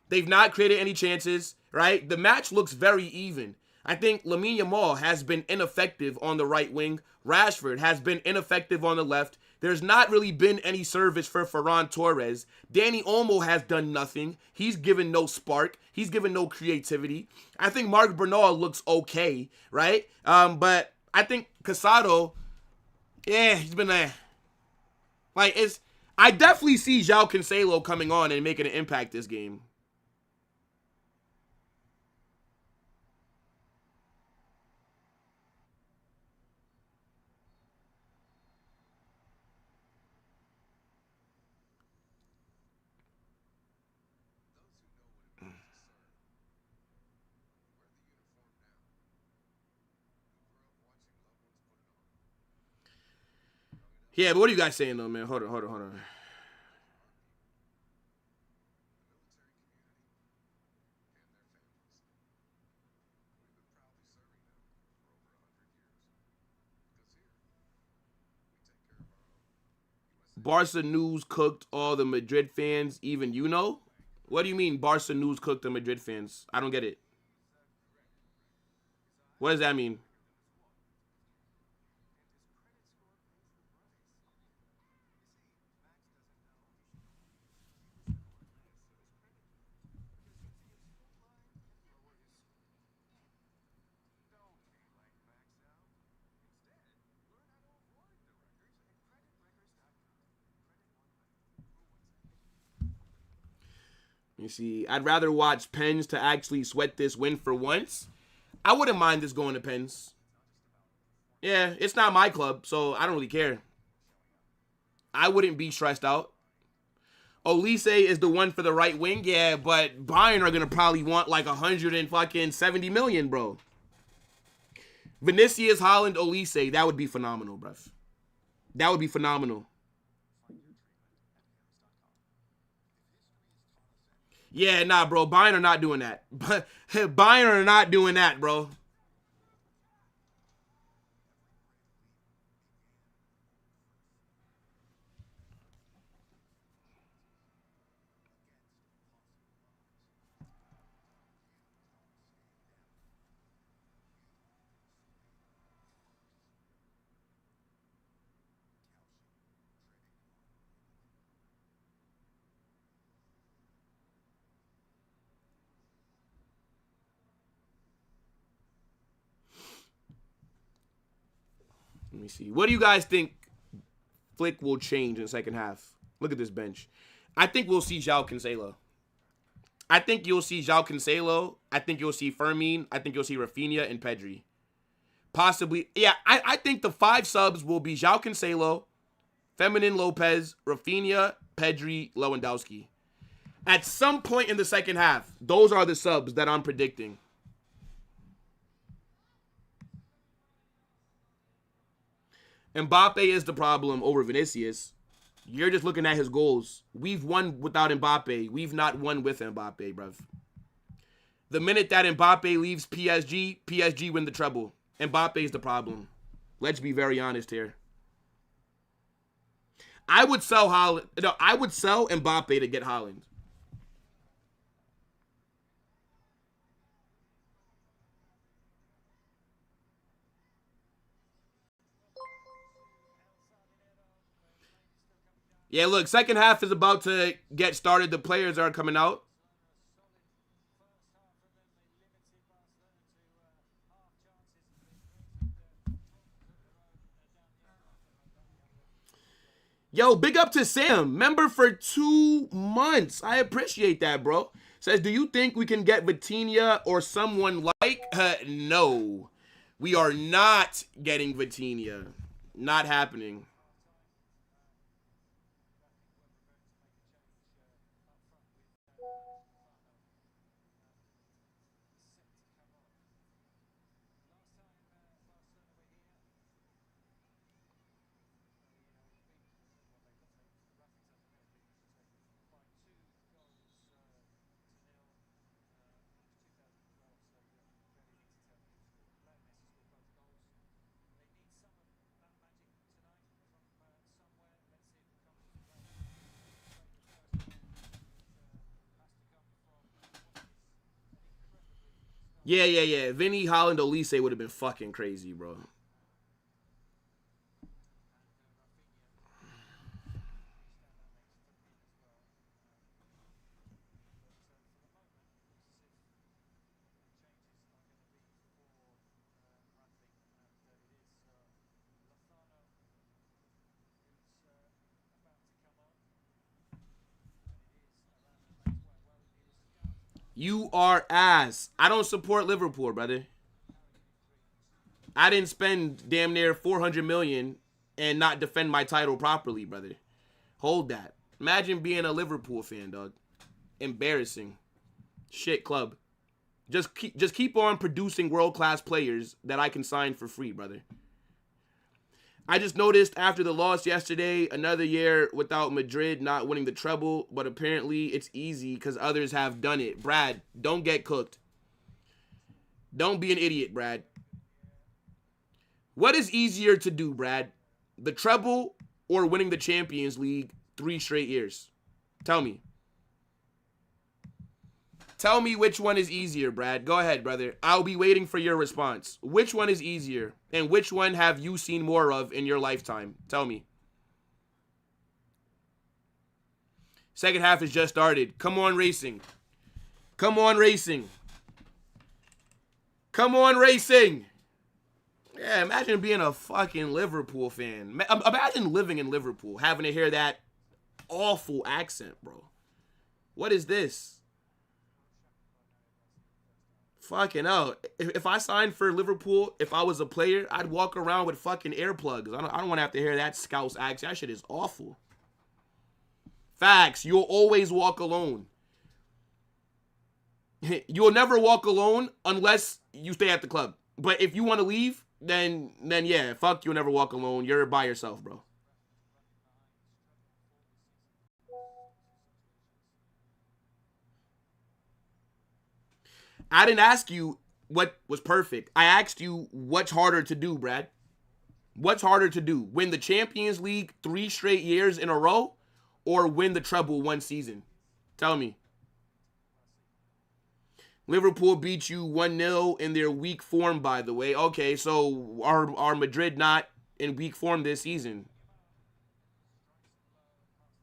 They've not created any chances, right? The match looks very even. I think Lamine Yamal has been ineffective on the right wing. Rashford has been ineffective on the left. There's not really been any service for Ferran Torres. Dani Olmo has done nothing. He's given no spark. He's given no creativity. I think Marc Bernal looks okay, right? But I think Casado, yeah, he's been there. Like, I definitely see João Cancelo coming on and making an impact this game. Yeah, but what are you guys saying, though, man? Hold on. Barca news cooked all the Madrid fans, even you know? What do you mean Barca news cooked the Madrid fans? I don't get it. What does that mean? You see, I'd rather watch Pens to actually sweat this win for once. I wouldn't mind this going to Pens. Yeah, it's not my club, so I don't really care. I wouldn't be stressed out. Olise is the one for the right wing, yeah, but Bayern are gonna probably want like 170 million, bro. Vinicius, Haaland, Olise, that would be phenomenal, bruv. That would be phenomenal. Yeah, nah, bro. Bayern are not doing that. Bayern are not doing that, bro. Let me see. What do you guys think Flick will change in the second half? Look at this bench. I think we'll see João Cancelo. I think you'll see João Cancelo. I think you'll see Fermin. I think you'll see Rafinha and Pedri. Possibly. Yeah, I think the 5 subs will be João Cancelo, Feminin Lopez, Rafinha, Pedri, Lewandowski. At some point in the second half, those are the subs that I'm predicting. Mbappe is the problem over Vinicius. You're just looking at his goals. We've won without Mbappe. We've not won with Mbappe, bruv. The minute that Mbappe leaves PSG, PSG win the treble. Mbappe is the problem. Let's be very honest here. I would sell Haaland. No, I would sell Mbappe to get Haaland. Yeah, look, second half is about to get started. The players are coming out. Yo, big up to Sam. Member for 2 months. I appreciate that, bro. Says, do you think we can get Vitinha or someone like? No. We are not getting Vitinha. Not happening. Yeah. Vinny, Haaland, Olise would have been fucking crazy, bro. You are ass. I don't support Liverpool, brother. I didn't spend damn near 400 million and not defend my title properly, brother. Hold that. Imagine being a Liverpool fan, dog. Embarrassing. Shit club. Just keep on producing world-class players that I can sign for free, brother. I just noticed after the loss yesterday, another year without Madrid not winning the treble, but apparently it's easy because others have done it. Brad, don't get cooked. Don't be an idiot, Brad. What is easier to do, Brad? The treble or winning the Champions League 3 straight years? Tell me. Tell me which one is easier, Brad. Go ahead, brother. I'll be waiting for your response. Which one is easier? And which one have you seen more of in your lifetime? Tell me. Second half has just started. Come on, Racing. Come on, Racing. Come on, Racing. Yeah, imagine being a fucking Liverpool fan. Imagine living in Liverpool, having to hear that awful accent, bro. What is this? Fucking hell. If I signed for Liverpool, if I was a player, I'd walk around with fucking earplugs. I don't want to have to hear that Scouse accent. That shit is awful. Facts. You'll always walk alone. You'll never walk alone unless you stay at the club. But if you want to leave, then yeah, fuck, you'll never walk alone. You're by yourself, bro. I didn't ask you what was perfect. I asked you what's harder to do, Brad. What's harder to do? Win the Champions League 3 straight years in a row or win the treble 1 season? Tell me. Liverpool beat you 1-0 in their weak form, by the way. Okay, so are Madrid not in weak form this season?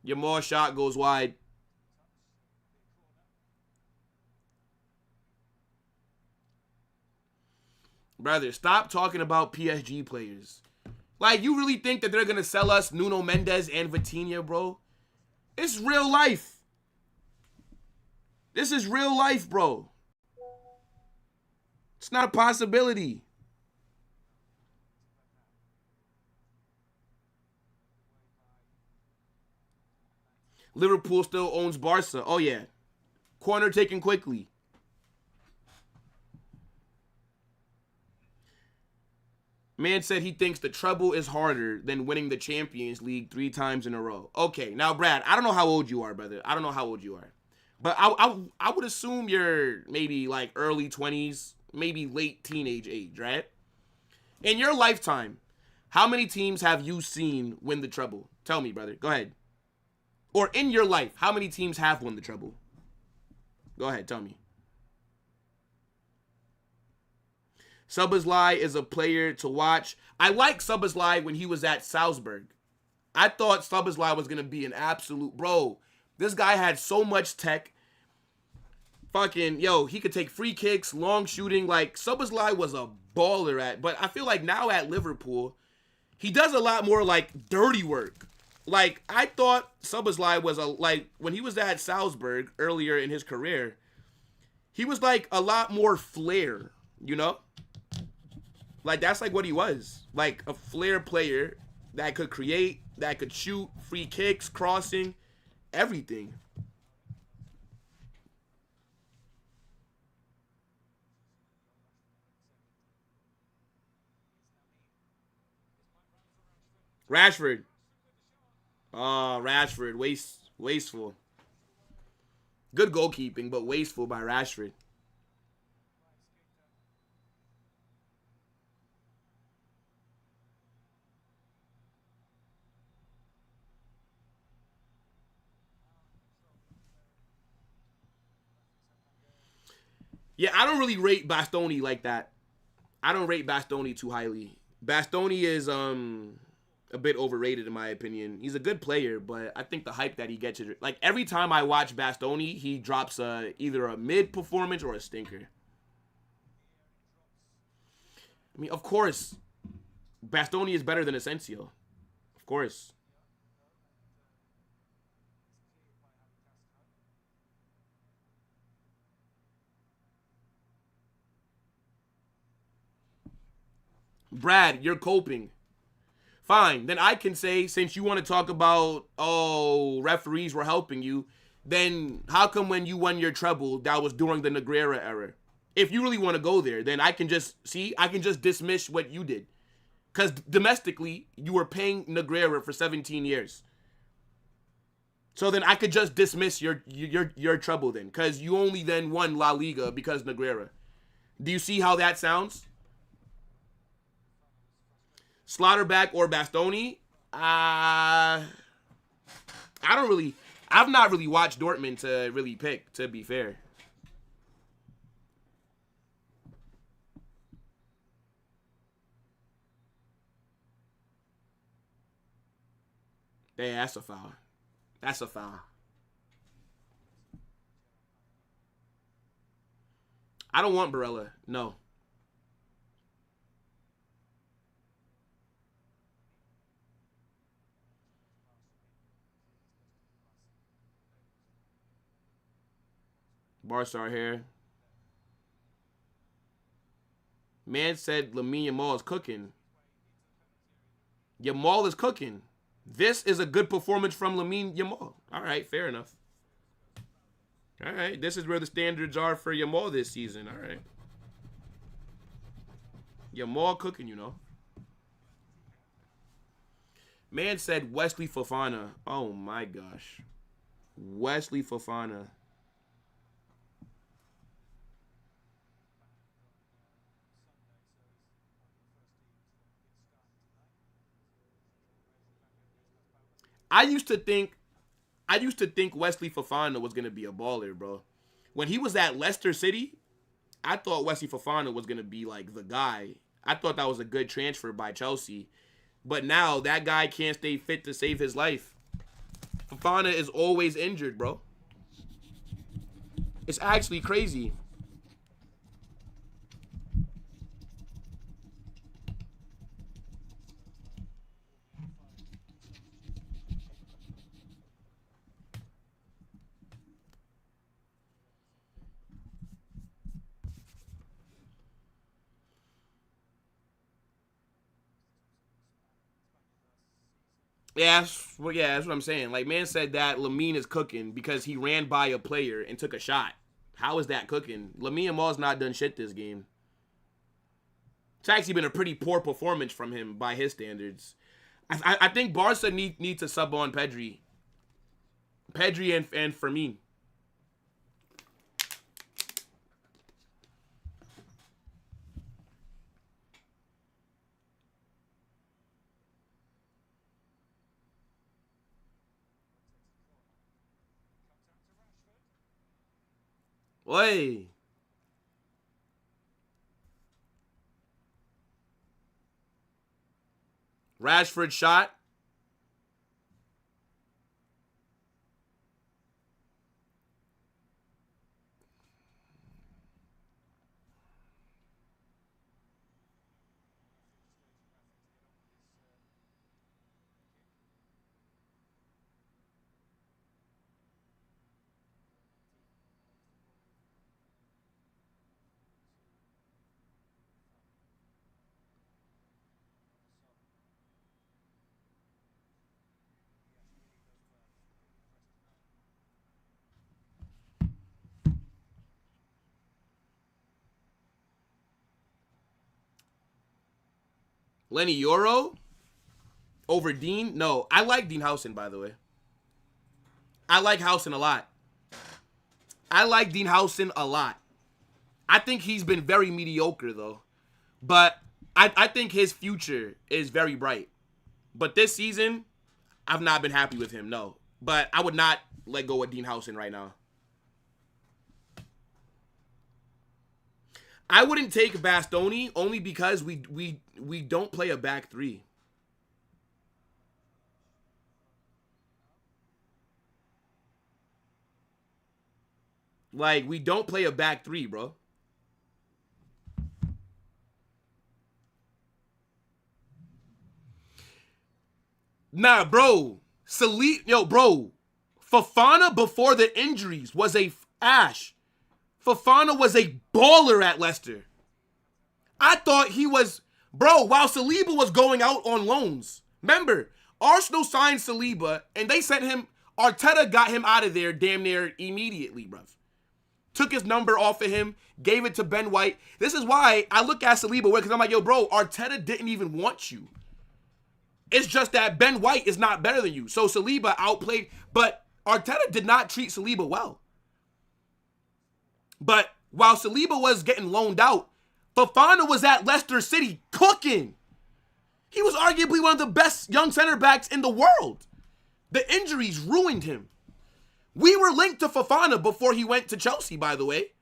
Your more shot goes wide. Brother, stop talking about PSG players. Like, you really think that they're going to sell us Nuno Mendes and Vitinha, bro? It's real life. This is real life, bro. It's not a possibility. Liverpool still owns Barça. Oh, yeah. Corner taken quickly. Man said he thinks the treble is harder than winning the Champions League 3 times in a row. Okay, now, Brad, I don't know how old you are, brother. I don't know how old you are. But I would assume you're maybe like early 20s, maybe late teenage age, right? In your lifetime, how many teams have you seen win the treble? Tell me, brother. Go ahead. Or in your life, how many teams have won the treble? Go ahead, tell me. Szoboszlai is a player to watch. I like Szoboszlai when he was at Salzburg. I thought Szoboszlai was going to be an absolute bro. This guy had so much tech. Fucking, yo, he could take free kicks, long shooting. Like, Szoboszlai was a baller at. But I feel like now at Liverpool, he does a lot more, like, dirty work. Like, I thought Szoboszlai was when he was at Salzburg earlier in his career, he was, like, a lot more flair, you know? Like, that's like what he was. Like, a flair player that could create, that could shoot, free kicks, crossing, everything. Rashford. Oh, Rashford. Wasteful. Good goalkeeping, but wasteful by Rashford. Yeah, I don't really rate Bastoni like that. I don't rate Bastoni too highly. Bastoni is a bit overrated in my opinion. He's a good player, but I think the hype that he gets is like every time I watch Bastoni, he drops either a mid performance or a stinker. I mean, of course, Bastoni is better than Asensio. Of course. Brad, you're coping. Fine. Then I can say, since you want to talk about, oh, referees were helping you, then how come when you won your treble, that was during the Negreira era? If you really want to go there, then I can just dismiss what you did. Because domestically, you were paying Negreira for 17 years. So then I could just dismiss your treble then. Because you only then won La Liga because Negreira. Do you see how that sounds? Slaughterback or Bastoni? I've not really watched Dortmund to really pick, to be fair. Yeah, that's a foul. That's a foul. I don't want Barella. No. Barca are here. Man said Lamine Yamal is cooking. Yamal is cooking. This is a good performance from Lamine Yamal. All right, fair enough. All right, this is where the standards are for Yamal this season. All right. Yamal cooking, you know. Man said Wesley Fofana. Oh, my gosh. Wesley Fofana. I used to think Wesley Fofana was going to be a baller, bro. When he was at Leicester City, I thought Wesley Fofana was going to be like the guy. I thought that was a good transfer by Chelsea. But now that guy can't stay fit to save his life. Fofana is always injured, bro. It's actually crazy. Yeah, that's what I'm saying. Like, man said that Lamine is cooking because he ran by a player and took a shot. How is that cooking? Lamine Yamal's not done shit this game. It's actually been a pretty poor performance from him by his standards. I think Barca need to sub on Pedri. Pedri and Fermin. Oi. Rashford shot. Lenny Yoro over Dean? No, I like Dean Housen, by the way. I like Housen a lot. I like Dean Housen a lot. I think he's been very mediocre, though. But I think his future is very bright. But this season, I've not been happy with him, no. But I would not let go of Dean Housen right now. I wouldn't take Bastoni only because we don't play a back three. Like, we don't play a back three, bro. Nah, bro. Bro. Fofana before the injuries was a Ash. Fofana was a baller at Leicester. I thought he was, bro, while Saliba was going out on loans. Remember, Arsenal signed Saliba, and they sent him, Arteta got him out of there damn near immediately, bruv. Took his number off of him, gave it to Ben White. This is why I look at Saliba because I'm like, yo, bro, Arteta didn't even want you. It's just that Ben White is not better than you. So Saliba outplayed, but Arteta did not treat Saliba well. But while Saliba was getting loaned out, Fofana was at Leicester City cooking. He was arguably one of the best young center backs in the world. The injuries ruined him. We were linked to Fofana before he went to Chelsea, by the way.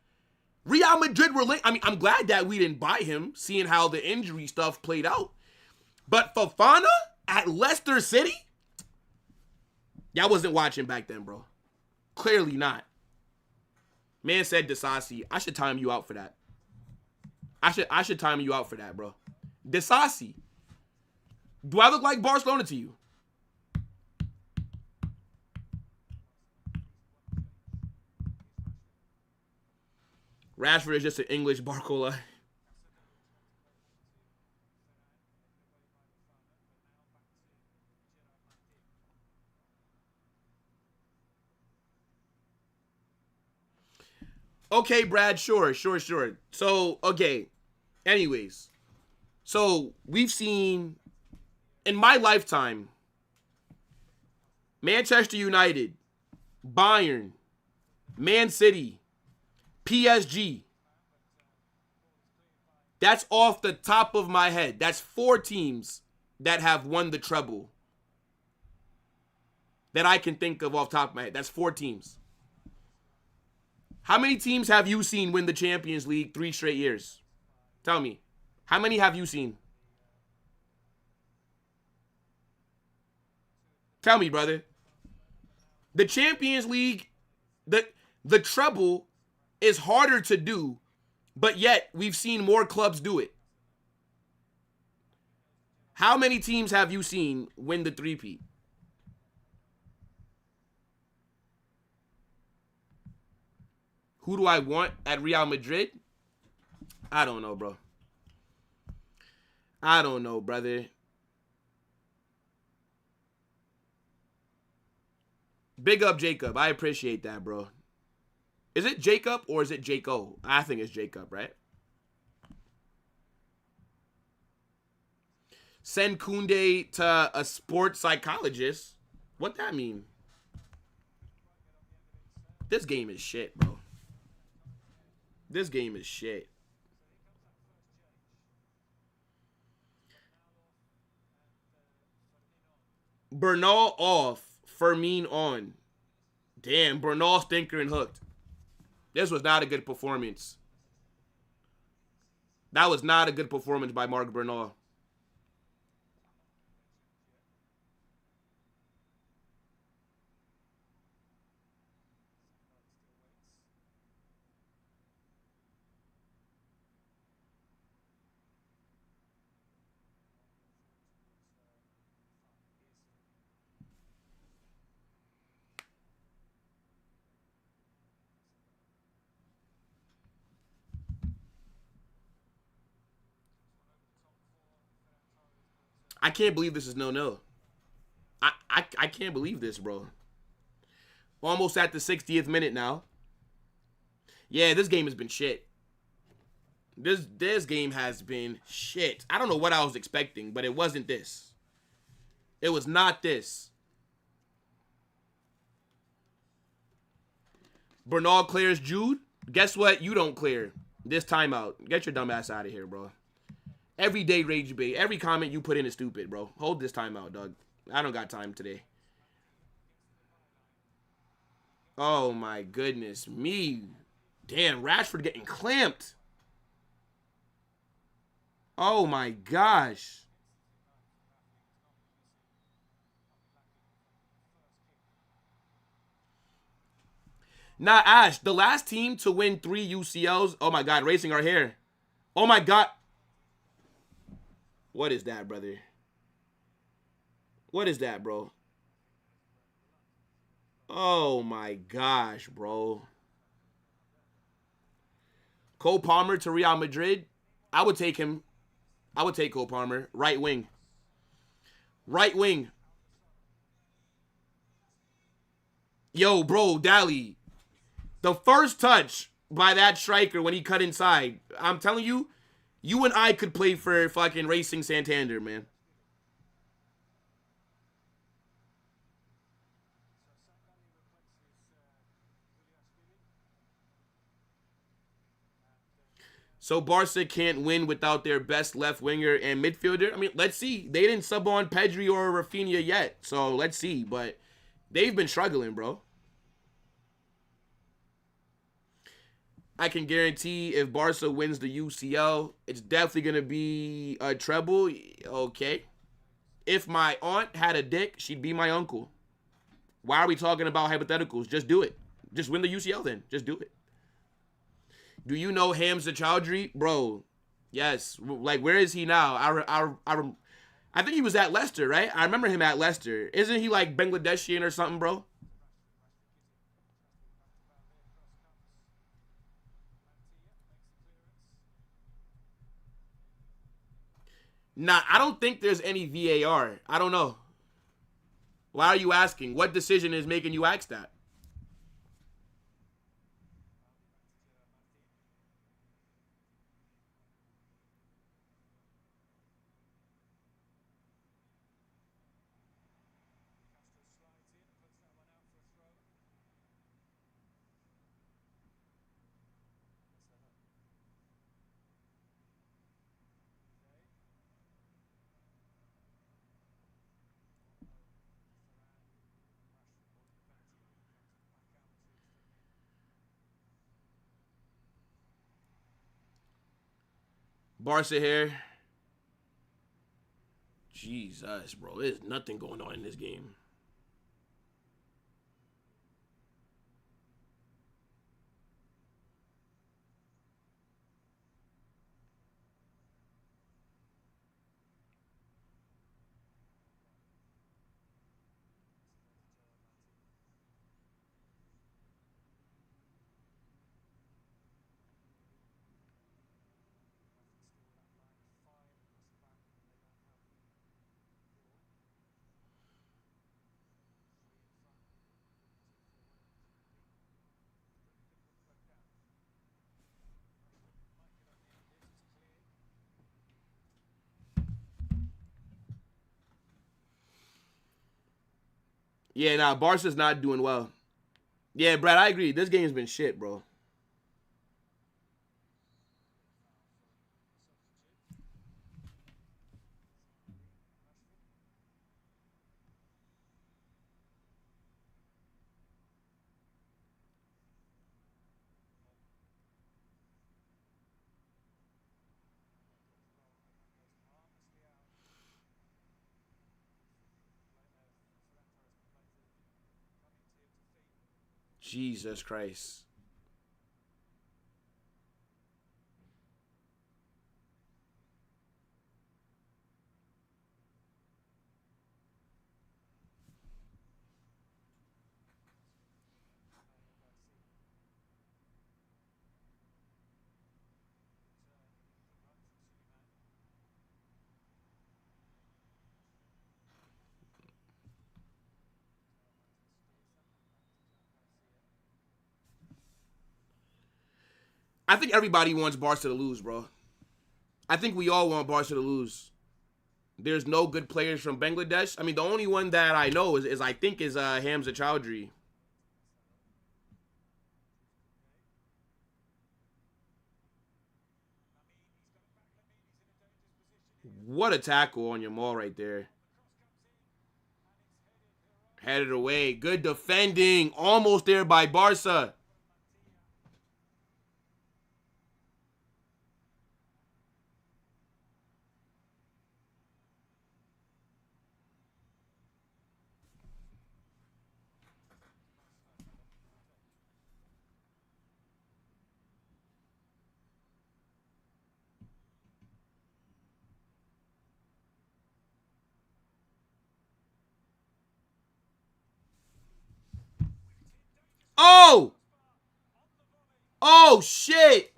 Real Madrid were linked. I mean, I'm glad that we didn't buy him, seeing how the injury stuff played out. But Fofana at Leicester City? Y'all wasn't watching back then, bro. Clearly not. Man said Disasi. I should time you out for that. I should time you out for that, bro. Disasi. Do I look like Barcelona to you? Rashford is just an English Barcola. Okay, Brad, sure. So, okay. Anyways. So, we've seen, in my lifetime, Manchester United, Bayern, Man City, PSG. That's off the top of my head. That's 4 teams that have won the treble that I can think of off the top of my head. That's 4 teams. How many teams have you seen win the Champions League 3 straight years? Tell me. How many have you seen? Tell me, brother. The Champions League, the treble is harder to do, but yet we've seen more clubs do it. How many teams have you seen win the three-peat? Who do I want at Real Madrid? I don't know, bro. I don't know, brother. Big up, Jacob. I appreciate that, bro. Is it Jacob or is it Jaco? I think it's Jacob, right? Send Koundé to a sports psychologist. What that mean? This game is shit, bro. This game is shit. Bernal off. Fermin on. Damn, Bernal stinker and hooked. This was not a good performance. That was not a good performance by Marc Bernal. I can't believe this is 0-0. I can't believe this, bro. Almost at the 60th minute now. Yeah, this game has been shit. This game has been shit. I don't know what I was expecting, but it wasn't this. It was not this. Bernal clears Jude. Guess what? You don't clear this timeout. Get your dumb ass out of here, bro. Everyday rage bait. Every comment you put in is stupid, bro. Hold this timeout, dog. I don't got time today. Oh, my goodness me. Damn, Rashford getting clamped. Oh, my gosh. Nah, Ash, the last team to win 3 UCLs. Oh, my God, racing our hair. Oh, my God. What is that, brother? What is that, bro? Oh, my gosh, bro. Cole Palmer to Real Madrid. I would take him. I would take Cole Palmer. Right wing. Right wing. Yo, bro, Dally. The first touch by that striker when he cut inside. I'm telling you, you and I could play for fucking Racing Santander, man. So Barca can't win without their best left winger and midfielder. I mean, let's see. They didn't sub on Pedri or Rafinha yet. So let's see. But they've been struggling, bro. I can guarantee if Barca wins the UCL, it's definitely going to be a treble. Okay. If my aunt had a dick, she'd be my uncle. Why are we talking about hypotheticals? Just do it. Just win the UCL then. Just do it. Do you know Hamza Chowdhury? Bro, yes. Like, where is he now? I think he was at Leicester, right? I remember him at Leicester. Isn't he, like, Bangladeshian or something, bro? Nah, I don't think there's any VAR. I don't know. Why are you asking? What decision is making you ask that? Barça here. Jesus, bro. There's nothing going on in this game. Yeah, nah, Barca's not doing well. Yeah, Brad, I agree. This game's been shit, bro. Jesus Christ. I think everybody wants Barca to lose, bro. I think we all want Barca to lose. There's no good players from Bangladesh. I mean, the only one that I know is Hamza Chowdhury. What a tackle on your maul right there. Headed away. Good defending. Almost there by Barca. Oh! Oh, shit!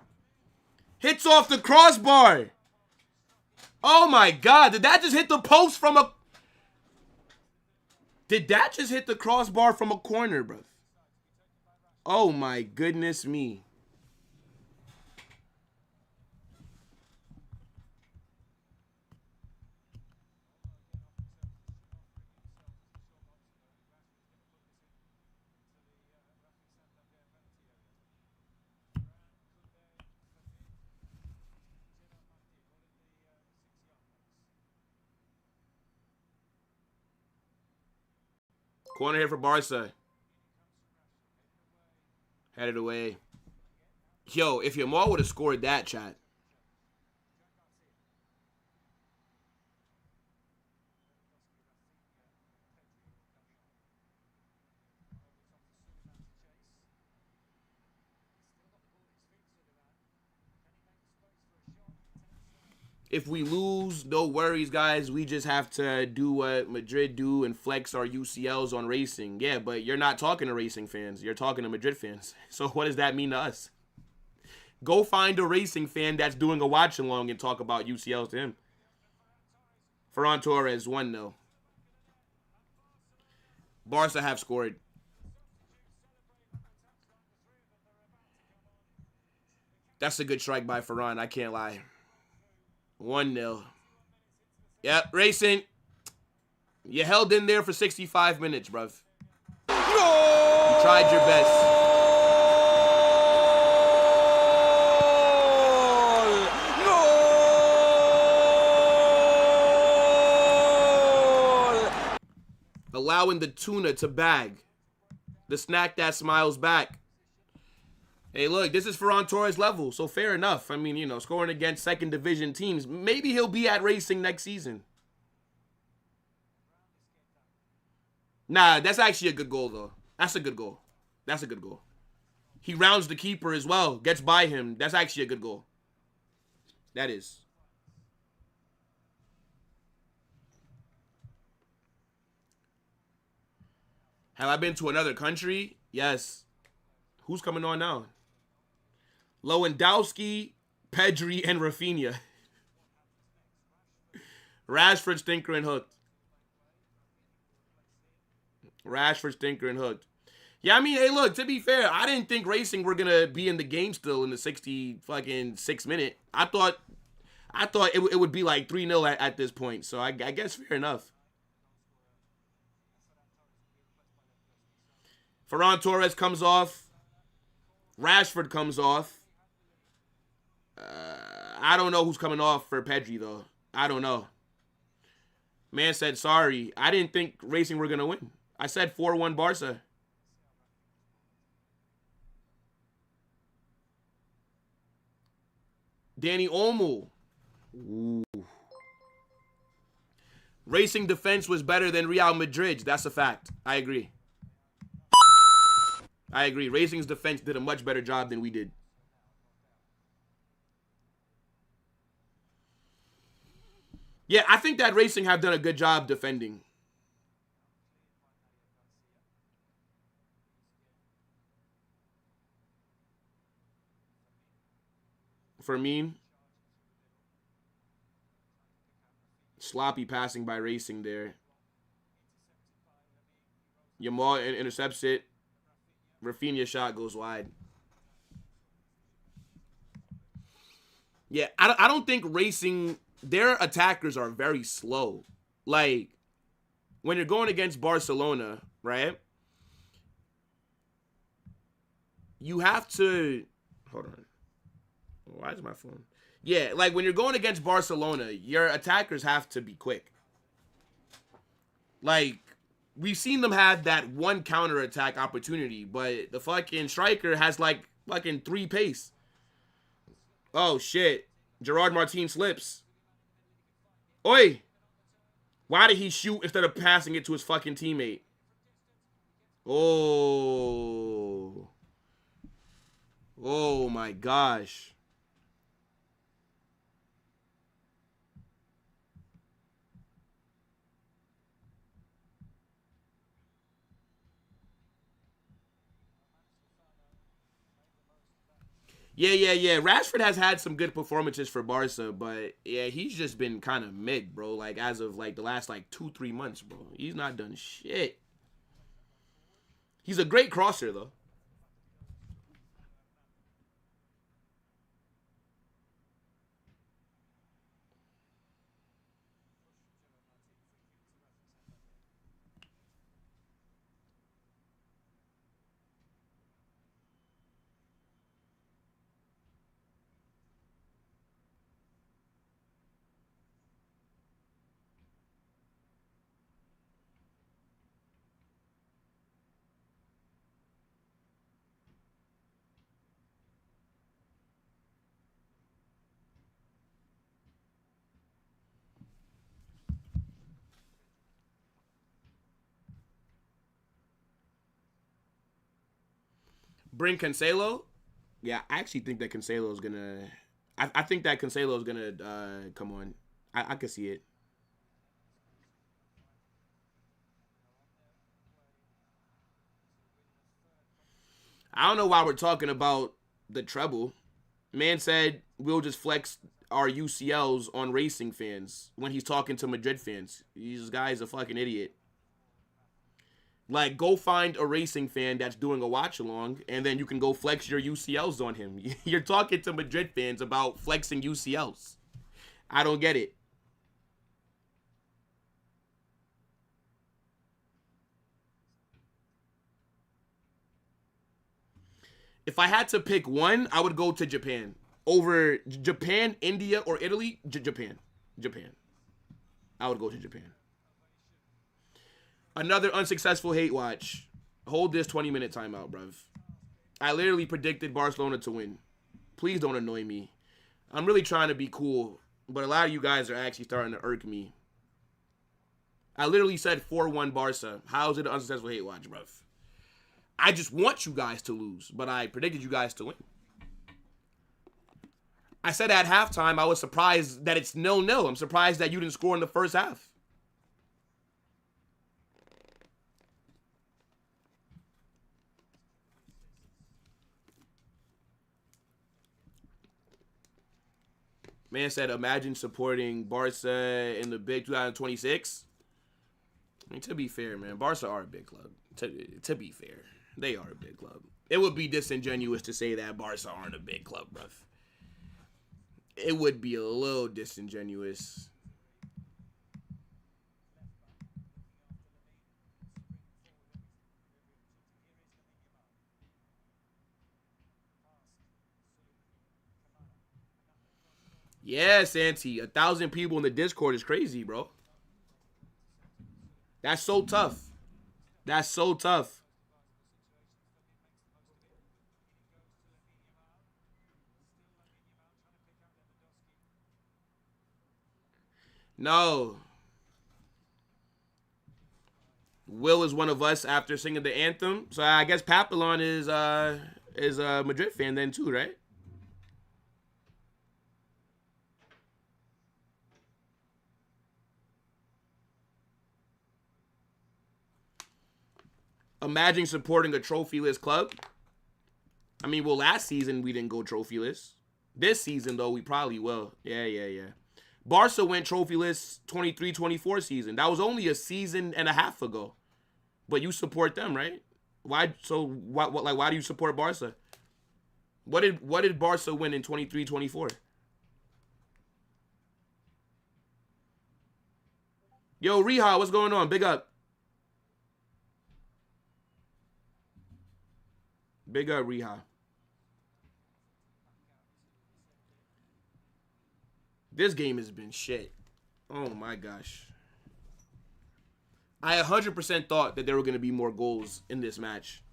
Hits off the crossbar. Oh, my God. Did that just hit the post from a... Did that just hit the crossbar from a corner, bro? Oh, my goodness me. Corner here for Barca. Headed away. Yo, if Yamal would have scored that, chat. If we lose, no worries, guys. We just have to do what Madrid do and flex our UCLs on Racing. Yeah, but you're not talking to Racing fans. You're talking to Madrid fans. So what does that mean to us? Go find a Racing fan that's doing a watch-along and talk about UCLs to him. Ferran Torres, 1-0. Barca have scored. That's a good strike by Ferran, I can't lie. 1-0. Yep, Racing. You held in there for 65 minutes, bruv. You tried your best. Allowing the tuna to bag. The snack that smiles back. Hey, look, this is Ferran Torres level, so fair enough. I mean, you know, scoring against second division teams. Maybe he'll be at Racing next season. Nah, that's actually a good goal, though. That's a good goal. That's a good goal. He rounds the keeper as well. Gets by him. That's actually a good goal. That is. Have I been to another country? Yes. Who's coming on now? Lewandowski, Pedri, and Rafinha. Rashford, Stinker, and Hooked. Rashford, Stinker, and Hooked. Yeah, I mean, hey, look, to be fair, I didn't think Racing were going to be in the game still in the 66 minute. I thought it would be like 3-0 at this point, so I guess fair enough. Ferran Torres comes off. Rashford comes off. I don't know who's coming off for Pedri, though. I don't know. Man said, sorry. I didn't think Racing were going to win. I said 4-1 Barça. Danny Olmo. Ooh. Racing defense was better than Real Madrid's. That's a fact. I agree. I agree. Racing's defense did a much better job than we did. Yeah, I think that Racing have done a good job defending. Fermin. Sloppy passing by Racing there. Yamal intercepts it. Rafinha shot goes wide. Yeah, I don't think Racing, their attackers are very slow. Like, when you're going against Barcelona, right? You have to... Hold on. Why is my phone? Yeah, like when you're going against Barcelona, your attackers have to be quick. Like, we've seen them have that one counterattack opportunity, but the fucking striker has like fucking 3 pace. Oh, shit. Gerard Martin slips. Oi! Why did he shoot instead of passing it to his fucking teammate? Oh. Oh, my gosh. Yeah. Rashford has had some good performances for Barca, but yeah, he's just been kind of mid, bro. Like, as of like the last like 2-3 months, bro. He's not done shit. He's a great crosser, though. Bring Cancelo? Yeah, I actually think that Cancelo is gonna. I think that Cancelo is gonna come on. I can see it. I don't know why we're talking about the treble. Man said we'll just flex our UCLs on Racing fans when he's talking to Madrid fans. This guy's a fucking idiot. Like, go find a Racing fan that's doing a watch-along, and then you can go flex your UCLs on him. You're talking to Madrid fans about flexing UCLs. I don't get it. If I had to pick one, I would go to Japan. Over Japan, India, or Italy, Japan. Japan. I would go to Japan. Another unsuccessful hate watch. Hold this 20-minute timeout, bruv. I literally predicted Barcelona to win. Please don't annoy me. I'm really trying to be cool, but a lot of you guys are actually starting to irk me. I literally said 4-1 Barca. How is it an unsuccessful hate watch, bruv? I just want you guys to lose, but I predicted you guys to win. I said at halftime I was surprised that it's 0-0. I'm surprised that you didn't score in the first half. Man said, imagine supporting Barca in the big 2026. I mean, to be fair, man, Barca are a big club. To be fair, they are a big club. It would be disingenuous to say that Barca aren't a big club, bruv. It would be a little disingenuous. Yeah, Santi, 1,000 people in the Discord is crazy, bro. That's so tough. That's so tough. No. Will is one of us after singing the anthem. So I guess Papillon is a Madrid fan then too, right? Imagine supporting a trophyless club. I mean, well, last season we didn't go trophyless. This season, though, we probably will. Yeah. Barca went trophyless 23-24 season. That was only a season and a half ago. But you support them, right? Why? So why do you support Barca? What did Barca win in 23-24? Yo, Reha, what's going on? Big up. Big up, Reha. This game has been shit. Oh my gosh. I 100% thought that there were going to be more goals in this match.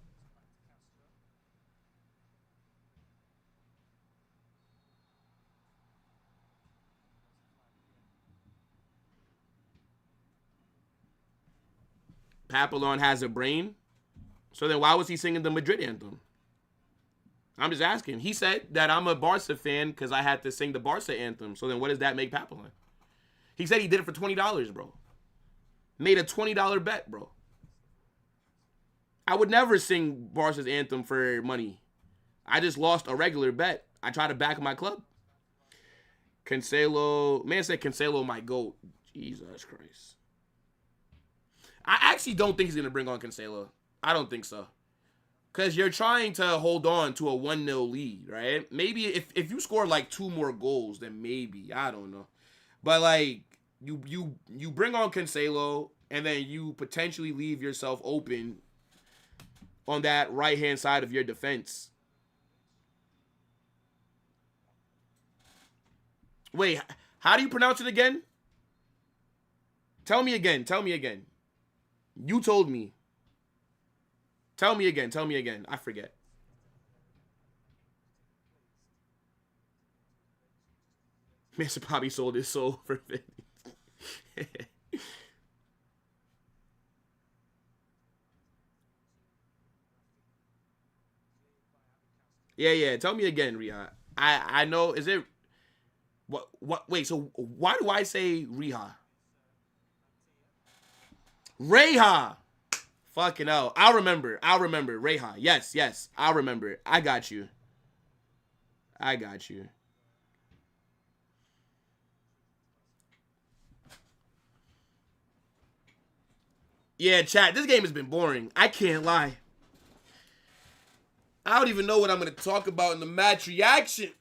Papillon has a brain. So then why was he singing the Madrid anthem? I'm just asking. He said that I'm a Barca fan because I had to sing the Barca anthem. So then what does that make Papillon? He said he did it for $20, bro. Made a $20 bet, bro. I would never sing Barca's anthem for money. I just lost a regular bet. I tried to back my club. Cancelo. Man said Cancelo my GOAT. Jesus Christ. I actually don't think he's going to bring on Cancelo. I don't think so. Because you're trying to hold on to a 1-0 lead, right? Maybe if you score like 2 more goals, then maybe. I don't know. But like, you bring on Cancelo, and then you potentially leave yourself open on that right-hand side of your defense. Wait, how do you pronounce it again? Tell me again. You told me. Tell me again. I forget. Mr. Bobby sold his soul for 50. Yeah. Tell me again, Riha. I know. Is it what? Wait. So why do I say Riha? Reha. Fucking hell. I'll remember. Reha. Yes. I'll remember. I got you. Yeah, chat. This game has been boring. I can't lie. I don't even know what I'm going to talk about in the match reaction.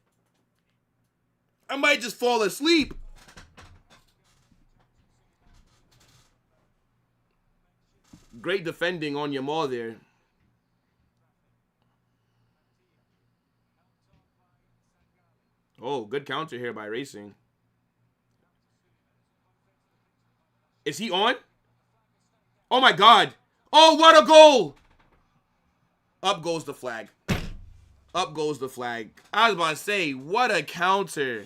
I might just fall asleep. Great defending on Yamal there. Oh, good counter here by Racing. Is he on? Oh my God. Oh, what a goal. Up goes the flag. Up goes the flag. I was about to say, what a counter.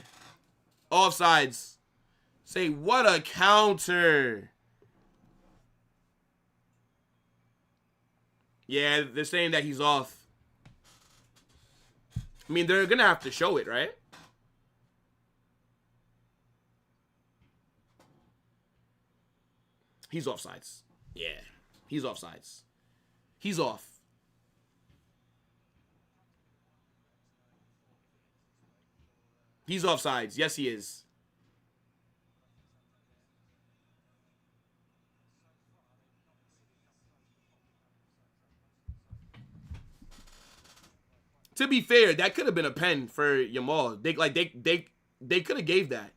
Offsides. Say, what a counter. Yeah, they're saying that he's off. I mean, they're going to have to show it, right? He's offsides. Yeah, he's offsides. He's off. He's offsides. Yes, he is. To be fair, that could have been a pen for Yamal. They could have gave that.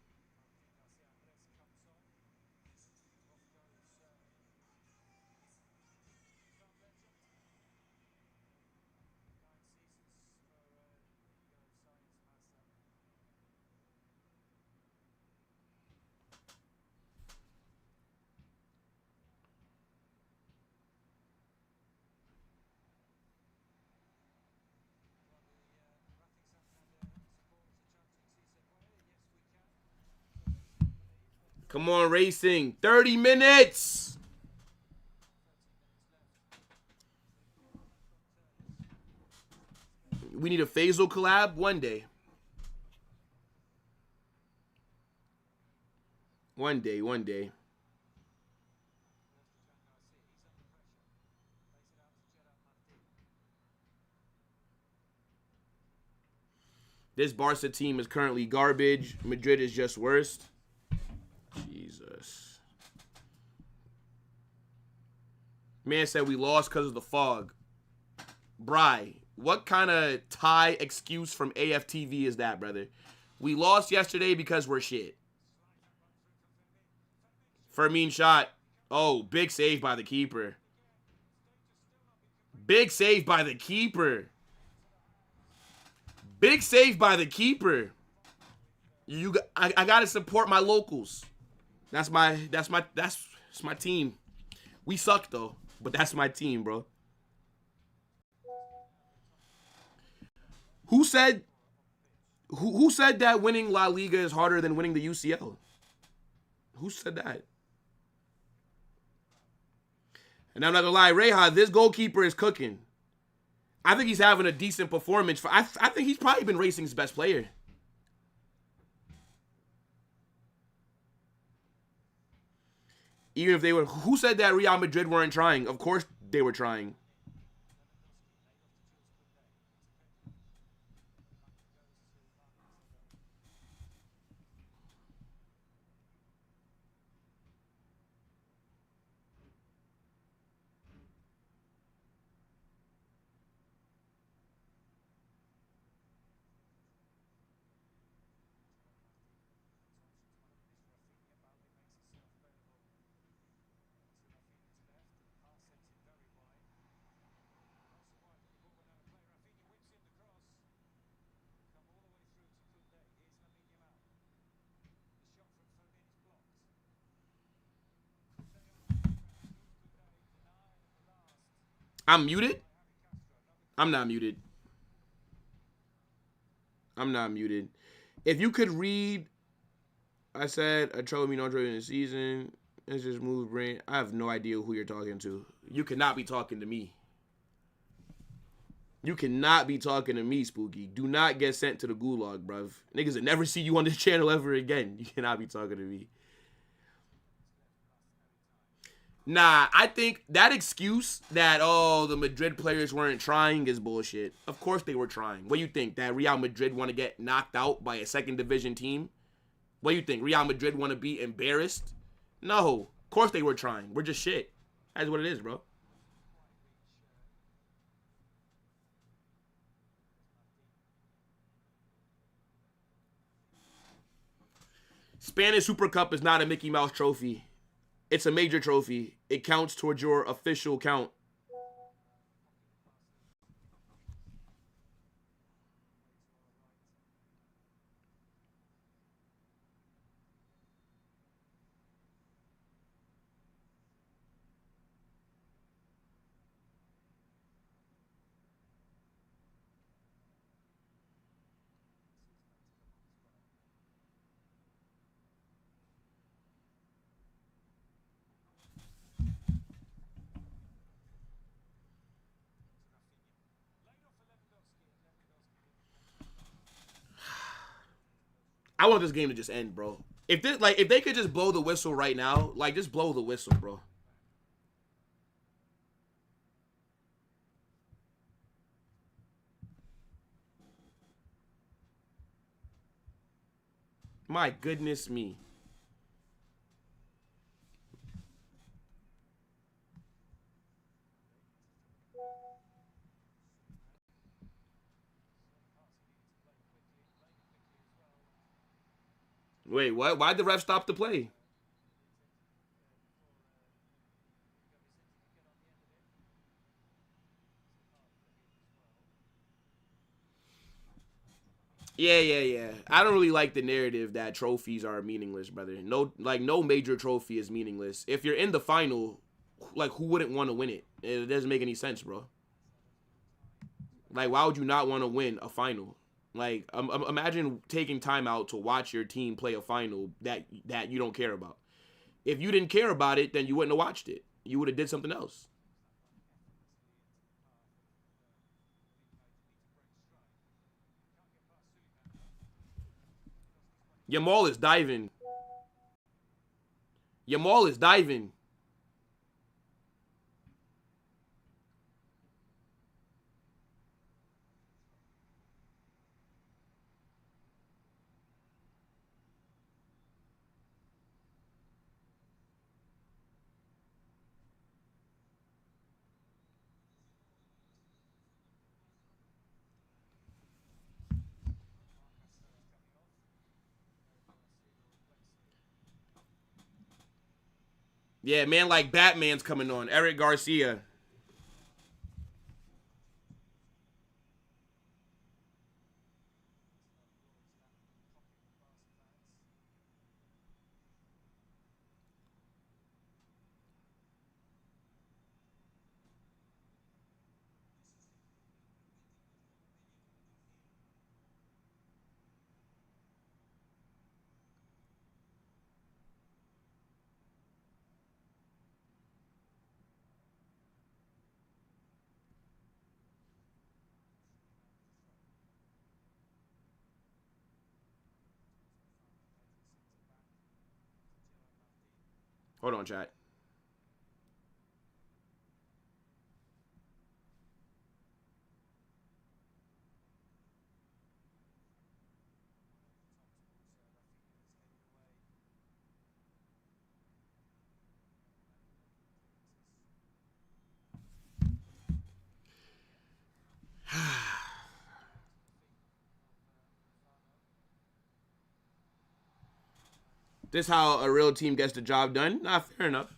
Come on, Racing. 30 minutes. We need a Faisal collab one day. One day, one day. This Barca team is currently garbage. Madrid is just worst. Jesus. Man said we lost because of the fog. Bry, what kind of tie excuse from AFTV is that, brother? We lost yesterday because we're shit. Fermin shot. Oh, big save by the keeper. Big save by the keeper. Big save by the keeper. I gotta support my locals. That's my team. We suck though, but that's my team, bro. Who said that winning La Liga is harder than winning the UCL? Who said that? And I'm not gonna lie, Reha, this goalkeeper is cooking. I think he's having a decent performance. I think he's probably been Racing's best player. Even if they were... Who said that Real Madrid weren't trying? Of course they were trying. I'm muted? I'm not muted. I'm not muted. If you could read, I said a trouble me no trouble in the season. It's just move brain. I have no idea who you're talking to. You cannot be talking to me. You cannot be talking to me, Spooky. Do not get sent to the gulag, bruv. Niggas will never see you on this channel ever again. You cannot be talking to me. Nah, I think that excuse that, oh, the Madrid players weren't trying is bullshit. Of course they were trying. What do you think? That Real Madrid want to get knocked out by a second division team? What do you think? Real Madrid want to be embarrassed? No. Of course they were trying. We're just shit. That's what it is, bro. Spanish Super Cup is not a Mickey Mouse trophy. It's a major trophy. It counts towards your official count. I want this game to just end, bro. If they could just blow the whistle right now, like just blow the whistle, bro. My goodness me. Wait, what? Why'd the ref stop the play? Yeah. I don't really like the narrative that trophies are meaningless, brother. No major trophy is meaningless. If you're in the final, like, who wouldn't want to win it? It doesn't make any sense, bro. Like, why would you not want to win a final? Like, imagine taking time out to watch your team play a final that you don't care about. If you didn't care about it, then you wouldn't have watched it. You would have did something else. Yamal is diving. Yamal is diving. Yeah, man, like Batman's coming on. Eric Garcia. Hold on, chat. This how a real team gets the job done? Nah, fair enough.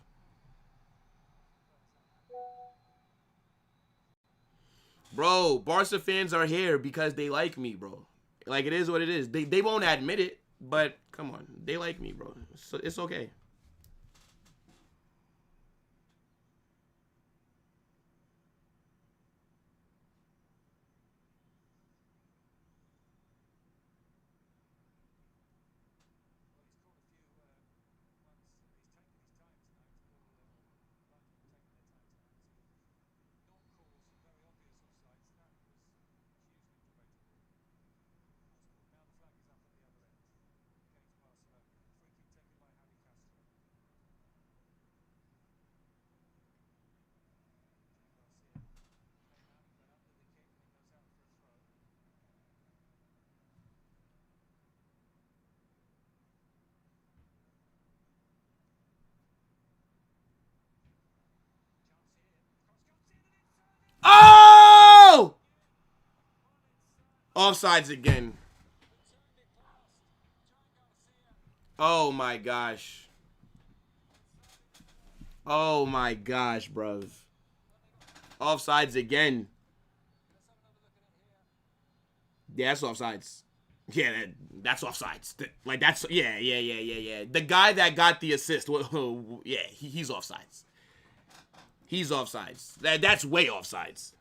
Bro, Barca fans are here because they like me, bro. Like, it is what it is. They won't admit it, but come on. They like me, bro. So it's okay. Oh! Offsides again. Oh my gosh. Oh my gosh, bruv. Offsides again. Yeah, that's offsides. Yeah, that's offsides. Like, that's, yeah. The guy that got the assist, yeah, he's offsides. He's offsides. That's way offsides.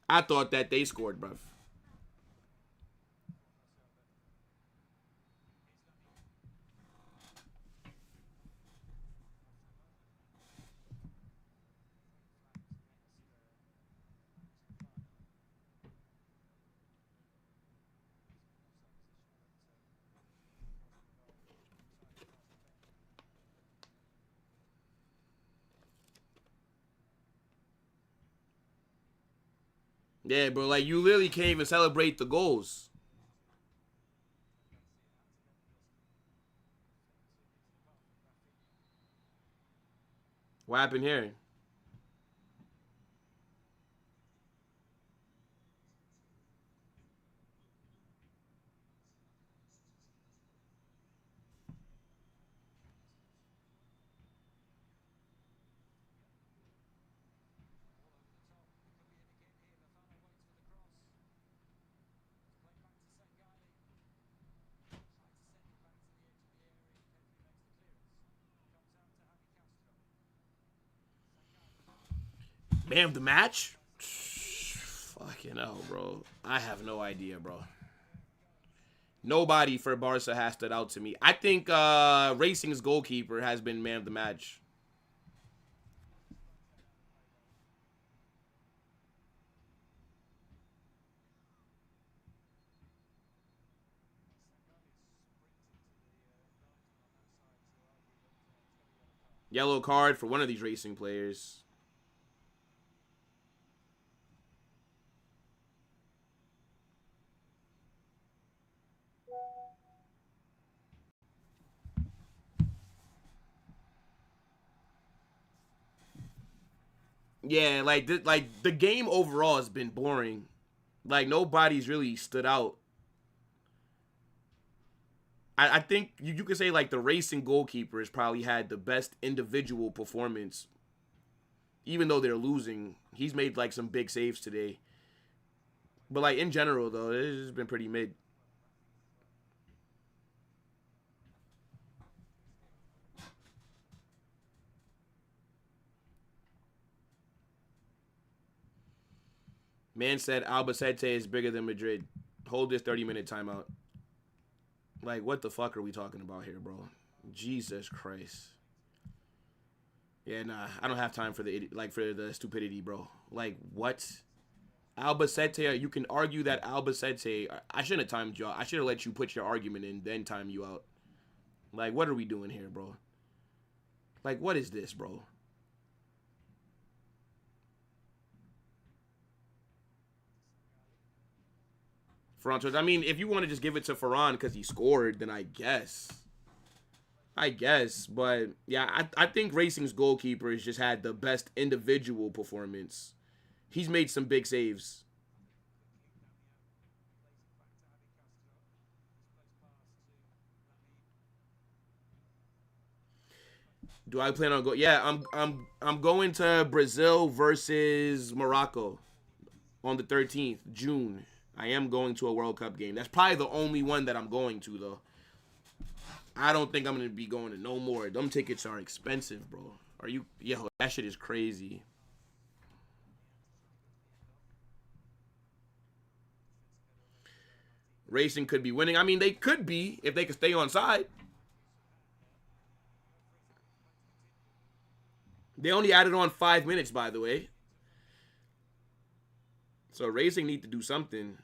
I thought that they scored, bruv. Yeah, bro. Like, you literally can't even celebrate the goals. What happened here? Man of the match? Fucking hell, bro. I have no idea, bro. Nobody for Barca has stood out to me. I think Racing's goalkeeper has been man of the match. Yellow card for one of these Racing players. Yeah, like the game overall has been boring. Like, nobody's really stood out. I think you could say, like, the Racing goalkeeper has probably had the best individual performance. Even though they're losing, he's made, like, some big saves today. But, like, in general, though, it's been pretty mid. Man said Albacete is bigger than Madrid. Hold this 30-minute timeout. Like, what the fuck are we talking about here, bro? Jesus Christ. Yeah, nah, I don't have time for the stupidity, bro. Like, what? Albacete, you can argue that Albacete. I shouldn't have timed you out. I should have let you put your argument in, then time you out. Like, what are we doing here, bro? Like, what is this, bro? Ferran, I mean, if you want to just give it to Ferran because he scored, then I guess. But yeah, I think Racing's goalkeeper has just had the best individual performance. He's made some big saves. Do I plan on going? Yeah, I'm going to Brazil versus Morocco on the 13th, June. I am going to a World Cup game. That's probably the only one that I'm going to, though. I don't think I'm going to be going to no more. Them tickets are expensive, bro. Are you? Yo, that shit is crazy. Racing could be winning. I mean, they could be if they could stay on side. They only added on 5 minutes, by the way. So Racing need to do something.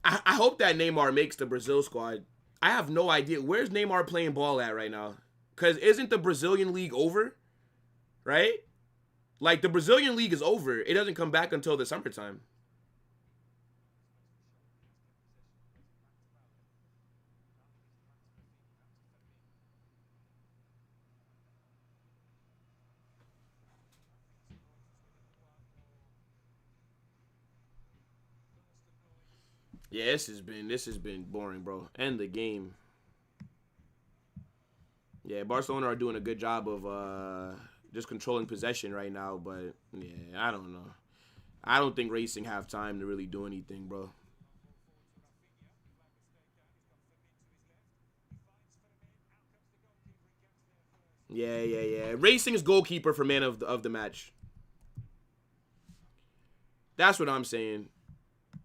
I hope that Neymar makes the Brazil squad. I have no idea. Where's Neymar playing ball at right now? Because isn't the Brazilian league over? Right? Like, the Brazilian league is over. It doesn't come back until the summertime. Yeah, this has been boring, bro. End the game. Yeah, Barcelona are doing a good job of just controlling possession right now, but yeah, I don't know. I don't think Racing have time to really do anything, bro. Yeah. Racing's goalkeeper for man of the match. That's what I'm saying.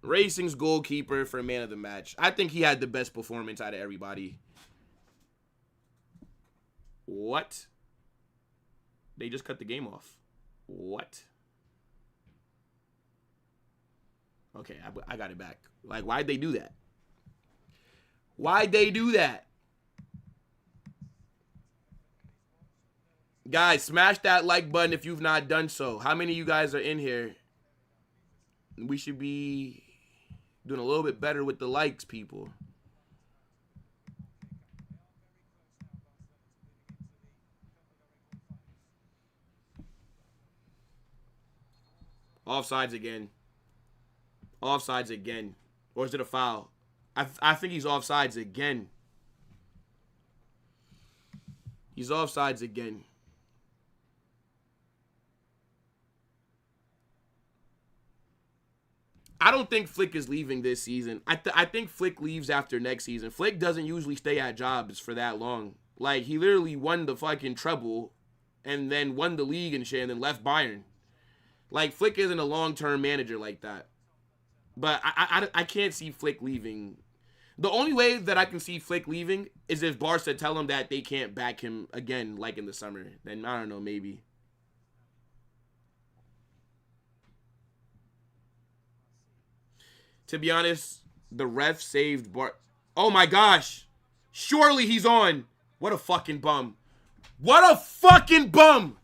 Racing's goalkeeper for man of the match. I think he had the best performance out of everybody. What? They just cut the game off. What? Okay, I got it back. Like, why'd they do that? Why'd they do that? Guys, smash that like button if you've not done so. How many of you guys are in here? We should be doing a little bit better with the likes, people. Offsides again. Offsides again. Or is it a foul? I think he's offsides again. He's offsides again. I don't think Flick is leaving this season. I think Flick leaves after next season. Flick doesn't usually stay at jobs for that long. Like, he literally won the fucking treble and then won the league and shit and then left Bayern. Like, Flick isn't a long-term manager like that. But I can't see Flick leaving. The only way that I can see Flick leaving is if Barca tell him that they can't back him again like in the summer. Then, I don't know, maybe. To be honest, the ref saved Oh my gosh. Surely he's on. What a fucking bum. What a fucking bum.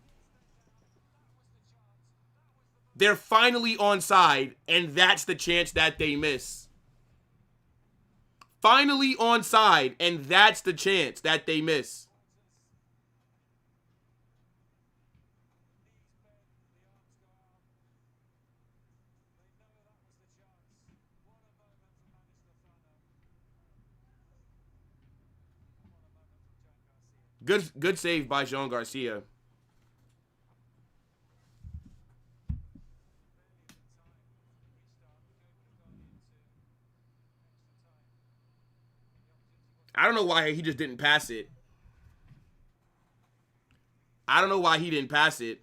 They're finally onside, and that's the chance that they miss. Finally onside, and that's the chance that they miss. Good save by Jean Garcia. I don't know why he just didn't pass it. I don't know why he didn't pass it.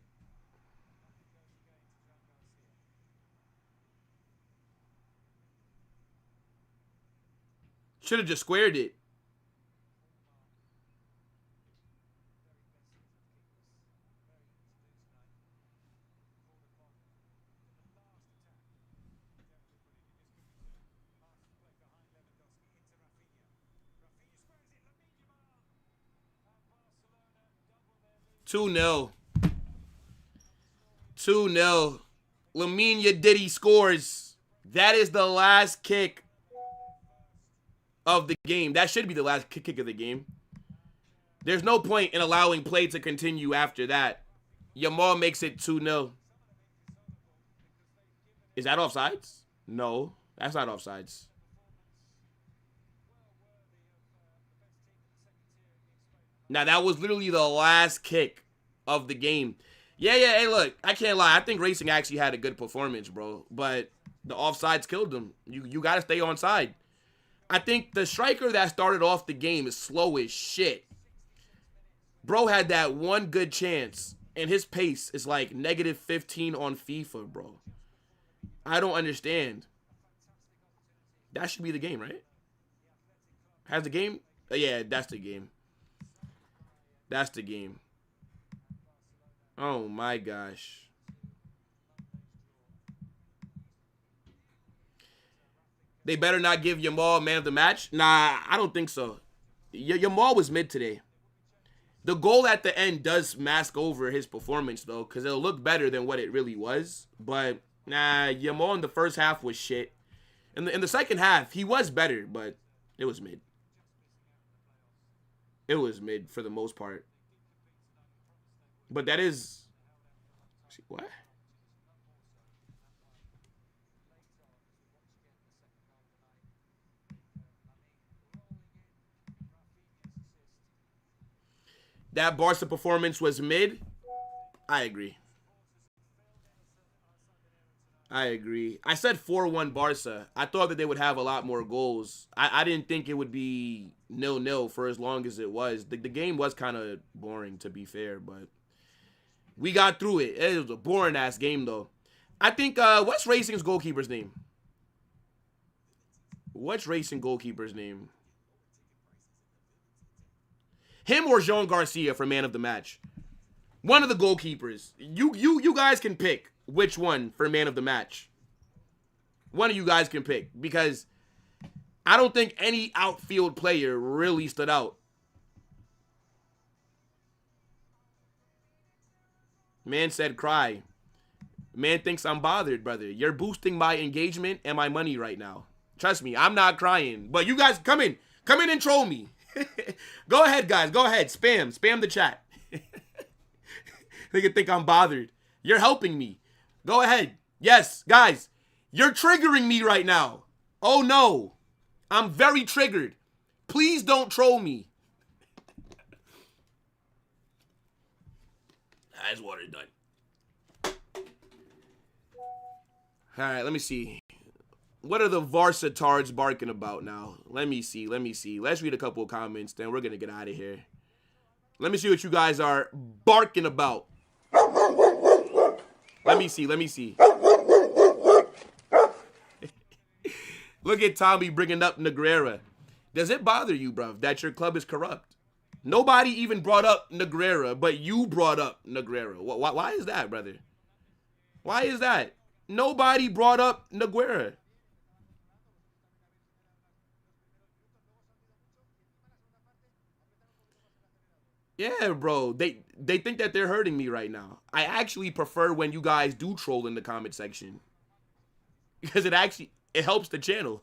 Should have just squared it. Two 0 2-0. Lamine Diddy scores. That is the last kick of the game. That should be the last kick of the game. There's no point in allowing play to continue after that. Yamal makes it 2-0. Is that offsides? No, that's not offsides. Now, that was literally the last kick of the game. Yeah, hey, look, I can't lie. I think Racing actually had a good performance, bro. But the offsides killed them. You got to stay onside. I think the striker that started off the game is slow as shit. Bro had that one good chance, and his pace is like -15 on FIFA, bro. I don't understand. That should be the game, right? Has the game? Yeah, that's the game. That's the game. Oh my gosh. They better not give Yamal man of the match? Nah, I don't think so. Yamal was mid today. The goal at the end does mask over his performance, though, because it'll look better than what it really was. But, nah, Yamal in the first half was shit. In the second half, he was better, but it was mid. It was mid for the most part. But that is... What? That Barca performance was mid? I agree. I agree. I said 4-1 Barca. I thought that they would have a lot more goals. I didn't think it would be 0-0 for as long as it was. The game was kind of boring, to be fair, but we got through it. It was a boring-ass game, though. I think, what's Racing's goalkeeper's name? What's Racing goalkeeper's name? Him or Jean Garcia for man of the match. One of the goalkeepers. You guys can pick which one for man of the match. One of you guys can pick, because I don't think any outfield player really stood out. Man said cry. Man thinks I'm bothered, brother. You're boosting my engagement and my money right now. Trust me, I'm not crying. But you guys, come in. Come in and troll me. Go ahead, guys. Go ahead. Spam the chat. They can think I'm bothered. You're helping me. Go ahead. Yes, guys. You're triggering me right now. Oh, no. I'm very triggered. Please don't troll me. That's water done. All right, let me see. What are the Barça tards barking about now? Let me see. Let's read a couple of comments, then we're going to get out of here. Let me see what you guys are barking about. Let me see. Look at Tommy bringing up Negreira. Does it bother you, bruv, that your club is corrupt? Nobody even brought up Negreira, but you brought up Negreira. Why is that, brother? Why is that? Nobody brought up Negreira. Yeah, bro. They think that they're hurting me right now. I actually prefer when you guys do troll in the comment section, because it helps the channel.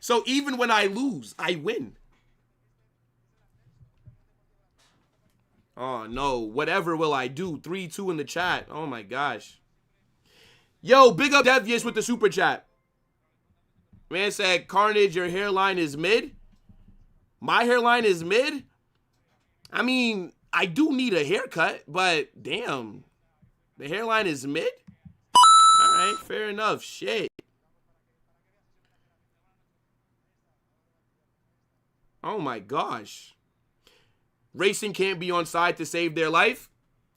So even when I lose, I win. Oh, no. Whatever will I do? 3-2 in the chat. Oh, my gosh. Yo, big up Devious with the super chat. Man said, Carnage, your hairline is mid. My hairline is mid? I mean, I do need a haircut, but damn. The hairline is mid? All right, fair enough. Shit. Oh, my gosh. Racing can't be on side to save their life.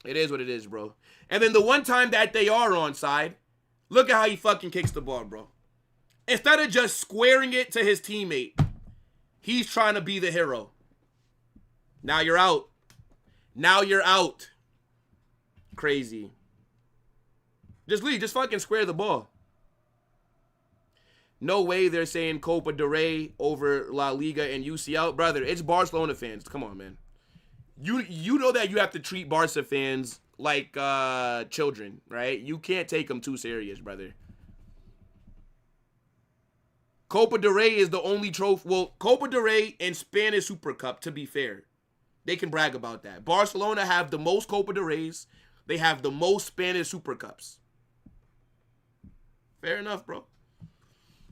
It is what it is, bro. And then the one time that they are on side, look at how he fucking kicks the ball, bro. Instead of just squaring it to his teammate, he's trying to be the hero. Now you're out. Now you're out. Crazy. Just leave. Just fucking square the ball. No way they're saying Copa del Rey over La Liga and UCL. Brother, it's Barcelona fans. Come on, man. You know that you have to treat Barca fans like children, right? You can't take them too serious, brother. Copa del Rey is the only trophy. Well, Copa del Rey and Spanish Super Cup, to be fair. They can brag about that. Barcelona have the most Copa del Reys. They have the most Spanish Super Cups. Fair enough, bro.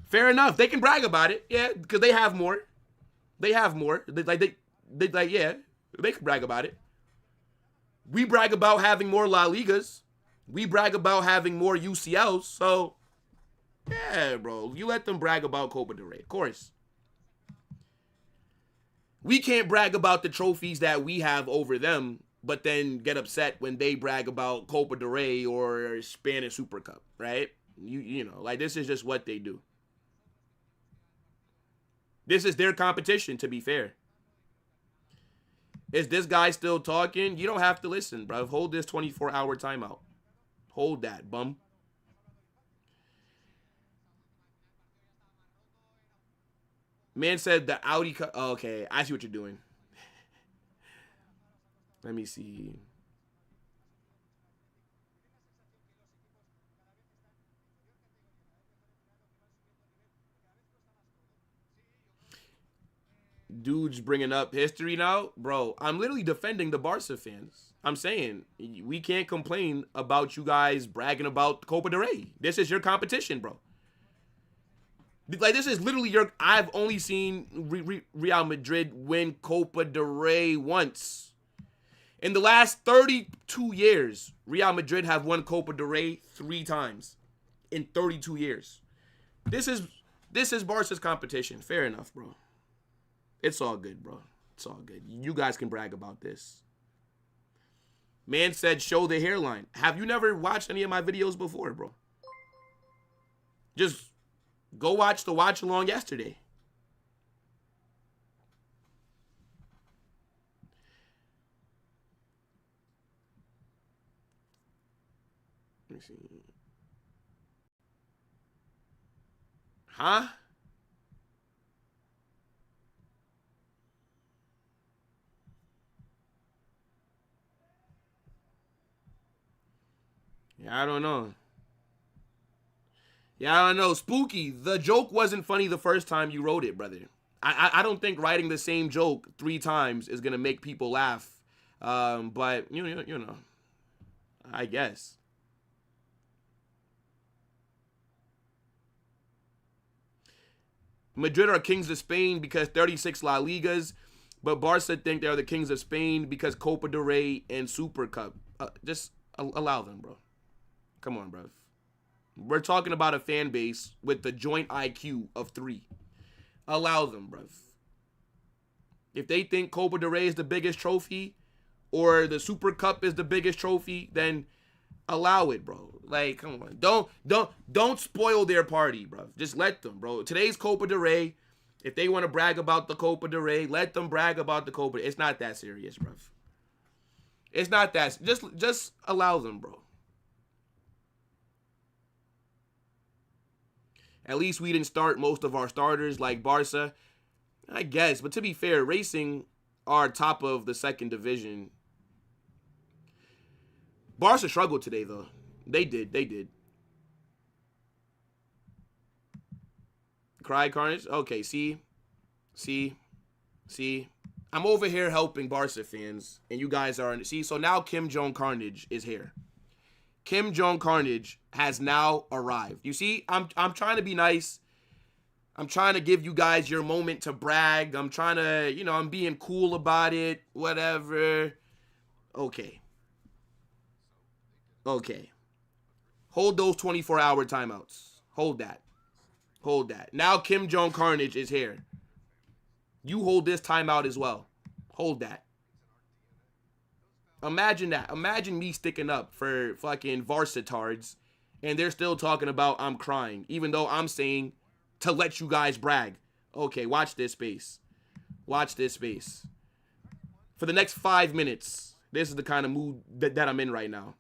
Fair enough. They can brag about it. Yeah, because they have more. They have more. Yeah, they can brag about it. We brag about having more La Ligas. We brag about having more UCLs. So, yeah, bro. You let them brag about Copa del Rey. Of course. We can't brag about the trophies that we have over them, but then get upset when they brag about Copa del Rey or Spanish Super Cup, right? You know, like, this is just what they do. This is their competition, to be fair. Is this guy still talking? You don't have to listen, bro. Hold this 24-hour timeout. Hold that, bum. Man said the Audi... Oh, okay, I see what you're doing. Let me see. Dude's bringing up history now. Bro, I'm literally defending the Barca fans. I'm saying, we can't complain about you guys bragging about Copa del Rey. This is your competition, bro. Like, this is literally your... I've only seen Real Madrid win Copa del Rey once. In the last 32 years, Real Madrid have won Copa del Rey 3 times. In 32 years. This is Barca's competition. Fair enough, bro. It's all good, bro. It's all good. You guys can brag about this. Man said, show the hairline. Have you never watched any of my videos before, bro? Just go watch the watch along yesterday. Let me see. Huh? Yeah, I don't know. Yeah, I don't know. Spooky, the joke wasn't funny the first time you wrote it, brother. I don't think writing the same joke 3 times is going to make people laugh. But, you know, I guess. Madrid are kings of Spain because 36 La Ligas, but Barça think they're the kings of Spain because Copa del Rey and Super Cup. Just allow them, bro. Come on, bro. We're talking about a fan base with the joint IQ of 3. Allow them, bro. If they think Copa del Rey is the biggest trophy or the Super Cup is the biggest trophy, then allow it, bro. Like, come on. Don't spoil their party, bro. Just let them, bro. Today's Copa del Rey. If they want to brag about the Copa del Rey, let them brag about the Copa. It's not that serious, bro. It's not that. Just allow them, bro. At least we didn't start most of our starters like Barça. I guess, but to be fair, Racing are top of the second division. Barça struggled today, though. They did. Cry Carnage? Okay, see? I'm over here helping Barça fans, and you guys are... See, so now Kim Jong Carnage is here. Kim Jong Carnage has now arrived. You see, I'm trying to be nice. I'm trying to give you guys your moment to brag. I'm trying to, you know, I'm being cool about it. Whatever. Okay. Hold those 24-hour timeouts. Hold that. Now Kim Jong Carnage is here. You hold this timeout as well. Hold that. Imagine that. Imagine me sticking up for fucking Varsitards, and they're still talking about I'm crying, even though I'm saying to let you guys brag. Okay, watch this space. Watch this space. For the next 5 minutes, this is the kind of mood that I'm in right now.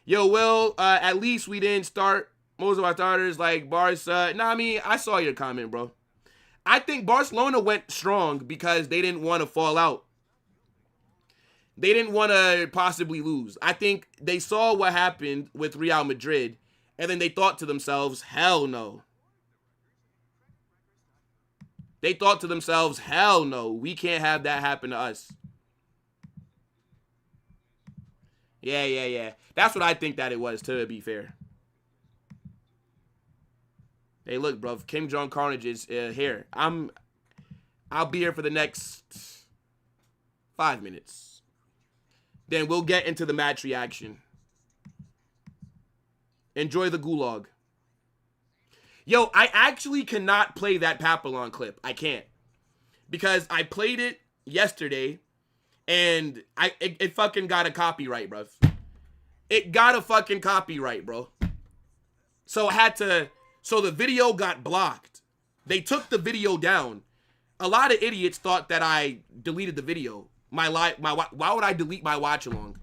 Yo, Will, at least we didn't start most of our starters like Barca. Nah, I mean, I saw your comment, bro. I think Barcelona went strong because they didn't want to fall out. They didn't want to possibly lose. I think they saw what happened with Real Madrid, and then they thought to themselves, hell no. They thought to themselves, hell no, we can't have that happen to us. Yeah. That's what I think that it was, to be fair. Hey, look, bro, Kim Jong Carnage is here. I'll be here for the next 5 minutes. Then we'll get into the match reaction. Enjoy the gulag. Yo, I actually cannot play that Papillon clip. I can't. Because I played it yesterday, and it fucking got a copyright, bro. It got a fucking copyright, bro. So the video got blocked. They took the video down. A lot of idiots thought that I deleted the video. Why would I delete my watch along?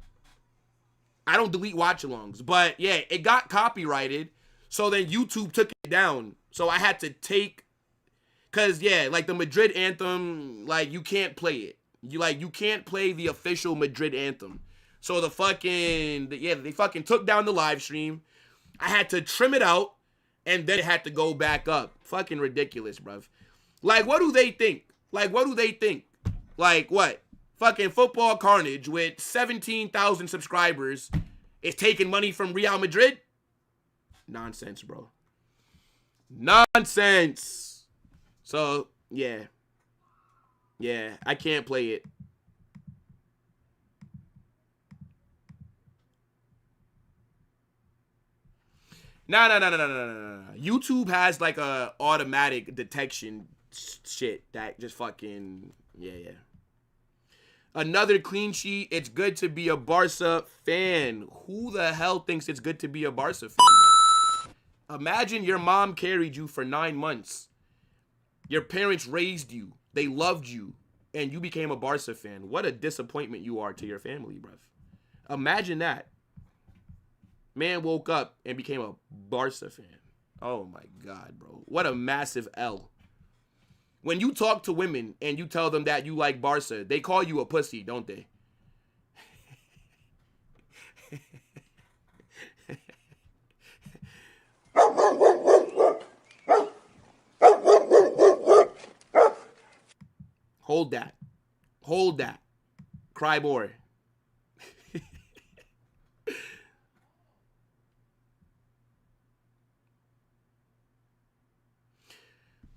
I don't delete watch alongs, but yeah, it got copyrighted. So then YouTube took it down. So I had to cause yeah, like the Madrid anthem, like you can't play it. You can't play the official Madrid anthem. So they fucking took down the live stream. I had to trim it out, and then it had to go back up. Fucking ridiculous, bruv. Like, what do they think? Like, what? Fucking Football Carnage with 17,000 subscribers is taking money from Real Madrid? Nonsense, bro. Nonsense. So, yeah. Yeah, I can't play it. No. YouTube has like a automatic detection shit that just fucking, yeah. Another clean sheet. It's good to be a Barça fan. Who the hell thinks it's good to be a Barça fan? Imagine your mom carried you for 9 months. Your parents raised you. They loved you. And you became a Barça fan. What a disappointment you are to your family, bruv. Imagine that. Man woke up and became a Barça fan. Oh my God, bro. What a massive L. When you talk to women and you tell them that you like Barça, they call you a pussy, don't they? Hold that. Hold that. Cry more.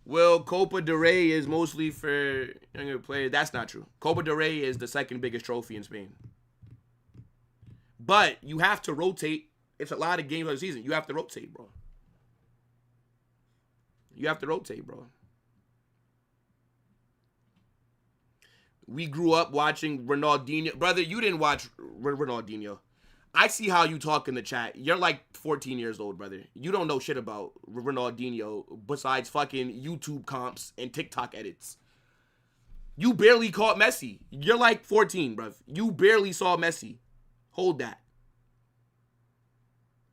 Well, Copa del Rey is mostly for younger players. That's not true. Copa del Rey is the second biggest trophy in Spain. But you have to rotate. It's a lot of games of the season. You have to rotate, bro. You have to rotate, bro. We grew up watching Ronaldinho. Brother, you didn't watch Ronaldinho. I see how you talk in the chat. You're like 14 years old, brother. You don't know shit about Ronaldinho besides fucking YouTube comps and TikTok edits. You barely caught Messi. You're like 14, bruv. You barely saw Messi. Hold that.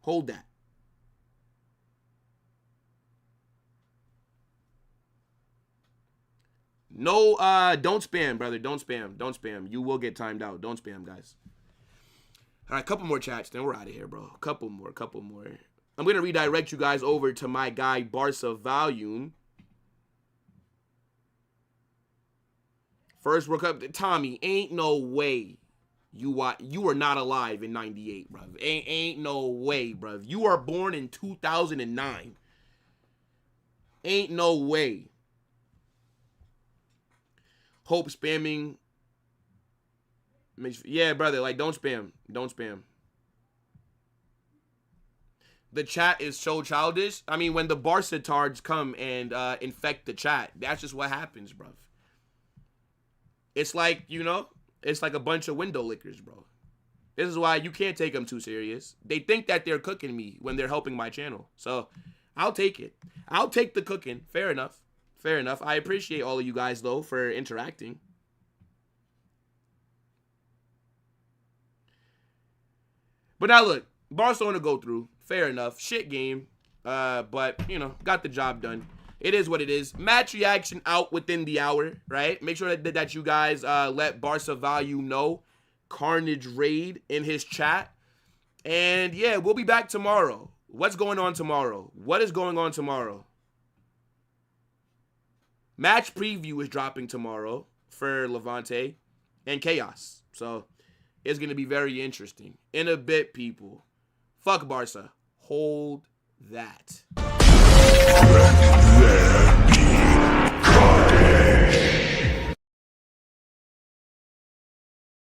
Hold that. No, don't spam, brother. Don't spam. Don't spam. You will get timed out. Don't spam, guys. All right, couple more chats, then we're out of here, bro. Couple more. I'm going to redirect you guys over to my guy, Barça Volume. First World Cup. Tommy, ain't no way you were not alive in 98, bro. Ain't no way, bro. You were born in 2009. Ain't no way. Hope spamming. Yeah, brother, like, don't spam. Don't spam. The chat is so childish. I mean, when the Barca tards come and infect the chat, that's just what happens, bro. It's like, you know, it's like a bunch of window lickers, bro. This is why you can't take them too serious. They think that they're cooking me when they're helping my channel. So, I'll take it. I'll take the cooking. Fair enough. Fair enough. I appreciate all of you guys, though, for interacting. But now look, Barcelona go through. Fair enough. Shit game. But, you know, got the job done. It is what it is. Match reaction out within the hour, right? Make sure that you guys let Barça Value know. Carnage Raid in his chat. And, yeah, we'll be back tomorrow. What's going on tomorrow? What is going on tomorrow? Match preview is dropping tomorrow for Levante and Chaos. So, it's going to be very interesting. In a bit, people. Fuck Barça. Hold that. Let there be carnage.